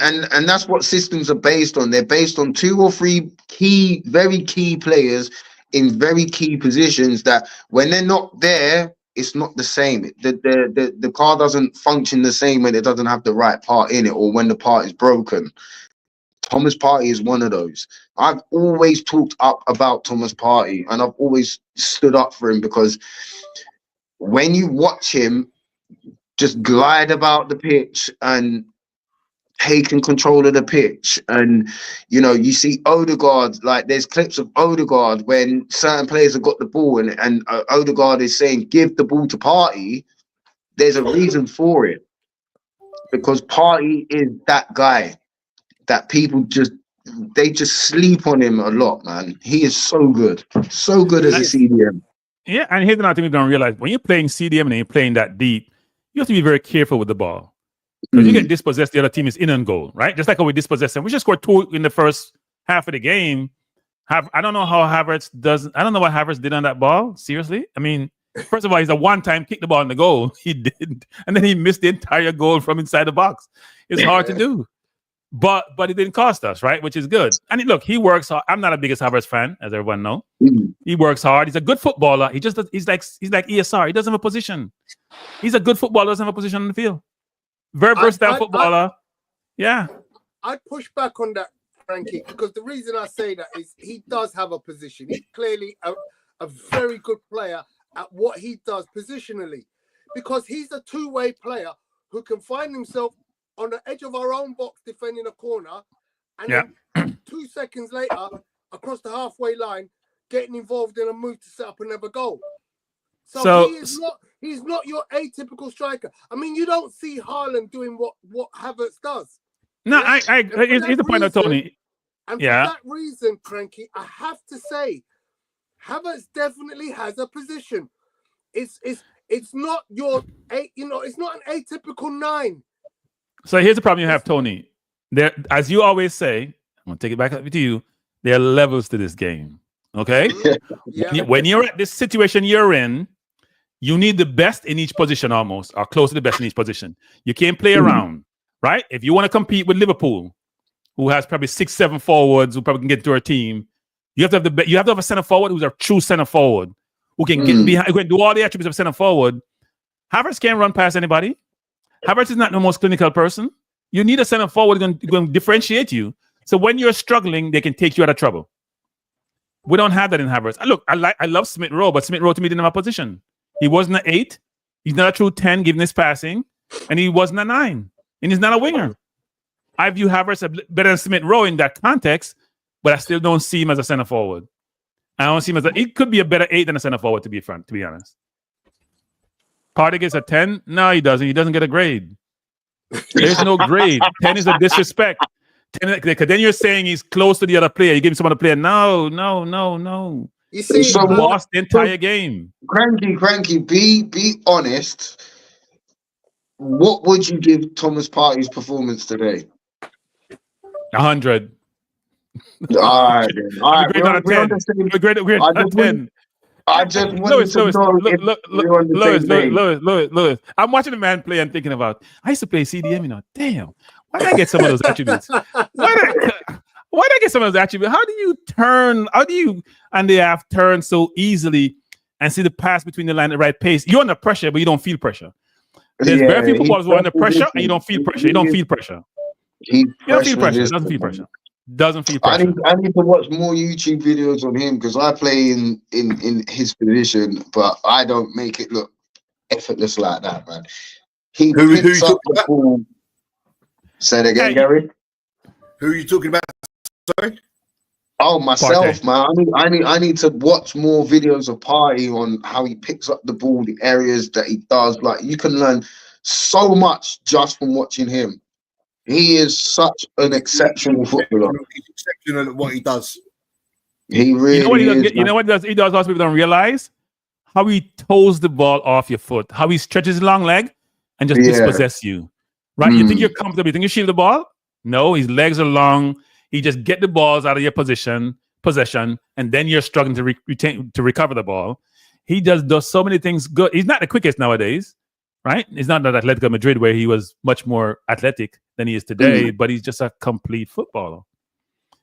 that's what systems are based on. They're based on 2 or 3 very key players in very key positions that when they're not there, it's not the same. The car doesn't function the same when it doesn't have the right part in it or when the part is broken. Thomas Partey is one of those. I've always talked up about Thomas Partey and I've always stood up for him because when you watch him just glide about the pitch and taking control of the pitch, and you know, you see Odegaard, like there's clips of Odegaard when certain players have got the ball and Odegaard is saying give the ball to Partey. There's a reason for it, because Partey is that guy that people just sleep on him a lot, man. He is so good as a CDM. Yeah, and here's another thing we don't realize: when you're playing CDM and you're playing that deep, you have to be very careful with the ball. Because you get dispossessed, the other team is in and goal, right? Just like how we dispossessed them. We just scored 2 in the first half of the game. I don't know how Havertz does. I don't know what Havertz did on that ball. Seriously, I mean, first of all, he's a one-time kick the ball in the goal. He did, and then he missed the entire goal from inside the box. It's hard to do, but it didn't cost us, right? Which is good. And look, he works hard. I'm not the biggest Havertz fan, as everyone knows. He works hard. He's a good footballer. He's like ESR. He doesn't have a position. He's a good footballer. Doesn't have a position on the field. Very versatile footballer. I'd push back on that, Frankie, because the reason I say that is he does have a position. He's clearly a very good player at what he does positionally, because he's a two-way player who can find himself on the edge of our own box defending a corner, and then 2 seconds later, across the halfway line, getting involved in a move to set up another goal. So he's not your atypical striker. I mean, you don't see Haaland doing what Havertz does. No, Yeah. here's the point of Tony. And Yeah. for that reason, Cranky, I have to say, Havertz definitely has a position. It's not your it's not an atypical 9. So here's the problem you have, Tony. There, as you always say, I'm gonna take it back up to you. There are levels to this game. Okay. Yeah. When you're at this situation you're in, you need the best in each position almost, or close to the best in each position. You can't play around, right? If you want to compete with Liverpool, who has probably 6-7 forwards who probably can get to our team, you have to have a center forward who's a true center forward who can get behind, who can do all the attributes of center forward. Havertz can't run past anybody. Havertz is not the most clinical person. You need a center forward who's going to differentiate you. So when you're struggling, they can take you out of trouble. We don't have that in Havertz. Look, I love Smith Rowe, but Smith Rowe to me didn't have a position. He wasn't an 8. He's not a true 10 given his passing, and he wasn't a 9. And he's not a winger. I view Havertz better than Smith Rowe in that context, but I still don't see him as a center forward. I don't see him as he could be a better 8 than a center forward, to be honest. Partey gets a 10? No, he doesn't. He doesn't get a grade. There's no grade. 10 is a disrespect. 10, because then you're saying he's close to the other player. You give him some other player. No. You see, he lost the entire game. Cranky, be honest. What would you give Thomas Partey's performance today? 100. All right. We're on 10. We're 10. I just wanted to know Lewis. I'm watching the man play and thinking about, I used to play CDM, damn, why did I get some of those attributes? Why did I get some of those attributes? How do you and they have turned so easily and see the pass between the line at the right pace? You're under pressure, but you don't feel pressure. There's very few footballers who are under pressure and you don't feel pressure. You don't feel pressure. You don't feel pressure. It doesn't feel pressure. Doesn't feel pressure. I need to watch more YouTube videos on him because I play in his position, but I don't make it look effortless like that, man. He picks up the ball. Say it again, Gary. Who are you talking about? Sorry. Oh, myself, man. I need to watch more videos of Partey on how he picks up the ball, the areas that he does. Like, you can learn so much just from watching him. He is such an exceptional footballer. He's exceptional at what he does. He really is. You know what he does? Also, people don't realize how he toes the ball off your foot, how he stretches his long leg and just dispossess you. Right? You think you're comfortable. You think you shield the ball? No, his legs are long. He just get the balls out of your possession, and then you're struggling to recover the ball. He just does so many things good. He's not the quickest nowadays, right? He's not that Atletico Madrid where he was much more athletic than he is today, but he's just a complete footballer.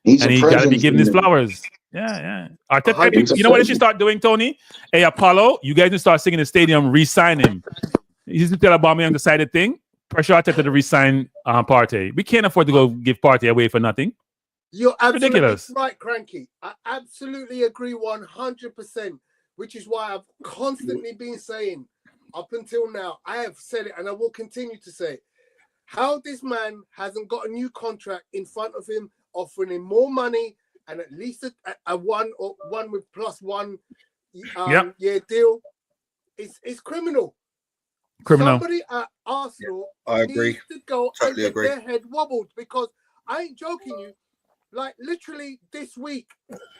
And he got to be given his flowers. Yeah. You know what they should start doing, Tony? Hey, Apollo, you guys need to start singing in the stadium, re-sign him. You used to tell Aubameyang the decided thing. Pressure Arteta to re-sign Partey. We can't afford to go give Partey away for nothing. You're absolutely ridiculous. Right, Cranky. I absolutely agree 100%, which is why I've constantly been saying, up until now, I have said it and I will continue to say, how this man hasn't got a new contract in front of him, offering him more money and at least a one with +1 year deal, it's criminal. Somebody at Arsenal needs to go and get their head wobbled, because I ain't joking you. Like literally this week,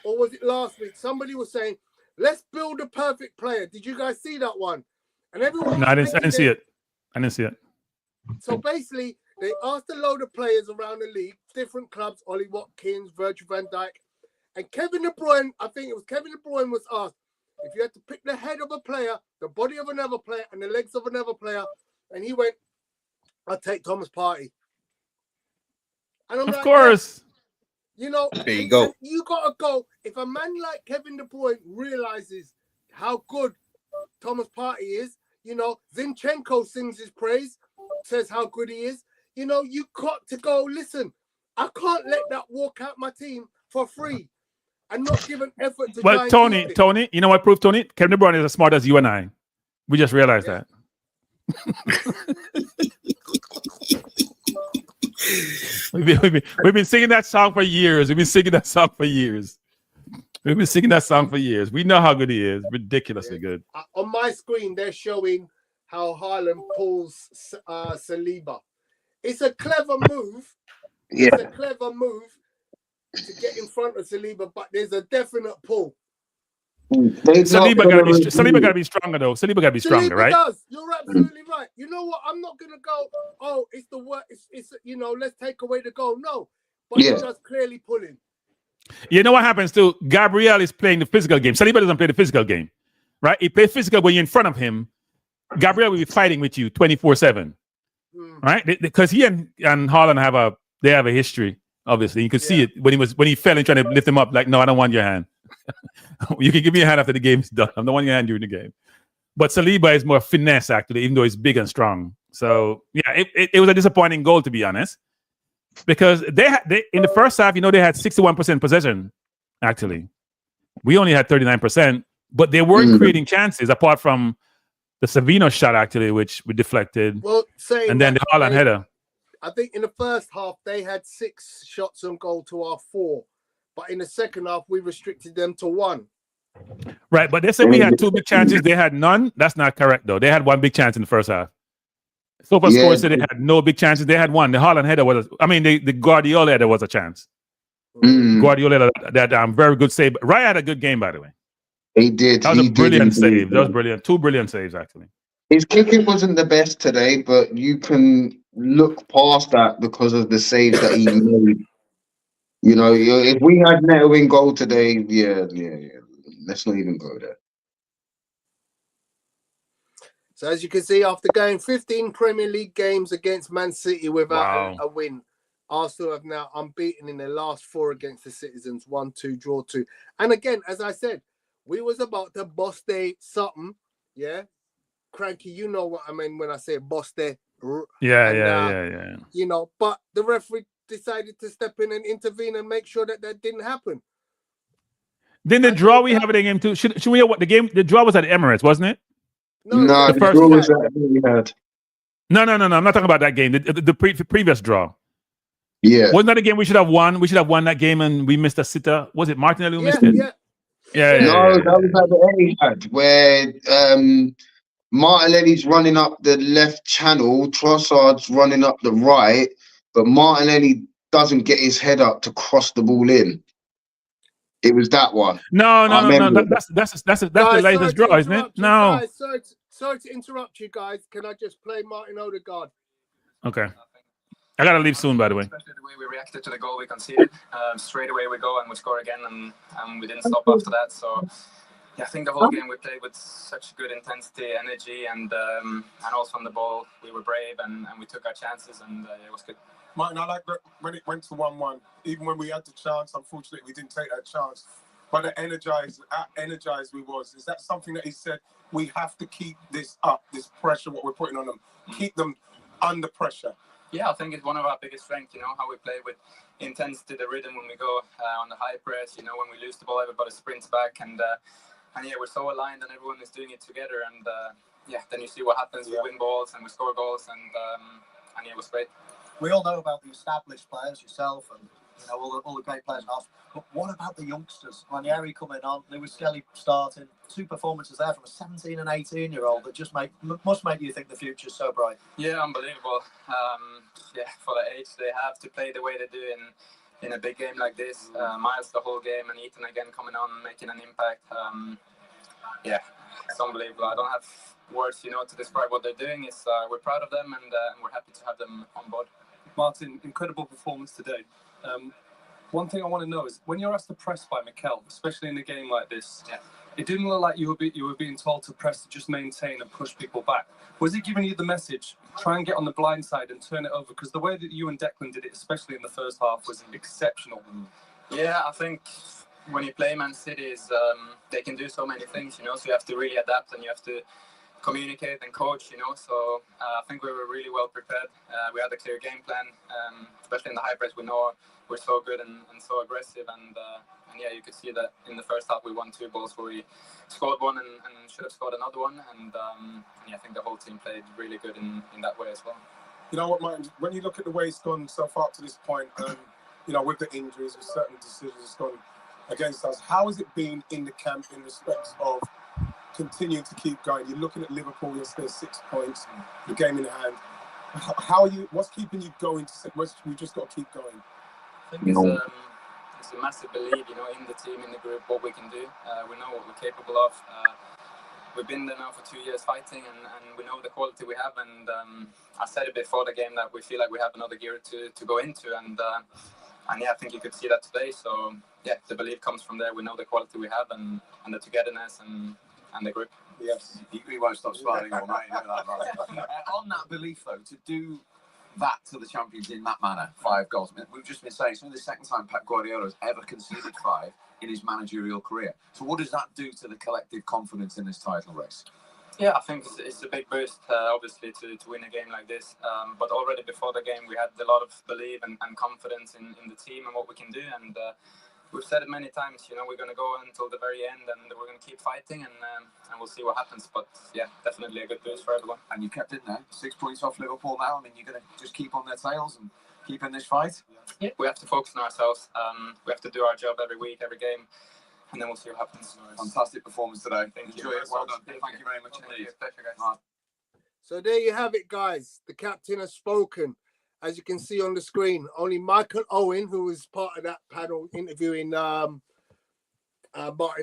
or was it last week? Somebody was saying, "Let's build a perfect player." Did you guys see that one? And everyone. No, I didn't see it. So basically, they asked a load of players around the league, different clubs: Ollie Watkins, Virgil van Dijk, and Kevin De Bruyne. I think it was Kevin De Bruyne was asked if you had to pick the head of a player, the body of another player, and the legs of another player, and he went, "I'll take Thomas Partey." And I'm of course. You know, there you go. You gotta go. If a man like Kevin De Bruyne realizes how good Thomas Partey is, you know, Zinchenko sings his praise, says how good he is. You know, you got to go. Listen, I can't let that walk out my team for free and not give an effort to. Well, Tony, you know what proved Tony? Kevin De Bruyne is as smart as you and I. We just realized that. We've been singing that song for years. We know how good he is. Ridiculously good. On my screen, they're showing how Haaland pulls Saliba. It's a clever move, It's a clever move to get in front of Saliba, but there's a definite pull. Saliba got to be stronger though. Saliba got to be stronger, right? Does. You're absolutely right. You know what? I'm not gonna go. Oh, it's the work. It's let's take away the goal. No, but he's just clearly pulling. You know what happens too? Gabriel is playing the physical game. Saliba doesn't play the physical game, right? He plays physical when you're in front of him. Gabriel will be fighting with you 24/7, right? Because he and Haaland have a history. Obviously, you could see it when he fell and trying to lift him up. Like, no, I don't want your hand. You can give me a hand after the game's done. I'm the one your hand during the game. But Saliba is more finesse, actually, even though he's big and strong. So, yeah, it was a disappointing goal, to be honest. Because they in the first half, they had 61% possession, actually. We only had 39%. But they weren't creating chances, apart from the Savino shot, actually, which we deflected. Well, and then the Haaland header. I think in the first half, they had 6 shots on goal to our 4. But in the second half, we restricted them to 1. Right, but they said we had 2 big chances. They had none. That's not correct, though. They had 1 big chance in the first half. SofaScore said they had no big chances. They had 1. The Haaland header the Guardiola header was a chance. Guardiola, that very good save. Raya had a good game, by the way. He did. That was a brilliant save. That was brilliant. 2 brilliant saves, actually. His kicking wasn't the best today, but you can look past that because of the saves that he made. If we had Neto in goal today, yeah. Let's not even go there. So as you can see, after going 15 Premier League games against Man City without a win, Arsenal have now unbeaten in their last 4 against the Citizens, 1-2, draw 2. And again, as I said, we was about to boss day something, yeah? Cranky, you know what I mean when I say boss day. Yeah. But the referee decided to step in and intervene and make sure that didn't happen. Then the draw we have it in game 2. Should we have what the game? The draw was at Emirates, wasn't it? No, the draw was at Etihad. No. I'm not talking about that game. The previous draw. Yeah. Wasn't that a game we should have won? We should have won that game and we missed a sitter. Was it Martinelli who missed it? Yeah. No, that was at the Etihad where Martinelli's running up the left channel, Trossard's running up the right, but Martinelli doesn't get his head up to cross the ball in. It was that one. No. That's the latest draw, isn't it? No. Guys, sorry to interrupt you guys. Can I just play Martin Odegaard? Okay. I gotta leave soon, by the way. Especially the way we reacted to the goal we conceded. Straight away we go and we score again, and we didn't stop after that. So yeah, I think the whole game we played with such good intensity, energy, and also on the ball we were brave and we took our chances, and it was good. Martin, I like that when it went to 1-1, even when we had the chance, unfortunately we didn't take that chance. But energized we was. Is that something that he said, we have to keep this up, this pressure, what we're putting on them, keep them under pressure? Yeah, I think it's one of our biggest strengths, how we play with intensity, the rhythm when we go on the high press, when we lose the ball, everybody sprints back, and yeah, we're so aligned and everyone is doing it together, and then you see what happens, we win balls and we score goals, and yeah, it was great. We all know about the established players, yourself, and all the great players. But what about the youngsters? Ranieri coming on, Lewis Skelly starting, 2 performances there from a 17 and 18-year-old that just must make you think the future's so bright. Yeah, unbelievable. For the age they have to play the way they do in a big game like this. Miles the whole game, and Ethan again coming on, making an impact. It's unbelievable. I don't have words, to describe what they're doing. We're proud of them, and we're happy to have them on board. Martin, incredible performance today. One thing I want to know is, when you're asked to press by Mikel, especially in a game like this, it didn't look like you were being told to press to just maintain and push people back. Was he giving you the message, try and get on the blind side and turn it over? Because the way that you and Declan did it, especially in the first half, was exceptional. Yeah, I think when you play Man City, they can do so many things, so you have to really adapt and you have to communicate and coach, so I think we were really well prepared. We had a clear game plan, especially in the high press. We know we're so good and so aggressive, and yeah, you could see that in the first half we won 2 balls where we scored one and should have scored another one, and yeah, I think the whole team played really good in that way as well. You know what, Martin, when you look at the way it's gone so far up to this point, with the injuries, with certain decisions gone against us, how has it been in the camp in respect of continuing to keep going? You're looking at Liverpool, there's 6 points, the game in hand. How are you? What's keeping you going? We just got to keep going. I think it's a massive belief, in the team, in the group, what we can do. We know what we're capable of. We've been there now for 2 years fighting, and we know the quality we have. And I said it before the game that we feel like we have another gear to go into. And yeah, I think you could see that today. So yeah, the belief comes from there. We know the quality we have and the togetherness and the group. Yes, he won't stop smiling all night. You know that, right? On that belief, though, to do that to the champions in that manner, 5 goals. I mean, we've just been saying it's only the second time Pep Guardiola has ever conceded 5 in his managerial career. So what does that do to the collective confidence in this title race? Yeah, I think it's a big boost, obviously, to win a game like this. But already before the game, we had a lot of belief and confidence in the team and what we can do. And we've said it many times, we're going to go until the very end and we're going to keep fighting and we'll see what happens. But yeah, definitely a good boost for everyone. And you kept in there, 6 points off Liverpool now. I mean, you're going to just keep on their tails and keep in this fight? Yeah, we have to focus on ourselves. We have to do our job every week, every game. And then we'll see what happens. Fantastic performance today. Enjoy it. Well done. Thank you very much indeed. Pleasure, guys. So there you have it, guys. The captain has spoken. As you can see on the screen, only Michael Owen, who was part of that panel interviewing Martin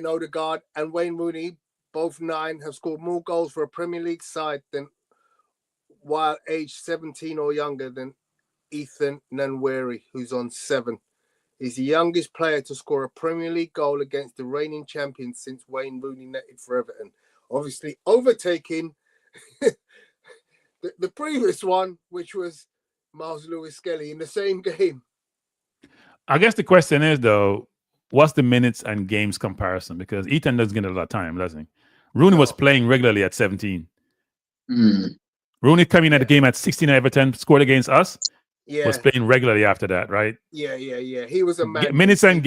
Odegaard and Wayne Rooney, both 9, have scored more goals for a Premier League side than while aged 17 or younger than Ethan Nwaneri, who's on 7. He's the youngest player to score a Premier League goal against the reigning champions since Wayne Rooney netted for Everton. Obviously overtaking the previous one, which was Miles Lewis-Skelly in the same game. I guess the question is, though, what's the minutes and games comparison? Because Ethan doesn't get a lot of time, doesn't he? Rooney was playing regularly at 17. Rooney coming at the game at 16 at Everton, scored against us. Yeah. Was playing regularly after that, right? Yeah. He was a man. Minutes and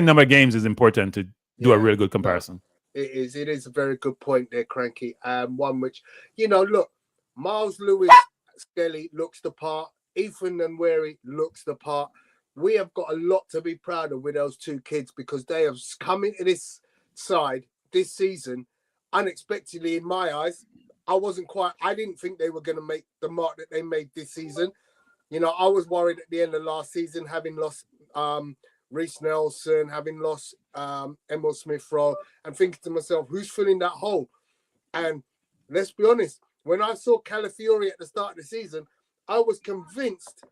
number of games is important to do a real good comparison. It is a very good point there, Cranky. One which, look, Miles Lewis-Skelly looks the part. Ethan Nwaneri looks the part. We have got a lot to be proud of with those 2 kids because they have come into this side this season unexpectedly in my eyes. I didn't think they were going to make the mark that they made this season. I was worried at the end of last season, having lost Reece Nelson, having lost Emil Smith-Rowe, and thinking to myself, who's filling that hole? And let's be honest, when I saw Calafiori at the start of the season, I was convinced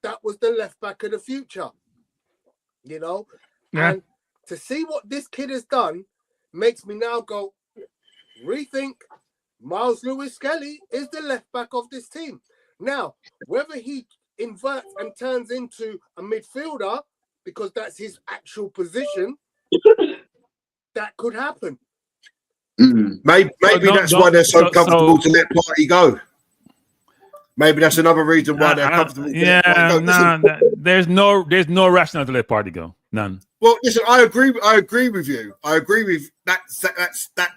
that was the left back of the future, Yeah. And to see what this kid has done makes me now go, rethink Miles Lewis-Skelly is the left back of this team. Now, whether he inverts and turns into a midfielder, because that's his actual position, that could happen. Maybe that's why they're so comfortable to let Party go. Maybe that's another reason why they're comfortable. There's no rationale to let Party go. None. Well, listen, I agree with you. I agree with that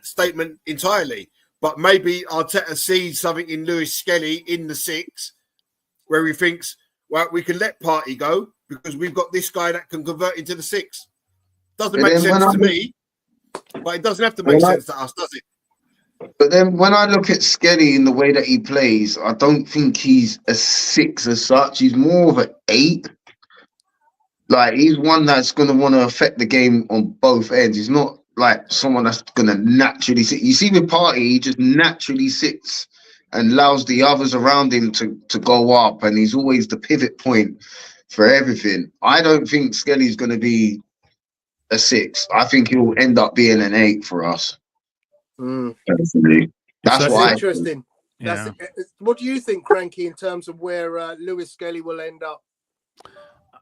statement entirely. But maybe Arteta sees something in Lewis-Skelly in the 6 where he thinks, well, we can let Party go because we've got this guy that can convert into the 6. Doesn't make sense to me, but it doesn't have to make sense to us, does it? But then when I look at Skelly in the way that he plays, I don't think he's a 6 as such. He's more of an 8. Like, he's one that's going to want to affect the game on both ends. He's not like someone that's going to naturally sit. You see with Party, he just naturally sits and allows the others around him to go up, and he's always the pivot point for everything. I don't think Skelly's going to be a 6. I think he'll end up being an 8 for us. That's why. Interesting. What do you think, Cranky, in terms of where Lewis-Skelly will end up?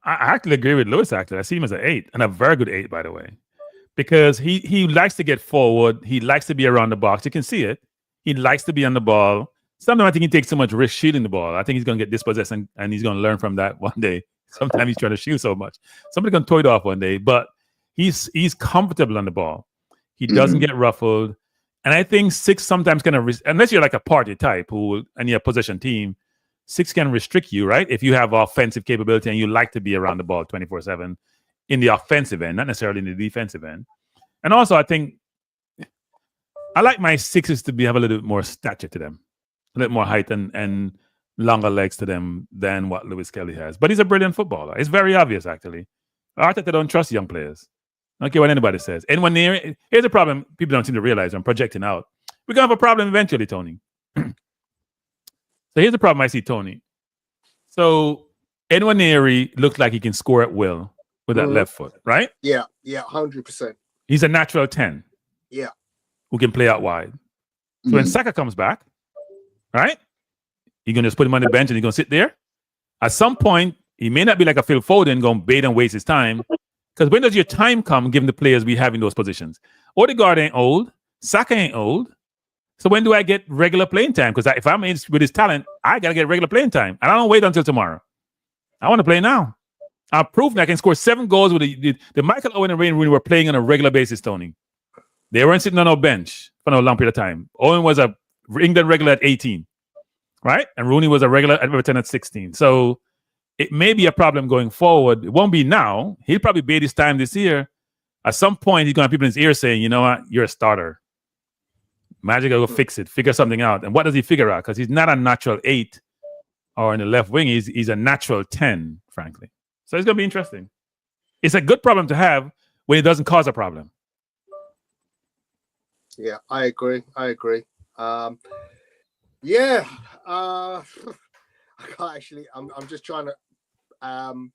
I actually agree with Lewis. Actually, I see him as an 8, and a very good 8, by the way, because he likes to get forward. He likes to be around the box. You can see it. He likes to be on the ball. Sometimes I think he takes so much risk shooting the ball. I think he's going to get dispossessed, and he's going to learn from that one day. Sometimes he's trying to shoot so much. Somebody's going to toy it off one day, but he's comfortable on the ball. He doesn't get ruffled. And I think 6 sometimes kind of, unless you're like a Party type and you're a possession team, 6 can restrict you, right? If you have offensive capability and you like to be around the ball 24/7 in the offensive end, not necessarily in the defensive end. And also, I think I like my 6s to have a little bit more stature to them, a little more height and longer legs to them than what Lewis Kelly has. But he's a brilliant footballer. It's very obvious, actually. Arteta don't trust young players. I don't care what anybody says. Anyone near it, here's a problem people don't seem to realize. I'm projecting out. We're going to have a problem eventually, Tony. So here's the problem I see, Tony. So Nwaneri looks like he can score at will with that left foot, right? Yeah, 100%. He's a natural 10. Yeah. Who can play out wide. So when Saka comes back, right? You're going to just put him on the bench and he's going to sit there. At some point, he may not be like a Phil Foden going to bait and waste his time. Because when does your time come, given the players we have in those positions? Odegaard ain't old. Saka ain't old. So when do I get regular playing time? Because if I'm in with his talent, I got to get regular playing time. And I don't wait until tomorrow. I want to play now. I've proven I can score 7 goals with the Michael Owen and Wayne Rooney were playing on a regular basis, Tony. They weren't sitting on our bench for no long period of time. Owen was a England regular at 18, right? And Rooney was a regular at Everton at 16. So it may be a problem going forward. It won't be now. He'll probably bait his time this year. At some point, he's going to have people in his ear saying, you know what, you're a starter. Magic will go fix it, figure something out. And what does he figure out? Because he's not a natural 8 or in the left wing. He's a natural 10, frankly. So it's going to be interesting. It's a good problem to have when it doesn't cause a problem. Yeah, I agree. I can't actually. I'm just trying to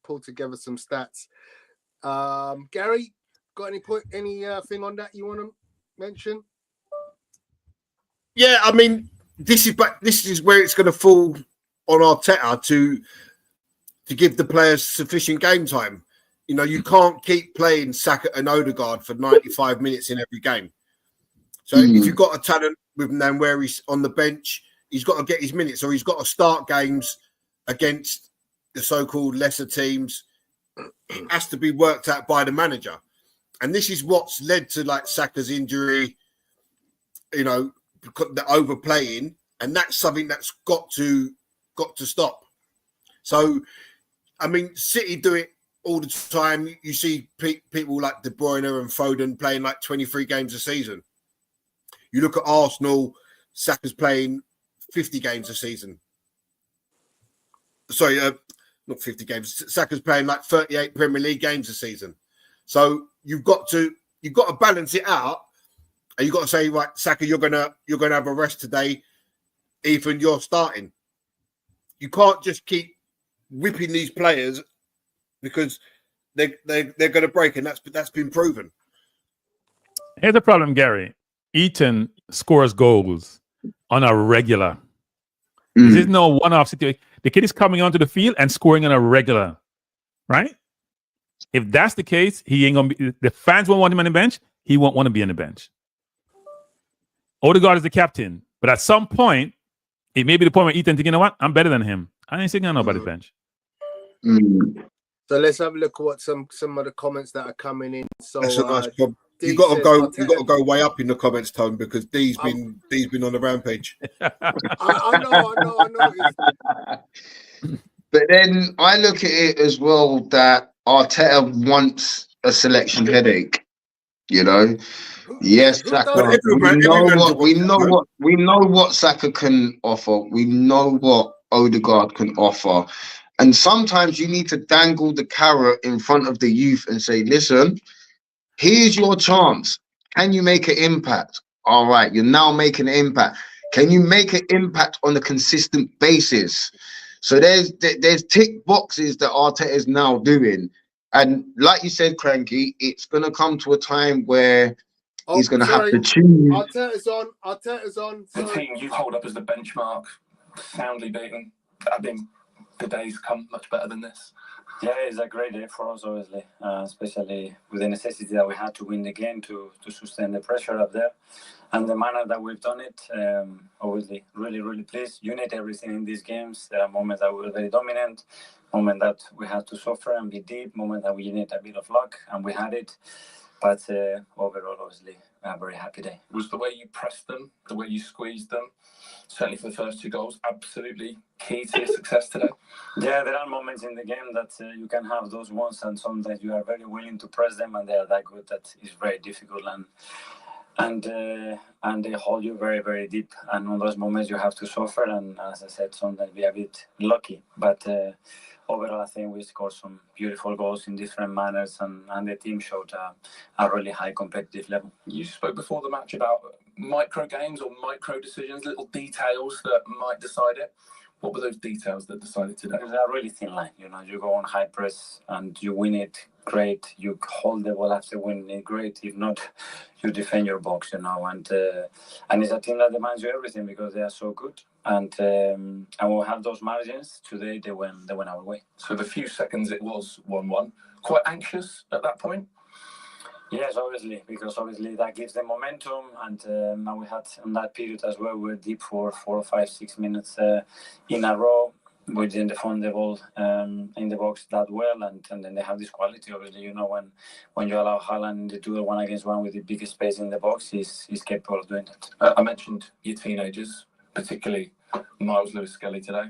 pull together some stats. Gary, got anything on that you want to mention? Yeah, I mean, this is where it's going to fall on Arteta to give the players sufficient game time. You know, you can't keep playing Saka and Odegaard for 95 minutes in every game. So if you've got a talent with Nwaneri on the bench, he's got to get his minutes, or he's got to start games against the so-called lesser teams. It has to be worked out by the manager. And this is what's led to like Saka's injury, you know, the overplaying, and that's something that's got to stop. So, I mean, City do it all the time. You see people like De Bruyne and Foden playing like 23 games a season. You look at Arsenal, Saka's playing 50 games a season. Sorry, not 50 games. Saka's playing like 38 Premier League games a season. So you've got to balance it out, and you've got to say, right, Saka, you're gonna have a rest today. Ethan, you're starting. You can't just keep whipping these players because they're going to break, and that's been proven. Here's the problem, Gary. Eaton scores goals on a regular. This is no one-off situation. The kid is coming onto the field and scoring on a regular, right? If that's the case, he ain't gonna be. The fans won't want him on the bench. He won't want to be on the bench. Odegaard is the captain, but at some point, it may be the point where Eaton thinking, you know what? I'm better than him. I ain't sitting on nobody's bench. So let's have a look at what some of the comments that are coming in. So that's a nice problem. You got to go way up in the comments, Tone, because D's been on the rampage. I know. But then I look at it as well that Arteta wants a selection headache. You know, yes, Saka. We know what Saka can offer. We know what Odegaard can offer, and sometimes you need to dangle the carrot in front of the youth and say, "Listen, here's your chance. Can you make an impact? All right, you're now making an impact. Can you make an impact on a consistent basis?" So there's tick boxes that Arteta is now doing. And like you said, Cranky, it's going to come to a time where he's going to have to choose. Arteta's on. The team you hold up as the benchmark, soundly beaten. I think the days come much better than this. Yeah, it's a great day for us, obviously, especially with the necessity that we had to win the game to sustain the pressure up there. And the manner that we've done it, obviously, really, really pleased. You need everything in these games. There are moments that we were very dominant, moments that we had to suffer and be deep, moments that we need a bit of luck, and we had it. But overall, obviously, a very happy day. Was the way you pressed them, the way you squeezed them, certainly for the first 2 goals, absolutely key to your success today? Yeah, there are moments in the game that you can have those ones, and sometimes you are very willing to press them, and they are that good that it's very difficult. And and they hold you very, very deep. And on those moments, you have to suffer. And as I said, sometimes be a bit lucky. But overall, I think we scored some beautiful goals in different manners, and the team showed a really high competitive level. You spoke before the match about micro games or micro decisions, little details that might decide it. What were those details that decided today? It's a really thin line. You go on high press and you win it, great. You hold the ball after winning it, great. If not, you defend your box, And it's a team that demands you everything because they are so good. And we'll have those margins. Today, they went our way. So the few seconds it was 1-1. Quite anxious at that point? Yes, obviously, because obviously that gives them momentum, and now we had on that period as well. We were deep for 4, 5, 6 minutes in a row. We didn't defend the ball in the box that well, and then they have this quality. Obviously, when you allow Haaland to do a 1-against-1 with the biggest space in the box, he's capable of doing that. I mentioned your teenagers, particularly Miles Lewis-Skelly today.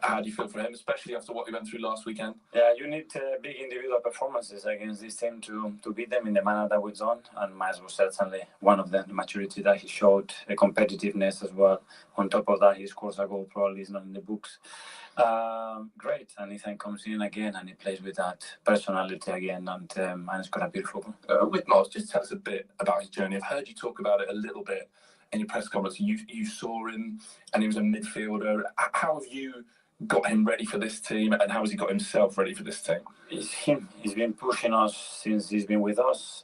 How do you feel for him, especially after what we went through last weekend? Yeah, you need big individual performances against this team to beat them in the manner that we've done. And Miles was certainly one of them. The maturity that he showed, the competitiveness as well. On top of that, he scores a goal, probably is not in the books. Great. And Ethan comes in again and he plays with that personality again, and it's got a beautiful goal. With Miles, just tell us a bit about his journey. I've heard you talk about it a little bit in your press conference. You saw him and he was a midfielder. How have you got him ready for this team, and how has he got himself ready for this team? It's him. He's been pushing us since he's been with us.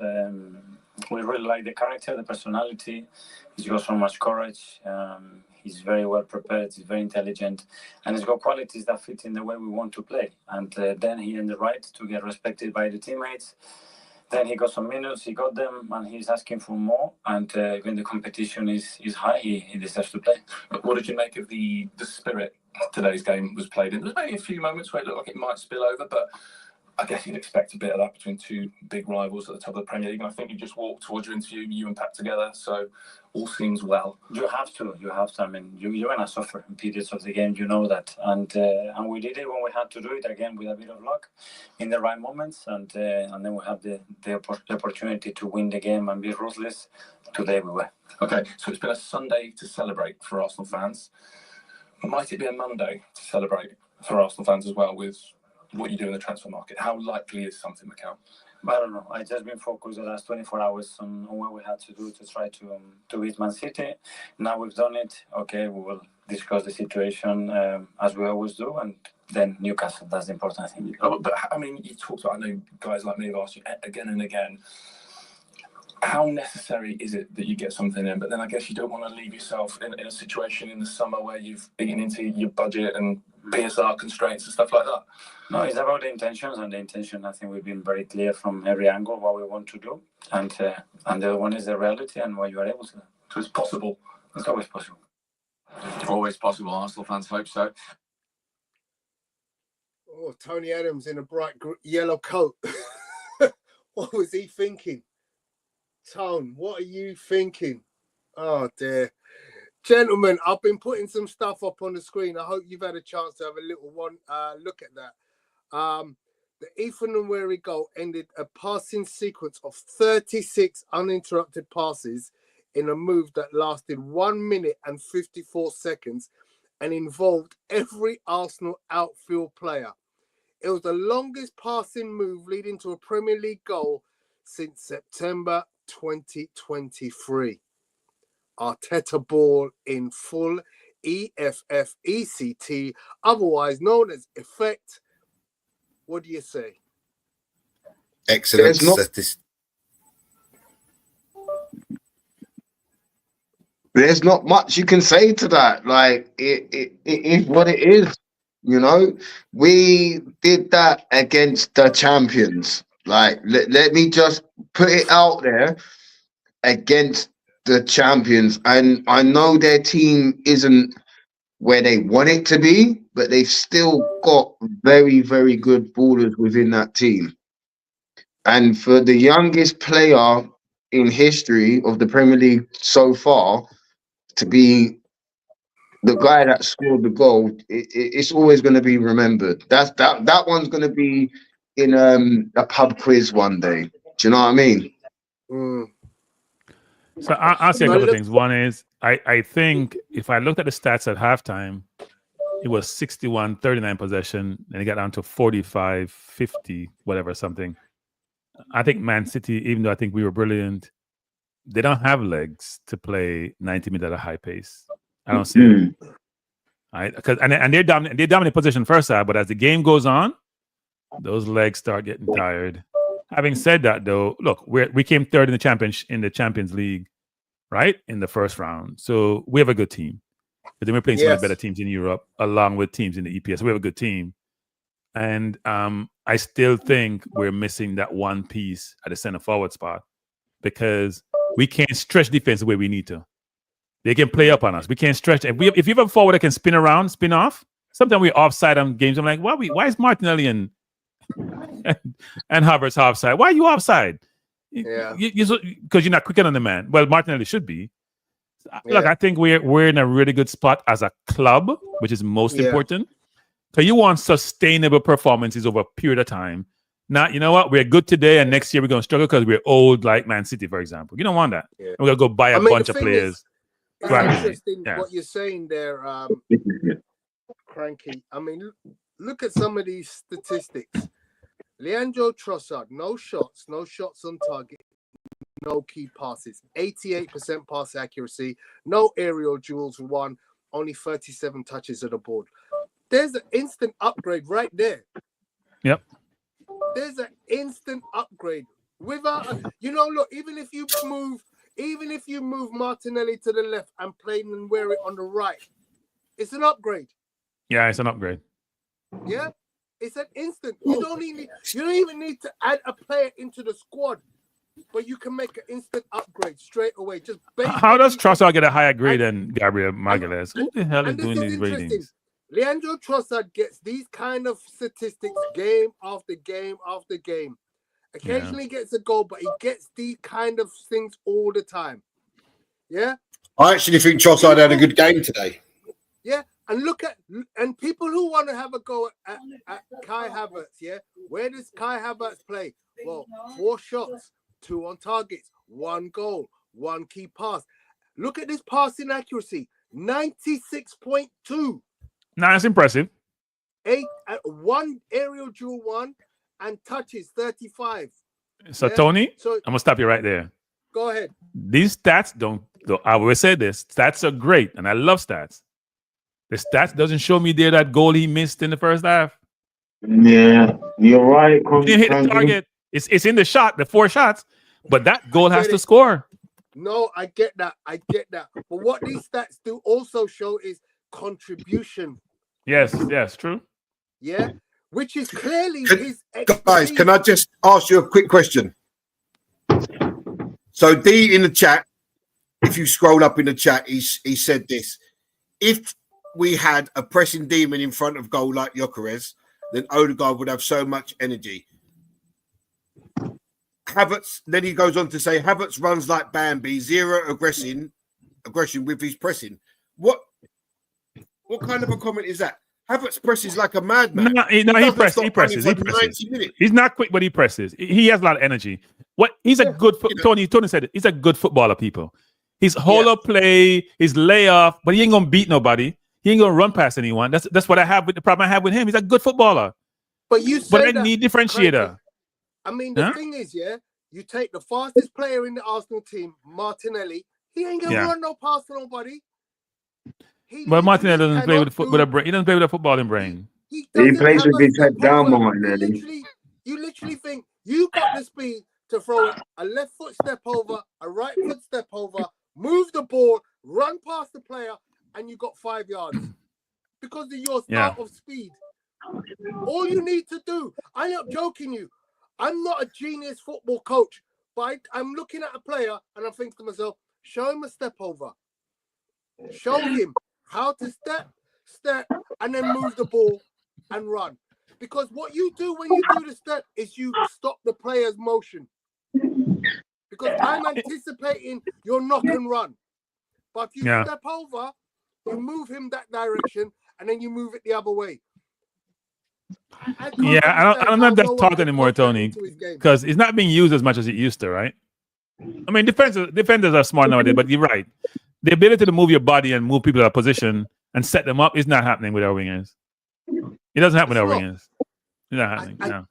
We really like the character, the personality. He's got so much courage. He's very well prepared. He's very intelligent, and he's got qualities that fit in the way we want to play. And then he earned the right to get respected by the teammates. Then he got some minutes, he got them, and he's asking for more. And when the competition is high, he deserves to play. What did you make of the spirit today's game was played in? There was maybe a few moments where it looked like it might spill over, but I guess you'd expect a bit of that between two big rivals at the top of the Premier League. And I think you just walked towards your interview, you and Pat together, so all seems well. You have to. I mean, you're going to suffer in periods of the game, you know that. And we did it when we had to do it, again, with a bit of luck in the right moments. And then we have the opportunity to win the game and be ruthless. Today we were. Okay, so it's been a Sunday to celebrate for Arsenal fans. Might it be a Monday to celebrate for Arsenal fans as well with what you do in the transfer market? How likely is something, Mikel? I don't know. I've just been focused the last 24 hours on what we had to do to try to beat Man City. Now we've done it. Okay, we will discuss the situation as we always do, and then Newcastle. That's the important thing. But I mean, you talked about, I know guys like me have asked you again and again, how necessary is it that you get something in? But then I guess you don't want to leave yourself in a situation in the summer where you've eaten into your budget and PSR constraints and stuff like that. No, it's about the intentions, and the intention, I think we've been very clear from every angle what we want to do. And the other one is the reality and what you are able to do. So it's possible. It's always possible. Always possible. Arsenal fans hope so. Oh, Tony Adams in a bright yellow coat. What was he thinking? Tone, what are you thinking? Oh, dear. Gentlemen, I've been putting some stuff up on the screen. I hope you've had a chance to have a little look at that. The Ethan Nweri goal ended a passing sequence of 36 uninterrupted passes in a move that lasted 1 minute and 54 seconds and involved every Arsenal outfield player. It was the longest passing move leading to a Premier League goal since September 2023. Arteta ball in full EFF ECT, otherwise known as effect. What do you say? Excellent. There's not much you can say to that. Like it is what it is. We did that against the champions. Like let me just put it out there, against the champions. And I know their team isn't where they want it to be, but they've still got very, very good ballers within that team. And for the youngest player in history of the Premier League so far to be the guy that scored the goal, it's always going to be remembered. That one's going to be in a pub quiz one day. Do you know what I mean? So I'll say a But couple of look, things. One is I think if I looked at the stats at halftime, it was 61-39 possession, and it got down to 45-50, whatever, something. I think Man City, even though I think we were brilliant, they don't have legs to play 90 minutes at a high pace. I don't see it. Right? And they dominate position first half, but as the game goes on, those legs start getting tired. Having said that, though, look, we came third in the Champions League, right, in the first round. So we have a good team. But then we're playing some of the better teams in Europe, along with teams in the EPS. We have a good team. And I still think we're missing that one piece at the center forward spot because we can't stretch defense the way we need to. They can play up on us. We can't stretch. If you have a forward that can spin around, spin off, sometimes we're offside on games. I'm like, why is Martinelli and Havertz offside? Why are you offside? Yeah. Because you're not quicker than the man. Well, Martinelli should be. Look, I think we're in a really good spot as a club, which is most important. So you want sustainable performances over a period of time. Not, you know what, we're good today and next year we're going to struggle because we're old like Man City, for example. You don't want that. Yeah. We're going to go buy a bunch of players. It's interesting what you're saying there, Cranky. I mean, look at some of these statistics. Leandro Trossard, no shots on target, no key passes, 88% pass accuracy, no aerial duels won, only 37 touches of the board. There's an instant upgrade right there. Yep. There's an instant upgrade. Without, look, even if you move Martinelli to the left and play and wear it on the right, it's an upgrade. Yeah, it's an upgrade. Yeah, it's an instant. You don't even need to add a player into the squad, but you can make an instant upgrade straight away. Just how does Trossard get a higher grade than Gabriel Magalhaes? Who the hell is doing these ratings? Leandro Trossard gets these kind of statistics game after game after game. Occasionally gets a goal, but he gets these kind of things all the time. Yeah? I actually think Trossard had a good game today. Yeah, and people who want to have a go at Kai Havertz, yeah? Where does Kai Havertz play? Well, 4 shots, 2 on targets, 1 goal, 1 key pass. Look at this passing accuracy, 96.2. Nah, that's impressive. 1 aerial duel 1 and touches 35. So Tony, I'm gonna stop you right there. Go ahead. These stats I will say this: stats are great, and I love stats. The stats doesn't show me there that goal he missed in the first half. Yeah, you're right. He didn't hit the target. It's in the 4 shots, but that goal has to score. No, I get that. But what these stats do also show is contribution. Yes, true. Yeah, which is clearly his. Guys, can I just ask you a quick question? So D in the chat, if you scroll up in the chat, he said this: if we had a pressing demon in front of goal like Gyökeres, then Odegaard would have so much energy. Havertz, then he goes on to say, Havertz runs like Bambi, zero aggression with his pressing. What kind of a comment is that? Havertz presses like a madman. He presses. He's not quick, but he presses. He has a lot of energy. He's a good Tony said it. He's a good footballer, people. His hold up play, his layoff, but he ain't gonna beat nobody. He ain't gonna run past anyone. That's what I have with the problem I have with him. He's a good footballer. But I need differentiator. I mean, the thing is, you take the fastest player in the Arsenal team, Martinelli. He ain't gonna run no past to nobody. But Martinelli doesn't play with a brain. He doesn't play with a footballing brain. He plays with his head down, Martinelli. You literally think you got the speed to throw a left foot step over, a right foot step over, move the ball, run past the player, and you got 5 yards because of your start of speed. All you need to do, I'm not joking you. I'm not a genius football coach, but I'm looking at a player and I'm thinking to myself, show him a step over. Show him how to step, and then move the ball and run. Because what you do when you do the step is you stop the player's motion. Because I'm anticipating your knock and run. But if you step over, you move him that direction, and then you move it the other way. I don't know if that's taught anymore, Tony, because it's not being used as much as it used to, right? I mean, defenders are smart nowadays, but you're right. The ability to move your body and move people out of position and set them up is not happening with our wingers. It doesn't happen with our wingers. It's not happening. No.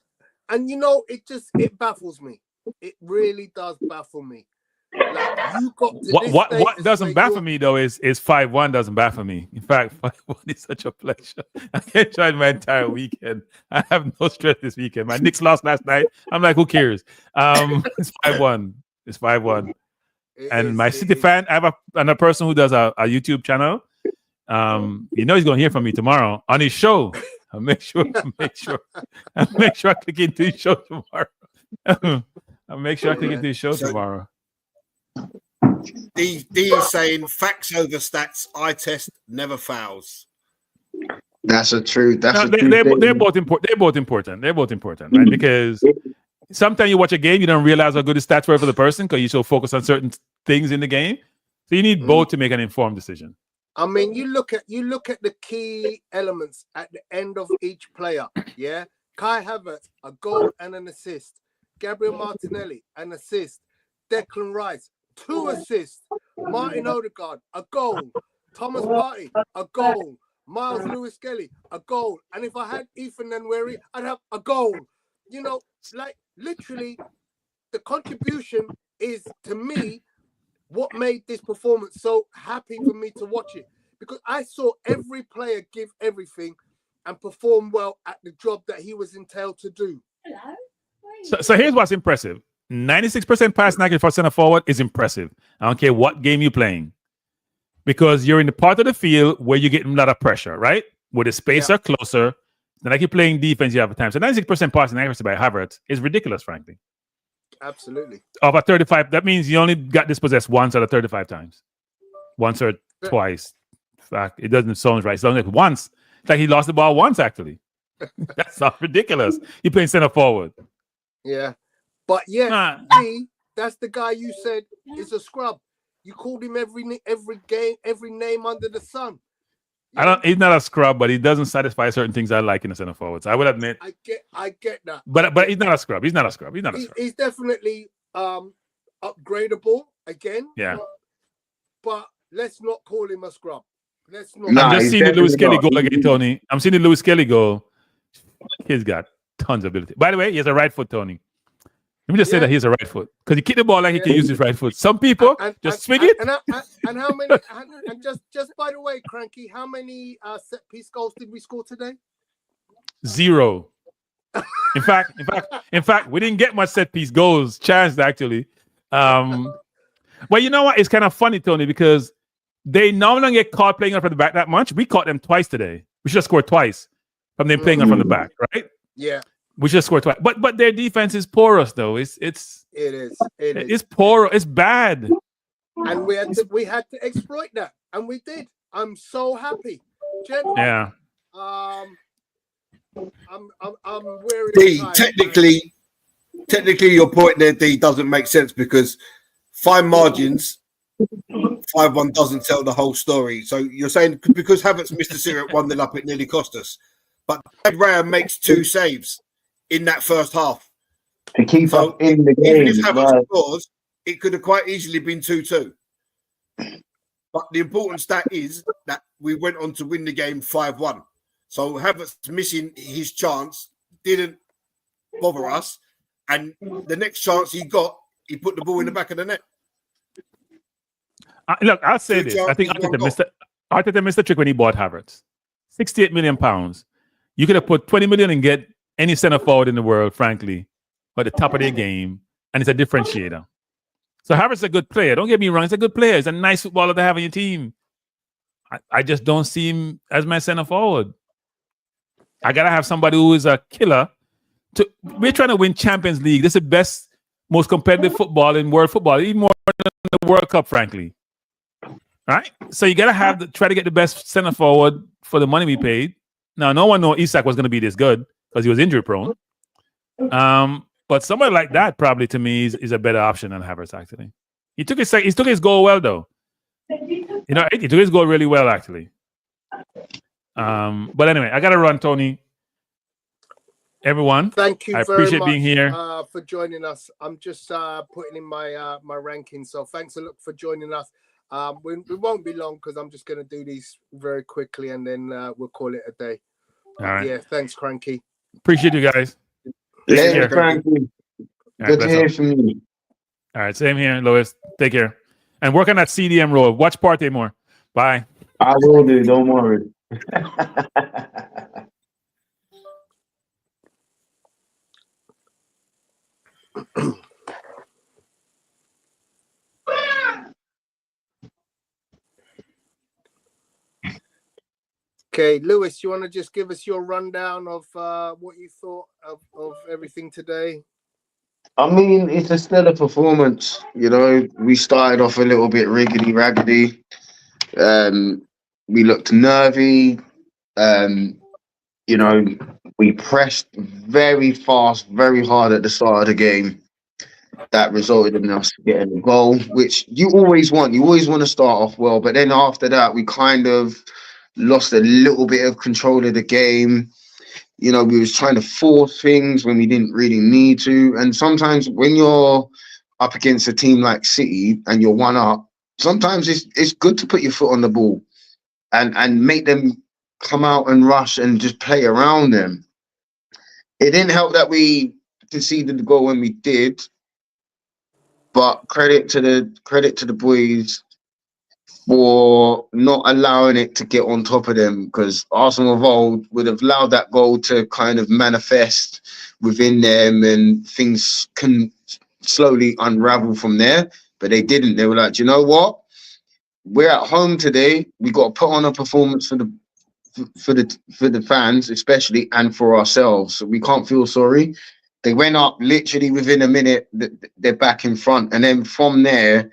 And it baffles me. It really does baffle me. Like you got to what doesn't baffle me though is 5-1 doesn't baffle me. In fact, 5-1 is such a pleasure. I enjoyed my entire weekend. I have no stress this weekend. My Knicks lost last night. I'm like, who cares? It's 5-1. It's 5-1. And my City fan, I have another person who does a YouTube channel. You know he's gonna hear from me tomorrow on his show. I'll make sure I click into his show tomorrow. I'll make sure I click into his show tomorrow. D is saying facts over stats. Eye test never fouls. That's a true. They're both important. They're both important, right? Because sometimes you watch a game, you don't realize how good the stats were for the person because you're so focused on certain things in the game. So you need both to make an informed decision. I mean, you look at the key elements at the end of each player. Yeah, Kai Havertz, a goal and an assist. Gabriel Martinelli, an assist. Declan Rice, 2 assists. Martin Odegaard, a goal. Thomas Partey, a goal. Miles Lewis-Skelly, a goal. And if I had Ethan Nwaneri, I'd have a goal. You know, like literally, the contribution is, to me, what made this performance so happy for me to watch it. Because I saw every player give everything and perform well at the job that he was entailed to do. So here's what's impressive. 96% pass accuracy for center forward is impressive. I don't care what game you're playing. Because you're in the part of the field where you're getting a lot of pressure, right? Where the space are closer. Then like you're playing defense, you have a time. So 96% passing accuracy by Havertz is ridiculous, frankly. Absolutely. Of a 35, that means you only got dispossessed once out of 35 times. Once or twice. In fact, it doesn't sound right. It sounds like once. It's like he lost the ball once, actually. That's not ridiculous. You're playing center forward. Yeah. But yeah, that's the guy you said is a scrub. You called him every game, every name under the sun. He's not a scrub, but he doesn't satisfy certain things I like in the center forwards. I would admit. I get that. But he's not a scrub. He's not a scrub. He's definitely upgradable again. Yeah. But let's not call him a scrub. Let's not. I'm just seeing the Lewis Kelly goal again, Tony. I'm seeing the Lewis Kelly goal. He's got tons of ability. By the way, he has a right foot, Tony. Let me just say that he's a right foot because he kick the ball like he can use his right foot. Some people just swing it. And how many? And just by the way, Cranky, how many set piece goals did we score today? 0. In fact, we didn't get much set piece goals chanced actually. Well, you know what? It's kind of funny, Tony, because they normally get caught playing up from the back that much. We caught them twice today. We should have scored twice from them playing up from the back, right? Yeah. We just scored twice, but their defense is porous though. It is. It's poor. It's bad. And we had to exploit that, and we did. I'm so happy. Yeah. I'm weary. D, technically, your point there, D, doesn't make sense because fine margins, 5-1 doesn't tell the whole story. So you're saying because Havertz missed the Syria at 1-0 up, it nearly cost us. But Raya makes 2 saves in that first half. To keep up in the game. Even if Havertz scores, it could have quite easily been 2-2. But the important stat is that we went on to win the game 5-1. So Havertz missing his chance didn't bother us. And the next chance he got, he put the ball in the back of the net. Look, I'll say this. I think Arteta missed the trick when he bought Havertz. £68 million. You could have put 20 million and get any center forward in the world, frankly, at the top of their game, and it's a differentiator. So Havertz is a good player. Don't get me wrong. He's a good player. He's a nice footballer to have on your team. I just don't see him as my center forward. I got to have somebody who is a killer. We're trying to win Champions League. This is the best, most competitive football in world football, even more than the World Cup, frankly. All right? So you got to try to get the best center forward for the money we paid. Now, no one knew Isak was going to be this good because he was injury prone. But somebody like that probably to me is a better option than Havertz, actually. He took his goal well, though. You know, he took his goal really well, actually. But anyway, I got to run, Tony. everyone. Thank you I very appreciate much being here. For joining us. I'm just putting in my my ranking. So thanks a lot for joining us. We won't be long because I'm just going to do these very quickly and then we'll call it a day. All right. Yeah, thanks, Cranky. Appreciate you guys. Later, Frankie. Good to hear from you. All right, same here, Lois. Take care. And work on that CDM role. Watch Partey more. Bye. I will do, don't worry. Okay, Lewis, you want to just give us your rundown of what you thought of everything today? I mean, it's a stellar performance. You know, we started off a little bit riggedy-raggedy. We looked nervy. You know, we pressed very fast, very hard at the start of the game. That resulted in us getting a goal, which you always want. You always want to start off well. But then after that, we kind of lost a little bit of control of the game. You know, we was trying to force things when we didn't really need to. And sometimes when you're up against a team like City and you're one up, sometimes it's good to put your foot on the ball and make them come out and rush and just play around them. It didn't help that we conceded the goal when we did, but credit to the boys for not allowing it to get on top of them, because Arsenal of old would have allowed that goal to kind of manifest within them and things can slowly unravel from there. But they didn't. They were like, do you know what? We're at home today. We got to put on a performance for the fans, especially, and for ourselves. So we can't feel sorry. They went up literally within a minute. They're back in front, and then from there,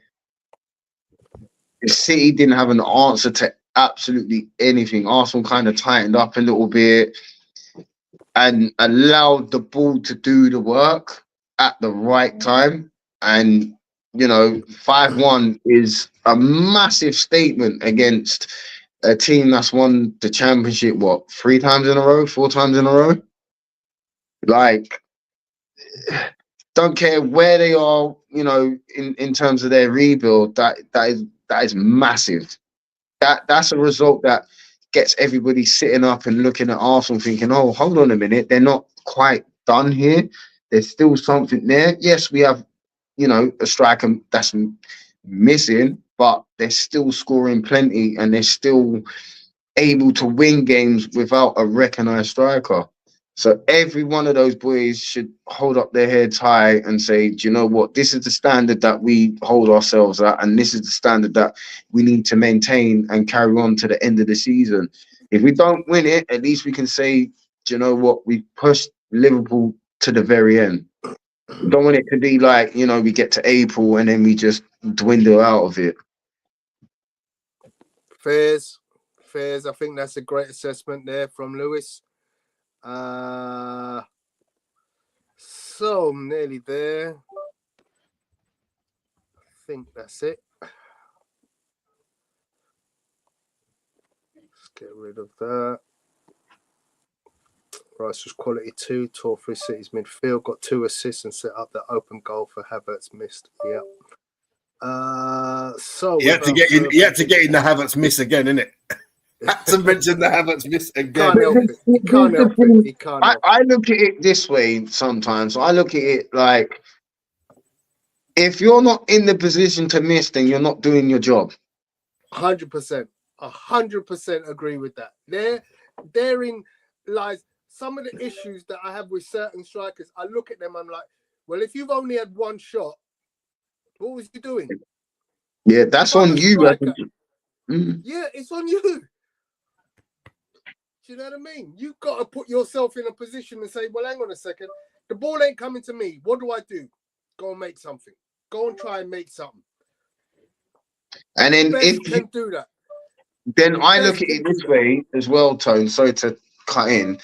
the City didn't have an answer to absolutely anything. Arsenal kind of tightened up a little bit and allowed the ball to do the work at the right time. And, you know, 5-1 is a massive statement against a team that's won the championship, what, 4 times in a row? Like, don't care where they are, you know, in terms of their rebuild, that is massive. That's a result that gets everybody sitting up and looking at Arsenal thinking, oh, hold on a minute, they're not quite done here. There's still something there. Yes, we have, you know, a striker that's missing, but they're still scoring plenty and they're still able to win games without a recognised striker. So every one of those boys should hold up their heads high and say, do you know what? This is the standard that we hold ourselves at, and this is the standard that we need to maintain and carry on to the end of the season. If we don't win it, at least we can say, do you know what? We pushed Liverpool to the very end. We don't want it to be like, you know, we get to April and then we just dwindle out of it. Fairs. I think that's a great assessment there from Lewis. So nearly there. I think that's it. Let's get rid of that. Rice was quality 2, tore through City's midfield, got 2 assists and set up the open goal for Havertz missed. Yep. So you had to get in the Havertz miss again, innit? Had to mention the Havertz miss again. He can't help it. I look at it this way sometimes. I look at it like, if you're not in the position to miss, then you're not doing your job. 100%. 100% agree with that. Therein lies some of the issues that I have with certain strikers. I look at them, I'm like, well, if you've only had 1 shot, what was you doing? Yeah, that's on you. Yeah, it's on you. Do you know what I mean? You've got to put yourself in a position and say, well, hang on a second. The ball ain't coming to me. What do I do? Go and make something. Go and try and make something. And then if you can do that. Then I look at it this way as well, Tone. Sorry to cut in.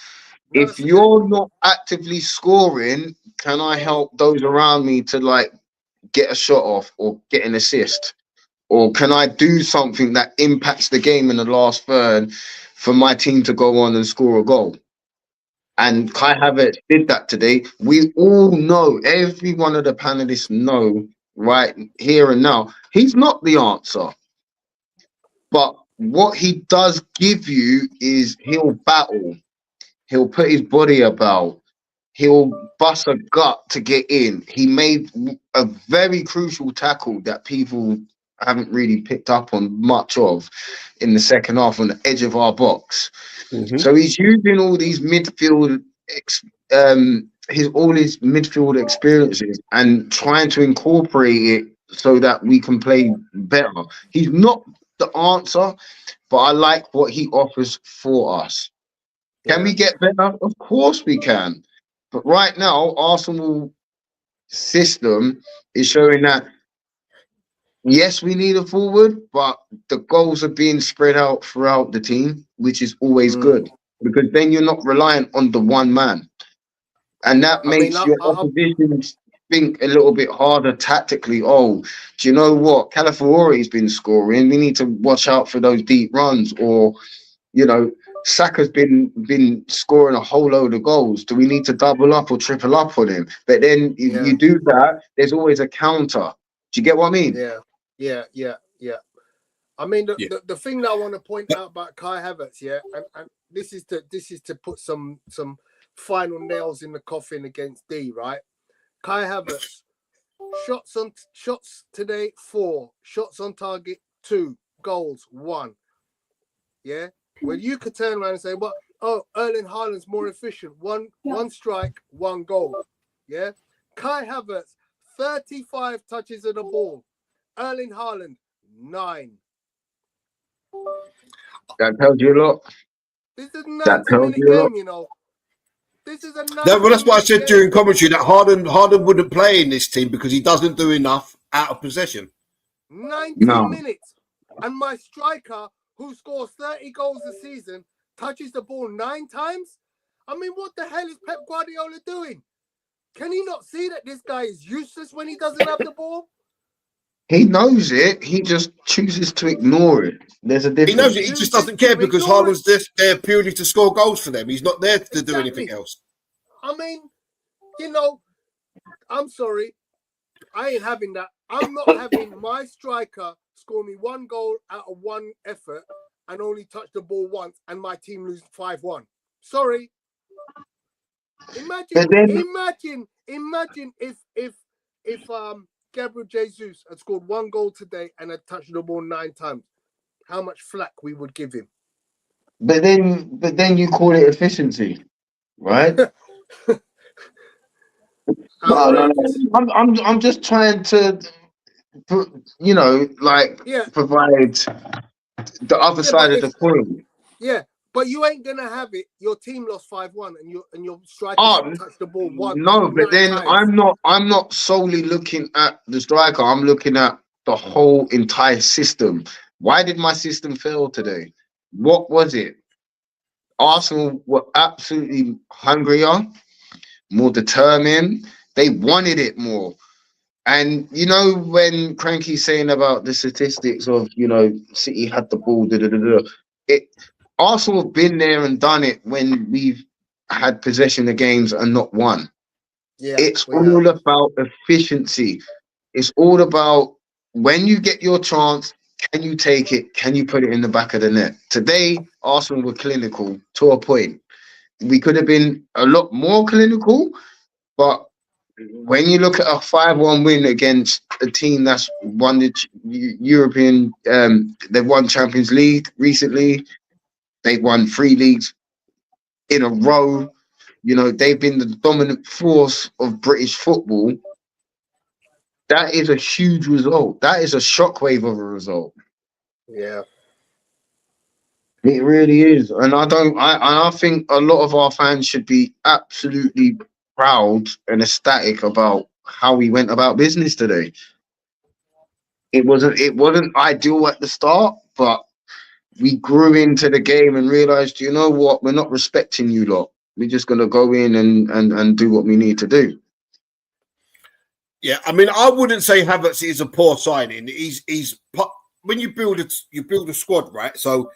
If you're not actively scoring, can I help those around me to like get a shot off or get an assist? Or can I do something that impacts the game in the last third for my team to go on and score a goal? And Kai Havertz did that today. We all know, every one of the panelists know right here and now, he's not the answer. But what he does give you is he'll battle. He'll put his body about. He'll bust a gut to get in. He made a very crucial tackle that people haven't really picked up on much of in the second half on the edge of our box. So he's using all these midfield, his midfield experiences and trying to incorporate it so that we can play better. He's not the answer, but I like what he offers for us. Can we get better? Of course we can. But right now, Arsenal system is showing that, yes, we need a forward, but the goals are being spread out throughout the team, which is always good, because then you're not reliant on the one man. And that makes your opposition think a little bit harder tactically. Oh, do you know what? Calafiori's been scoring. We need to watch out for those deep runs. Or, you know, Saka's been scoring a whole load of goals. Do we need to double up or triple up on him? But then if you do that, there's always a counter. Do you get what I mean? Yeah. I mean, the thing that I want to point out about Kai Havertz, and this is to put some final nails in the coffin against D, right? Kai Havertz, shots today 4, shots on target 2, goals 1. Yeah. Well, you could turn around and say, well, Erling Haaland's more efficient. One strike, 1 goal. Yeah. Kai Havertz, 35 touches of the ball. Erling Haaland, 9. That tells you a lot. This is a 90-minute game, you know. This is a 90-minute Well, that's what I said game. during commentary, that Haaland wouldn't play in this team because he doesn't do enough out of possession. 90 minutes. And my striker, who scores 30 goals a season, touches the ball 9 times? I mean, what the hell is Pep Guardiola doing? Can he not see that this guy is useless when he doesn't have the ball? He knows it. He just chooses to ignore it. There's a difference. He knows it. He just doesn't care because Haaland's there purely to score goals for them. He's not there to do anything else. I mean, you know, I'm sorry. I ain't having that. I'm not having my striker score me 1 goal out of 1 effort and only touch the ball once and my team lose 5-1. Sorry. Imagine if Gabriel Jesus had scored 1 goal today and had touched the ball 9 times. How much flack we would give him. But then you call it efficiency, right? No. I'm just trying to, you know, provide the other side of the coin. Yeah, but you ain't gonna have it. Your team lost 5-1, and your striker touched the ball 1. No, but then times. I'm not solely looking at the striker. I'm looking at the whole entire system. Why did my system fail today? What was it? Arsenal were absolutely hungrier, more determined. They wanted it more. And, you know, when Cranky's saying about the statistics of, you know, City had the ball, Arsenal have been there and done it when we've had possession of games and not won. Yeah, it's all about efficiency. It's all about when you get your chance, can you take it? Can you put it in the back of the net? Today, Arsenal were clinical to a point. We could have been a lot more clinical, but when you look at a 5-1 win against a team that's won the European, they've won Champions League recently. They've won 3 leagues in a row. You know, they've been the dominant force of British football. That is a huge result. That is a shockwave of a result. Yeah. It really is. And I think a lot of our fans should be absolutely proud and ecstatic about how we went about business today. It wasn't ideal at the start, but we grew into the game and realized, you know what, we're not respecting you lot. We're just gonna go in and do what we need to do. Yeah, I mean, I wouldn't say Havertz is a poor signing. He's when you build a squad, right? So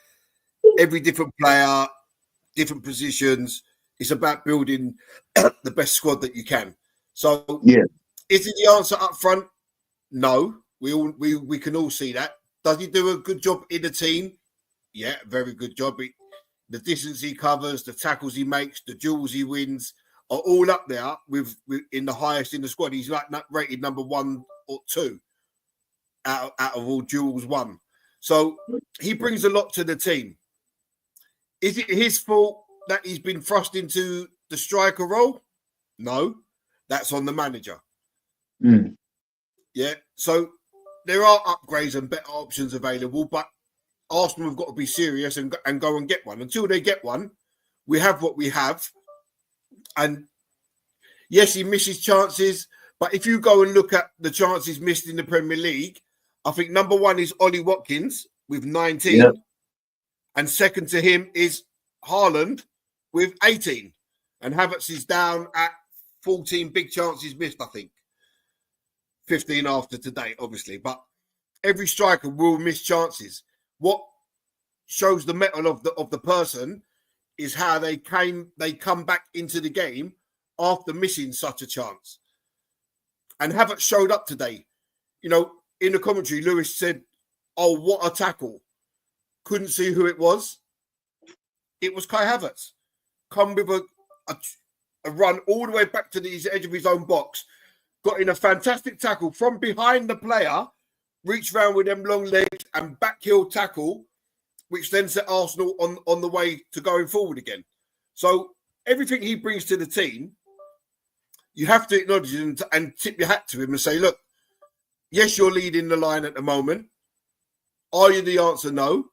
every different player, different positions. It's about building the best squad that you can. So, Yeah. is it the answer up front? No. We can all see that. Does he do a good job in the team? Yeah, very good job. The distance he covers, the tackles he makes, the duels he wins are all up there with in the highest in the squad. He's like rated number 1 or 2 out of all duels won. So he brings a lot to the team. Is it his fault that he's been thrust into the striker role? No, that's on the manager. Mm. Yeah, so there are upgrades and better options available, but Arsenal have got to be serious and go and get one. Until they get one, we have what we have. And yes, he misses chances, but if you go and look at the chances missed in the Premier League, I think number 1 is Ollie Watkins with 19. Yep. And second to him is Haaland with 18. And Havertz is down at 14 big chances missed, I think. 15 after today, obviously. But every striker will miss chances. What shows the mettle of the person is how they come back into the game after missing such a chance. And Havertz showed up today. You know, in the commentary, Lewis said, "Oh, what a tackle." Couldn't see who it was. It was Kai Havertz. Come with a run all the way back to the edge of his own box. Got in a fantastic tackle from behind the player, reached round with them long legs and back heel tackle, which then set Arsenal on the way to going forward again. So everything he brings to the team, you have to acknowledge him and tip your hat to him and say, look, yes, you're leading the line at the moment. Are you the answer? No.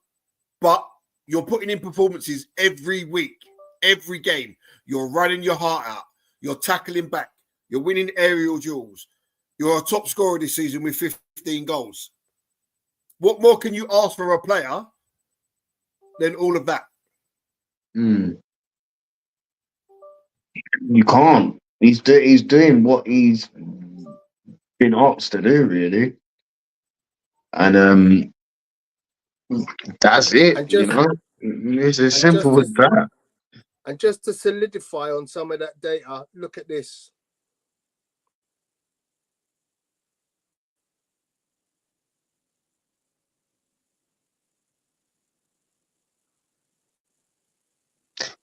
But you're putting in performances every week, every game. You're running your heart out. You're tackling back. You're winning aerial duels. You're a top scorer this season with 15 goals. What more can you ask for a player than all of that? Mm. You can't. He's doing what he's been asked to do, really. And that's it, And just, you know. It's as simple as that. And just to solidify on some of that data, look at this.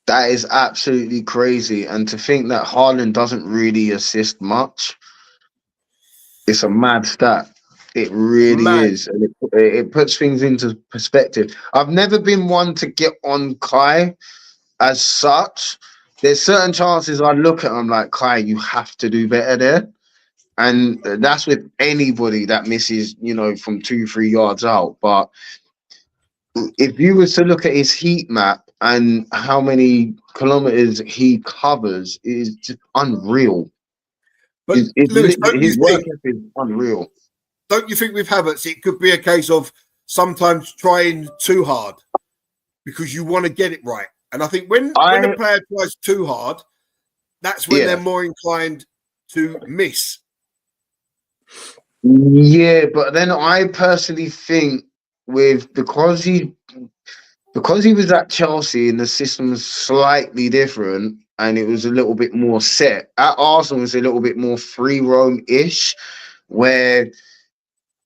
That is absolutely crazy. And to think that Haaland doesn't really assist much, it's a mad stat. It really is. And it puts things into perspective. I've never been one to get on Kai as such. There's certain chances I look at, I'm like, Kai, you have to do better there. And that's with anybody that misses, you know, from 2-3 yards out. But if you was to look at his heat map and how many kilometers he covers, it is just unreal. But Lewis, his work is unreal. Don't you think with Havertz, it could be a case of sometimes trying too hard because you want to get it right? And I think when a player tries too hard, that's when they're more inclined to miss. Yeah, but then I personally think because he was at Chelsea and the system was slightly different and it was a little bit more set. At Arsenal, it was a little bit more free roam-ish, where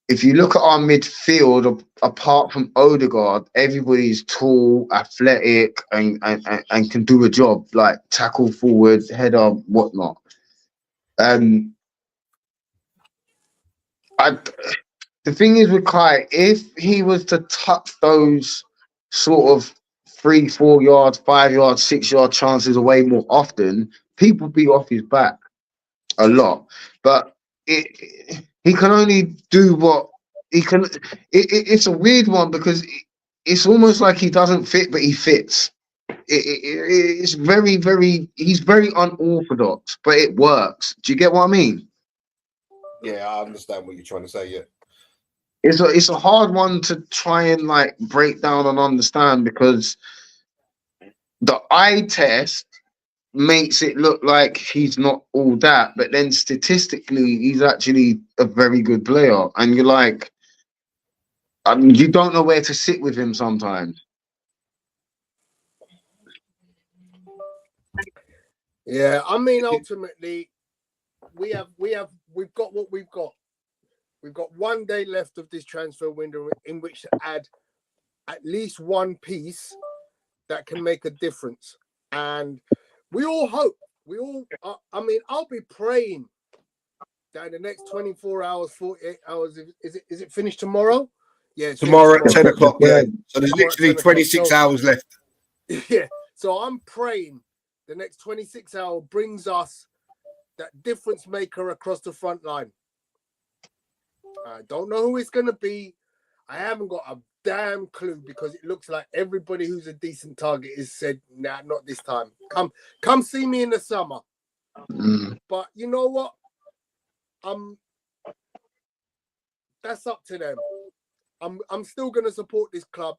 if you look at our midfield, apart from Odegaard, everybody's tall, athletic, and can do a job, like tackle forward, header, whatnot. The thing is with Kai, if he was to touch those sort of 3-4 yards, 5 yards, 6 yard chances away more often, people be off his back a lot. But he can only do what he can. It's a weird one because it's almost like he doesn't fit, but he fits. It's very, very. He's very unorthodox, but it works. Do you get what I mean? Yeah, I understand what you're trying to say. Yeah, it's a hard one to try and like break down and understand because the eye test makes it look like he's not all that, but then statistically he's actually a very good player, and you're like, you don't know where to sit with him sometimes. Yeah, I mean, ultimately, we've got what we've got. We've got 1 day left of this transfer window in which to add at least one piece that can make a difference. And we all hope, I mean, I'll be praying that in the next 24 hours, 48 hours, is it finished tomorrow? Yeah, it's Tomorrow at finished 10 o'clock, yeah. So there's Tomorrow at literally 10 o'clock. 26 hours left. Yeah, so I'm praying the next 26 hours brings us that difference maker across the front line. I don't know who it's going to be. I haven't got a damn clue because it looks like everybody who's a decent target is said, nah, not this time. Come see me in the summer. But you know what? That's up to them. I'm still going to support this club,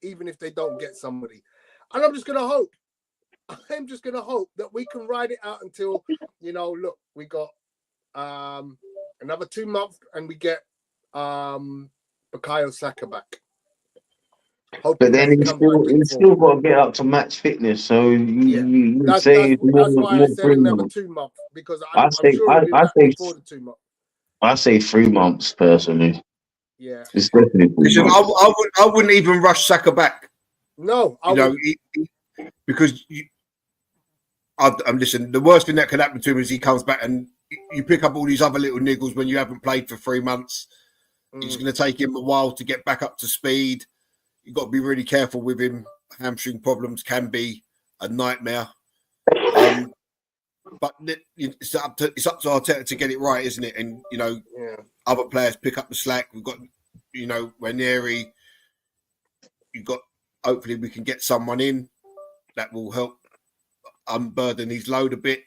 even if they don't get somebody. And I'm just going to hope. I'm just going to hope that we can ride it out until, look, we got another 2 months and we get Bukayo Saka back. But then he's still got to get up to match fitness. So you that's say why I more said 3 another months. 2 months because I I'm say sure he'll be back before the 2 months. I say 3 months personally. Yeah, it's definitely 3 Listen, months. I wouldn't even rush Saka back. No, because listen. The worst thing that could happen to him is he comes back and you pick up all these other little niggles when you haven't played for 3 months. It's going to take him a while to get back up to speed. You've got to be really careful with him. Hamstring problems can be a nightmare. But it's up to Arteta to get it right, isn't it? And other players pick up the slack. We've got Ranieri. You've got. Hopefully, we can get someone in that will help unburden his load a bit.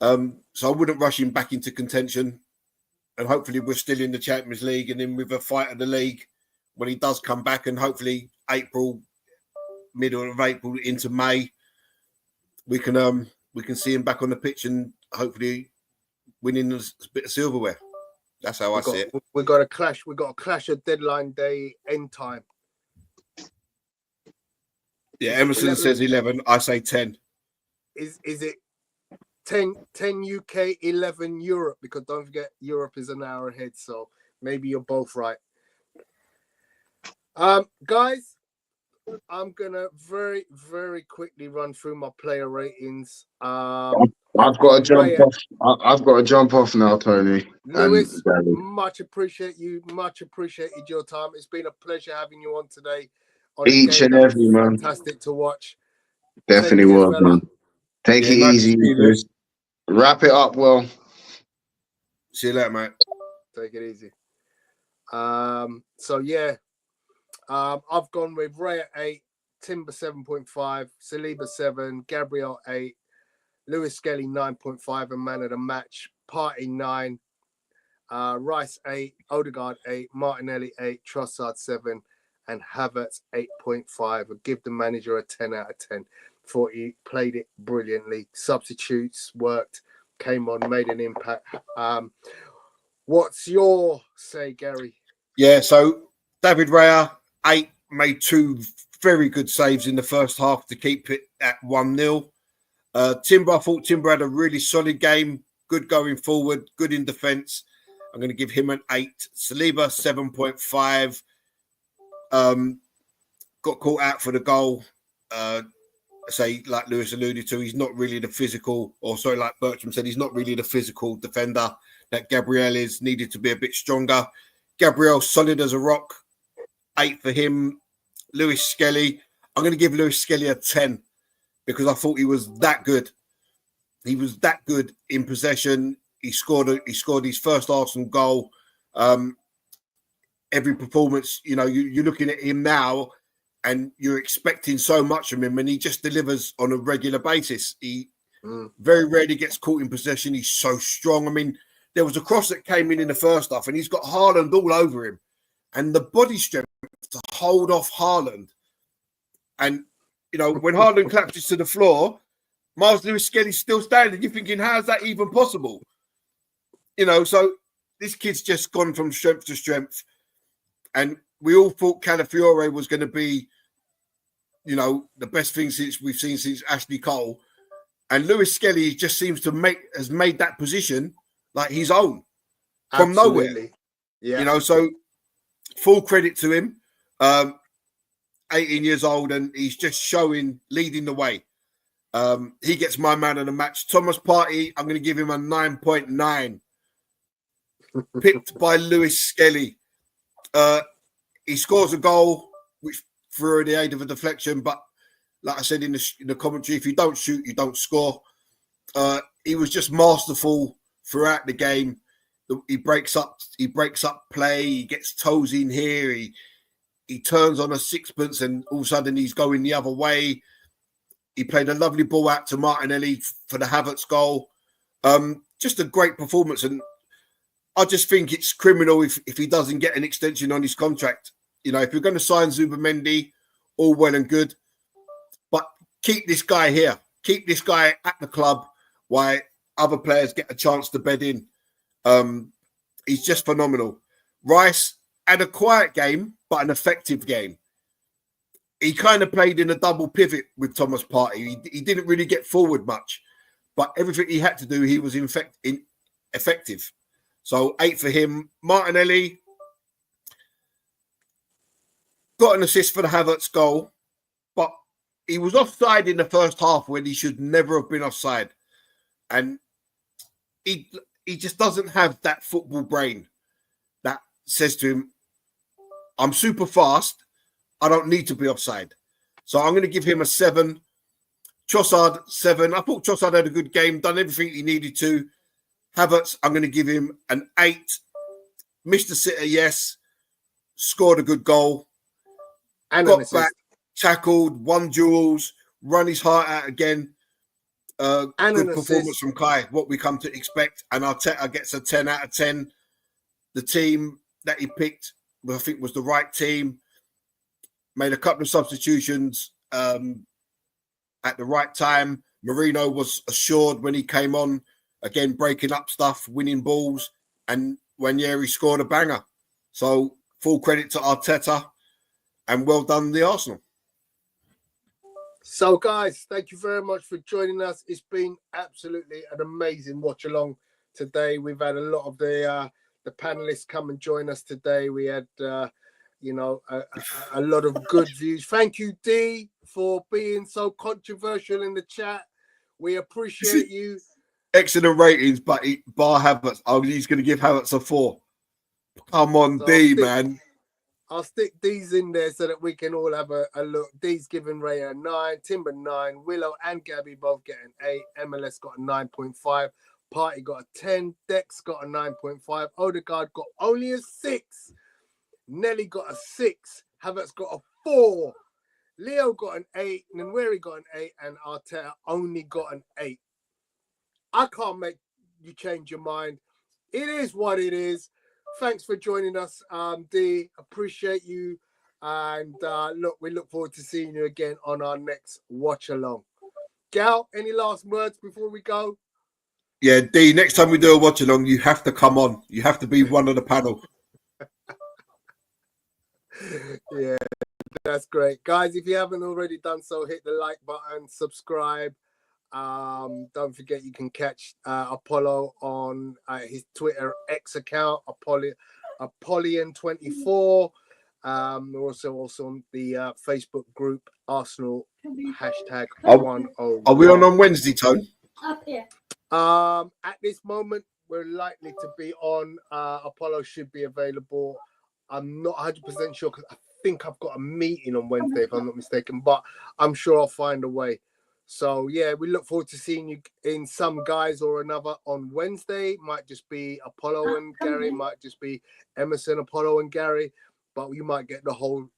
So I wouldn't rush him back into contention. And hopefully we're still in the Champions League and then with a fight of the league when he does come back, and hopefully middle of April into May, we can see him back on the pitch and hopefully winning a bit of silverware. That's how I see it. We got a clash. We got a clash of deadline day end time. Yeah, Emerson says 11. I say 10. Is it 10 UK, 11 Europe? Because don't forget, Europe is an hour ahead. So maybe you're both right. Guys, I'm gonna very, very quickly run through my player ratings. I've got to jump off. I've got to jump off now, Tony. Lewis, much appreciate you. Much appreciated your time. It's been a pleasure having you on today. Each and every, man. Fantastic to watch. Definitely was, man. Take it easy. Wrap it up well. See you later, mate. Take it easy. So yeah, I've gone with Ray at 8, Timber 7.5, Saliba 7, Gabriel 8, Lewis Skelly 9.5, and man of the match, Partey 9, Rice 8, Odegaard 8, Martinelli 8, Trossard 7, and Havertz 8.5. I'll give the manager a 10 out of 10. Thought he played it brilliantly. Substitutes worked, came on, made an impact. What's your say, Gary? Yeah, so David Raya, 8, made 2 very good saves in the first half to keep it at 1-0. Timber, I thought Timber had a really solid game, good going forward, good in defence. I'm going to give him an 8. Saliba, 7.5. Got caught out for the goal. Say, like Lewis alluded to, he's not really the physical, or sorry, like Bertram said, he's not really the physical defender that Gabriel is. Needed to be a bit stronger. Gabriel, solid as a rock. 8 for him. Lewis Skelly, I'm going to give Lewis Skelly a 10 because I thought he was that good. He was that good in possession. He scored his first Arsenal goal. Every performance, you're looking at him now and you're expecting so much from him, and he just delivers on a regular basis. He very rarely gets caught in possession. He's so strong. I mean, there was a cross that came in the first half and he's got Haaland all over him, and the body strength to hold off Haaland. And, when Haaland collapses to the floor, Miles Lewis Skelly's still standing. You're thinking, how's that even possible? So this kid's just gone from strength to strength. And we all thought Calafiore was going to be, the best thing we've seen since Ashley Cole. And Lewis Skelly just seems to has made that position like his own from nowhere. Yeah. You know, so full credit to him. 18 years old, and he's just leading the way. He gets my man of the match. Thomas Partey, I'm going to give him a 9.9. Picked by Lewis Skelly. He scores a goal, which through the aid of a deflection, but like I said in the commentary, if you don't shoot, you don't score. He was just masterful throughout the game. He breaks up play. He gets toes in here. He turns on a sixpence, and all of a sudden he's going the other way. He played a lovely ball out to Martinelli for the Havertz goal. Just a great performance, and I just think it's criminal if he doesn't get an extension on his contract. You know, if you're going to sign Zubimendi, all well and good, but keep this guy here. Keep this guy at the club while other players get a chance to bed in. He's just phenomenal. Rice had a quiet game, but an effective game. He kind of played in a double pivot with Thomas Partey. He didn't really get forward much, but everything he had to do, he was effective. So 8 for him. Martinelli got an assist for the Havertz goal, but he was offside in the first half when he should never have been offside. And he just doesn't have that football brain that says to him, I'm super fast. I don't need to be offside. So I'm going to give him a 7. Trossard, 7. I thought Trossard had a good game, done everything he needed to. Havertz, I'm going to give him an 8. Mr. Sitter, yes. Scored a good goal. And got back, tackled, won duels, run his heart out again. Good performance from Kai, what we come to expect. And Arteta gets a 10 out of 10. The team that he picked, I think, was the right team. Made a couple of substitutions at the right time. Marino was assured when he came on, again, breaking up stuff, winning balls. And Nwaneri scored a banger. So full credit to Arteta and well done, the Arsenal. So, guys, thank you very much for joining us. It's been absolutely an amazing watch along today. We've had a lot of the panelists come and join us today. We had, a lot of good views. Thank you, D, for being so controversial in the chat. We appreciate you. Excellent ratings, but bar Havertz. He's going to give Havertz a 4. Come on, so D, man. I'll stick D's in there so that we can all have a look. D's giving Ray a 9, Timber 9, Willow and Gabby both get an 8, MLS got a 9.5, Partey got a 10, Dex got a 9.5, Odegaard got only a 6, Nelly got a 6, Havertz got a 4, Leo got an 8, Nwaneri got an 8, and Arteta only got an 8. I can't make you change your mind. It is what it is. Thanks for joining us, D. Appreciate you. And we look forward to seeing you again on our next watch along. Gal, any last words before we go? Yeah, D, next time we do a watch along, you have to come on. You have to be one of the panel. Yeah, that's great. Guys, if you haven't already done so, hit the like button, subscribe. Don't forget you can catch Apollo on his Twitter X account, Apollyon24. We're also on the Facebook group Arsenal #101. Are we on Wednesday, Tone? Up here. At this moment, we're likely to be on. Apollo should be available. I'm not 100% sure because I think I've got a meeting on Wednesday, if I'm not mistaken, but I'm sure I'll find a way. So, yeah, we look forward to seeing you in some guise or another on Wednesday. Might just be Apollo and Gary. Might just be Emerson, Apollo and Gary. But you might get the whole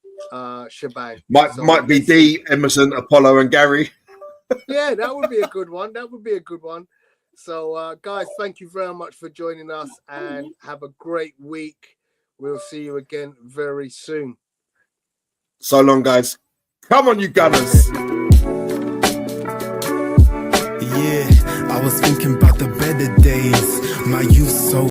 shebang. Might be D, Emerson, Apollo and Gary. Yeah, that would be a good one. That would be a good one. So, guys, thank you very much for joining us and have a great week. We'll see you again very soon. So long, guys. Come on, you Gunners. Yeah, I was thinking about the better days. My youth so